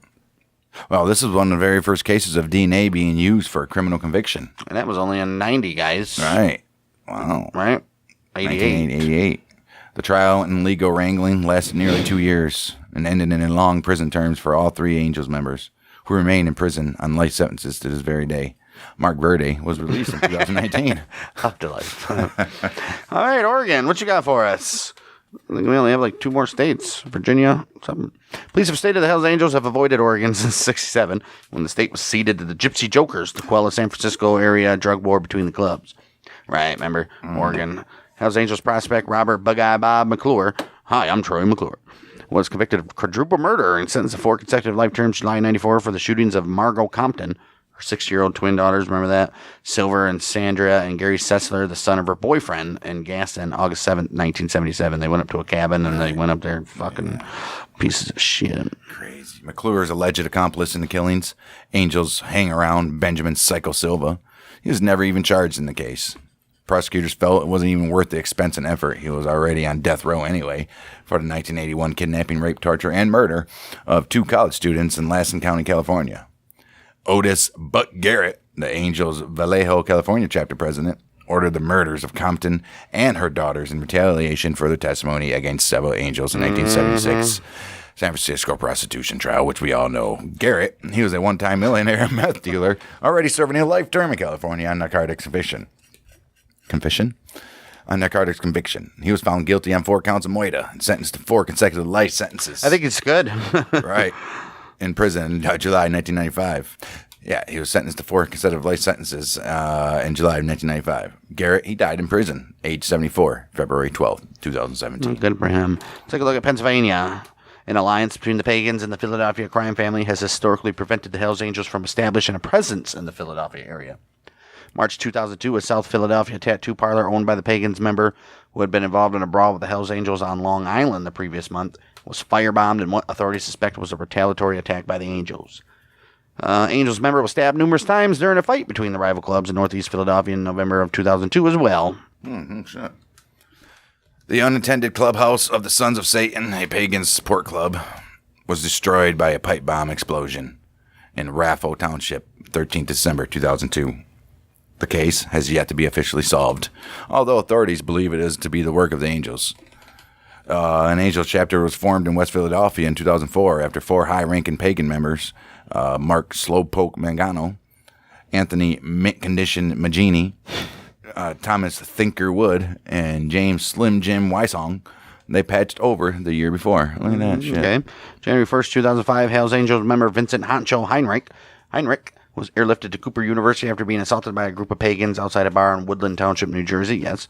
Well, this is one of the very first cases of DNA being used for a criminal conviction. And that was only in 90, guys. Right. Wow. Right? 88. 1988. The trial and legal wrangling lasted nearly 2 years and ended in long prison terms for all 3 Angels members, who remain in prison on life sentences to this very day. Mark Verde was released in 2019. Up to life. All right, Oregon, what you got for us? I think we only have like 2 more states. Virginia, something. Police have stated the Hells Angels have avoided Oregon since '67, when the state was ceded to the Gypsy Jokers to quell a San Francisco area drug war between the clubs. Right, remember? Oregon. Hells Angels prospect Robert Bug-Eye Bob McClure. Hi, I'm Troy McClure. Was convicted of quadruple murder and sentenced to 4 consecutive life terms July 94 for the shootings of Margot Compton, her 6-year-old twin daughters, remember that? Silver and Sandra, and Gary Sessler, the son of her boyfriend, in Gaston, August 7th, 1977. They went up to a cabin and they went up there fucking pieces of shit. Crazy. McClure's alleged accomplice in the killings. Angels hang around Benjamin Psycho Silva. He was never even charged in the case. Prosecutors felt it wasn't even worth the expense and effort. He was already on death row anyway for the 1981 kidnapping, rape, torture, and murder of 2 college students in Lassen County, California. Otis Buck Garrett, the Angels Vallejo, California chapter president, ordered the murders of Compton and her daughters in retaliation for their testimony against several Angels in 1976 San Francisco prostitution trial, which we all know. Garrett, he was a one-time millionaire meth dealer, already serving a life term in California on narcotics conviction. He was found guilty on 4 counts of moida and sentenced to 4 consecutive life sentences. I think it's good. Right. In prison in July 1995. Yeah, he was sentenced to 4 consecutive life sentences in July of 1995. Garrett, he died in prison, age 74, February 12th, 2017. Good for him. Let's take a look at Pennsylvania. An alliance between the Pagans and the Philadelphia crime family has historically prevented the Hells Angels from establishing a presence in the Philadelphia area. March 2002, a South Philadelphia tattoo parlor owned by the Pagans member who had been involved in a brawl with the Hells Angels on Long Island the previous month was firebombed in what authorities suspect was a retaliatory attack by the Angels. Angels member was stabbed numerous times during a fight between the rival clubs in Northeast Philadelphia in November of 2002 as well. Shit. The unattended clubhouse of the Sons of Satan, a pagan support club, was destroyed by a pipe bomb explosion in Raffo Township, 13th December 2002. The case has yet to be officially solved, although authorities believe it is to be the work of the Angels. An Angels chapter was formed in West Philadelphia in 2004 after 4 high-ranking pagan members, Mark Slowpoke Mangano, Anthony Mint Condition Magini, Thomas Thinker Wood, and James Slim Jim Wysong, they patched over the year before. Look at that shit. Okay. January 1st, 2005, Hells Angels member Vincent Honcho Heinrich was airlifted to Cooper University after being assaulted by a group of pagans outside a bar in Woodland Township, New Jersey, yes,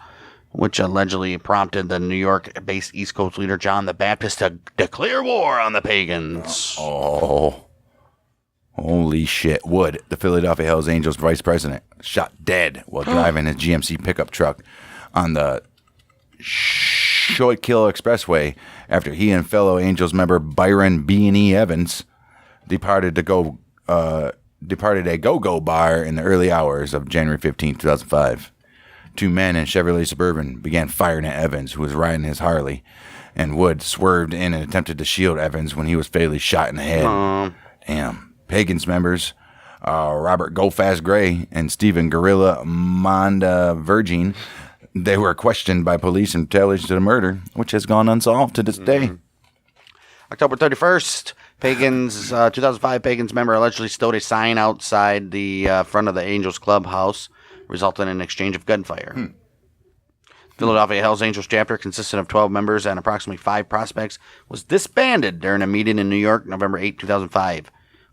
which allegedly prompted the New York-based East Coast leader John the Baptist to declare war on the pagans. Oh. Holy shit. Wood, the Philadelphia Hells Angels vice president, shot dead while driving his GMC pickup truck on the Schuylkill Expressway after he and fellow Angels member Byron B&E Evans departed a go-go bar in the early hours of January 15, 2005. Two men in Chevrolet Suburban began firing at Evans, who was riding his Harley, and Wood swerved in and attempted to shield Evans when he was fatally shot in the head. Damn. Pagans members Robert Go Fast Gray and Stephen Gorilla Monda Virgin, they were questioned by police in retaliation to the murder, which has gone unsolved to this day. October 31st, 2005 Pagans member allegedly stowed a sign outside the front of the Angels clubhouse, resulting in an exchange of gunfire. Philadelphia Hells Angels chapter, consisting of 12 members and approximately 5 prospects, was disbanded during a meeting in New York, November 8, 2005.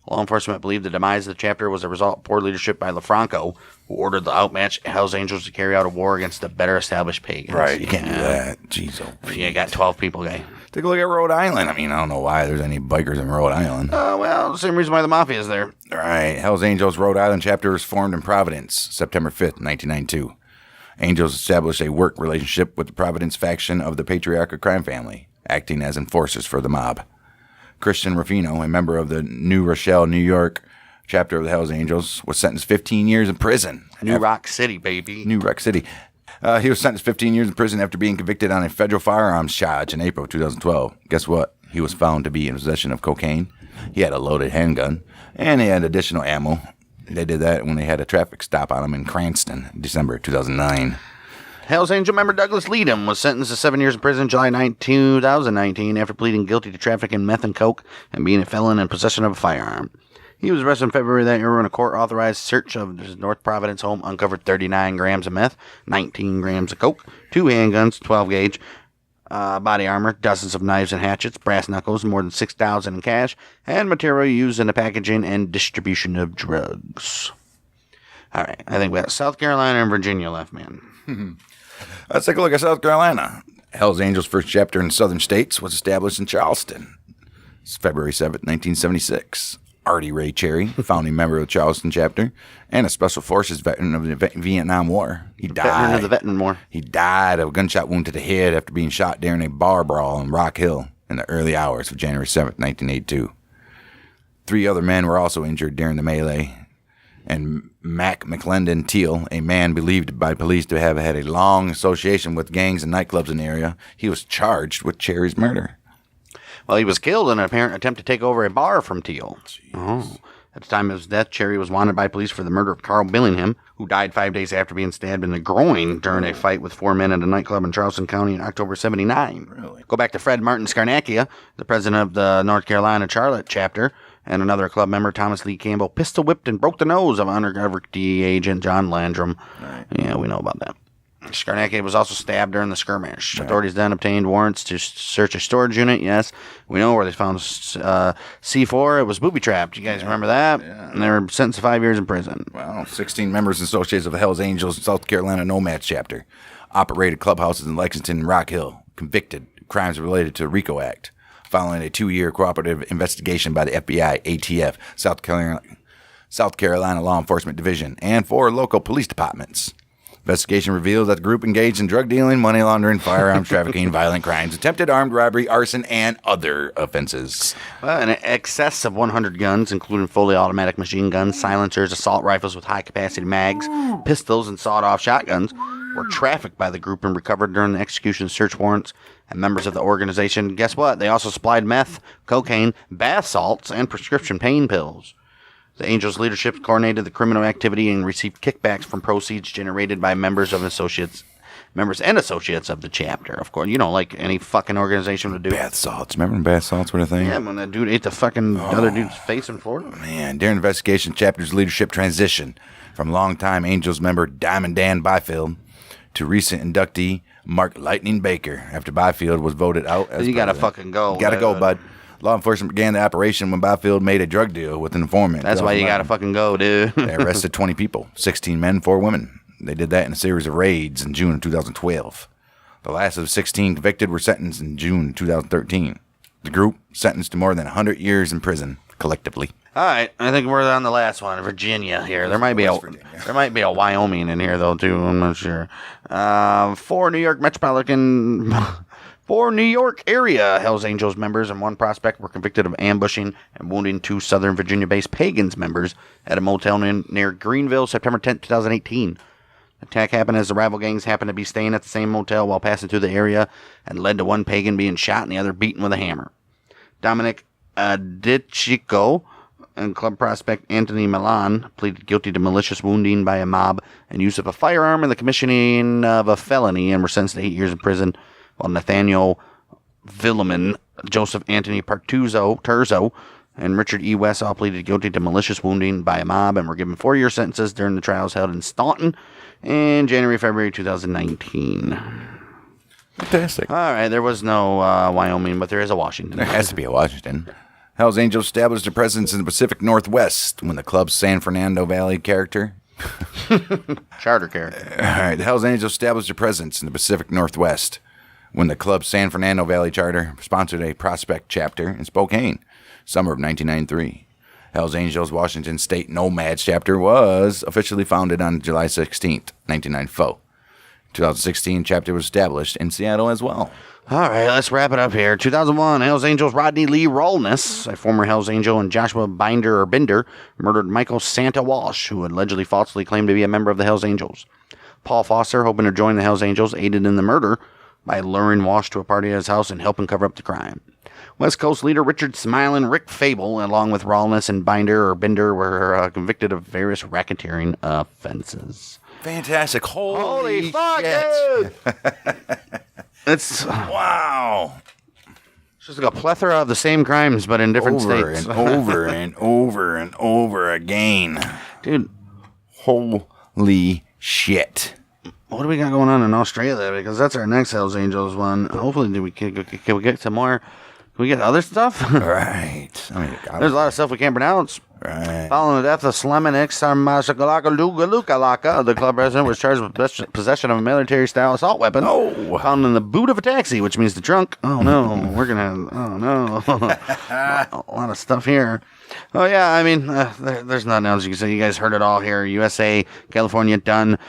Law enforcement believed the demise of the chapter was a result of poor leadership by LaFranco, who ordered the outmatched Hells Angels to carry out a war against the better established Pagans. Right, you can't do that. Jeez, you got 12 people, guy. Take a look at Rhode Island. I mean, I don't know why there's any bikers in Rhode Island. Well, the same reason why the Mafia is there. All right. Hells Angels Rhode Island chapter was formed in Providence, September 5th, 1992. Angels established a work relationship with the Providence faction of the patriarchal crime family, acting as enforcers for the mob. Christian Rufino, a member of the New Rochelle, New York chapter of the Hells Angels, was sentenced 15 years in prison. New Rock City, baby. New Rock City. He was sentenced 15 years in prison after being convicted on a federal firearms charge in April 2012. Guess what? He was found to be in possession of cocaine. He had a loaded handgun, and he had additional ammo. They did that when they had a traffic stop on him in Cranston, December 2009. Hells Angel member Douglas Leadham was sentenced to 7 years in prison July 9, 2019 after pleading guilty to trafficking meth and coke and being a felon in possession of a firearm. He was arrested in February of that year when a court-authorized search of his North Providence home uncovered 39 grams of meth, 19 grams of coke, 2 handguns, 12-gauge, body armor, dozens of knives and hatchets, brass knuckles, more than $6,000 in cash, and material used in the packaging and distribution of drugs. All right, I think we got South Carolina and Virginia left, man. Let's take a look at South Carolina. Hells Angels' first chapter in southern states was established in Charleston. It's February 7th, 1976. Artie Ray Cherry, founding member of the Charleston chapter, and a Special Forces veteran of the Vietnam War. He died. Veteran of the Vietnam War. He died of a gunshot wound to the head after being shot during a bar brawl in Rock Hill in the early hours of January 7th, 1982. 3 other men were also injured during the melee, and Mac McClendon Teal, a man believed by police to have had a long association with gangs and nightclubs in the area, he was charged with Cherry's murder. Well, he was killed in an apparent attempt to take over a bar from Teal. At the time of his death, Cherry was wanted by police for the murder of Carl Billingham, who died 5 days after being stabbed in the groin during a fight with 4 men at a nightclub in Charleston County in October 79. Really? Go back to Fred Martin Scarnacchia, the president of the North Carolina Charlotte chapter, and another club member, Thomas Lee Campbell, pistol whipped and broke the nose of undercover DEA agent John Landrum. Right. Yeah, we know about that. Scarnacchia was also stabbed during the skirmish. Right. Authorities then obtained warrants to search a storage unit. Yes, we know where they found C4. It was booby-trapped. You guys remember that? Yeah. And they were sentenced to 5 years in prison. Well, 16 members and associates of the Hells Angels South Carolina Nomads chapter operated clubhouses in Lexington and Rock Hill, convicted of crimes related to the RICO Act, following a 2-year cooperative investigation by the FBI, ATF, South Carolina Law Enforcement Division, and 4 local police departments. Investigation revealed that the group engaged in drug dealing, money laundering, firearms trafficking, violent crimes, attempted armed robbery, arson, and other offenses. Well, in excess of 100 guns, including fully automatic machine guns, silencers, assault rifles with high-capacity mags, pistols, and sawed-off shotguns, were trafficked by the group and recovered during the execution search warrants. And members of the organization, guess what? They also supplied meth, cocaine, bath salts, and prescription pain pills. The Angels' leadership coordinated the criminal activity and received kickbacks from proceeds generated by members and associates of the chapter. Of course, you know, like any fucking organization would do. Bath salts. Remember when bath salts were a thing? Yeah, when that dude ate the fucking other dude's face in Florida. Man, during the investigation, chapter's leadership transitioned from longtime Angels member Diamond Dan Byfield to recent inductee Mark Lightning Baker after Byfield was voted out as you gotta fucking go. You gotta go, bud. Law enforcement began the operation when Byfield made a drug deal with an informant. That's why you gotta fucking go, dude. They arrested 20 people, 16 men, 4 women. They did that in a series of raids in June of 2012. The last of the 16 convicted were sentenced in June 2013. The group sentenced to more than 100 years in prison collectively. All right, I think we're on the last one, Virginia. Here, there might be a Wyoming in here though too. I'm not sure. 4 New York metropolitan 4 New York area Hells Angels members and 1 prospect were convicted of ambushing and wounding 2 Southern Virginia-based Pagans members at a motel near Greenville, September 10, 2018. The attack happened as the rival gangs happened to be staying at the same motel while passing through the area and led to one pagan being shot and the other beaten with a hammer. Dominic Ditchico and club prospect Anthony Milan pleaded guilty to malicious wounding by a mob and use of a firearm and the commissioning of a felony and were sentenced to 8 years in prison, while Nathaniel Villeman, Joseph Anthony Turzo, and Richard E. West all pleaded guilty to malicious wounding by a mob and were given 4-year sentences during the trials held in Staunton in January-February 2019. Fantastic. All right, there was no Wyoming, but there is a Washington. There has to be a Washington. Hells Angels established a presence in the Pacific Northwest when the club's San Fernando Valley charter. Charter character. All right, the Hells Angels established a presence in the Pacific Northwest when the club's San Fernando Valley charter sponsored a prospect chapter in Spokane, summer of 1993. Hells Angels Washington State Nomads chapter was officially founded on July 16th, 1994. 2016 chapter was established in Seattle as well. All right, let's wrap it up here. 2001, Hells Angels Rodney Lee Rollness, a former Hells Angel, and Joshua Binder murdered Michael Santa Walsh, who allegedly falsely claimed to be a member of the Hells Angels. Paul Foster, hoping to join the Hells Angels, aided in the murder by luring Walsh to a party at his house and helping cover up the crime. West Coast leader Richard Smile and Rick Fable, along with Rollness and Binder, were convicted of various racketeering offenses. Fantastic. Holy fuck, shit. dude! It's Wow. It's just like a plethora of the same crimes, but in different Over states. and over and over and over again. Dude, Holy shit. what do we got going on in Australia? Because that's our next Hells Angels one. Hopefully, can we get some more? Can we get other stuff? Right. I mean, There's a lot of stuff we can't pronounce. right. Following the death of Slemenik Sarmasakalukalaka, the club president was charged with possession of a military-style assault weapon found in the boot of a taxi, which means the trunk. Oh, no. We're going to... Oh, no. A lot of stuff here. Oh, yeah, I mean, there's nothing else you can say. You guys heard it all here. USA, California, done.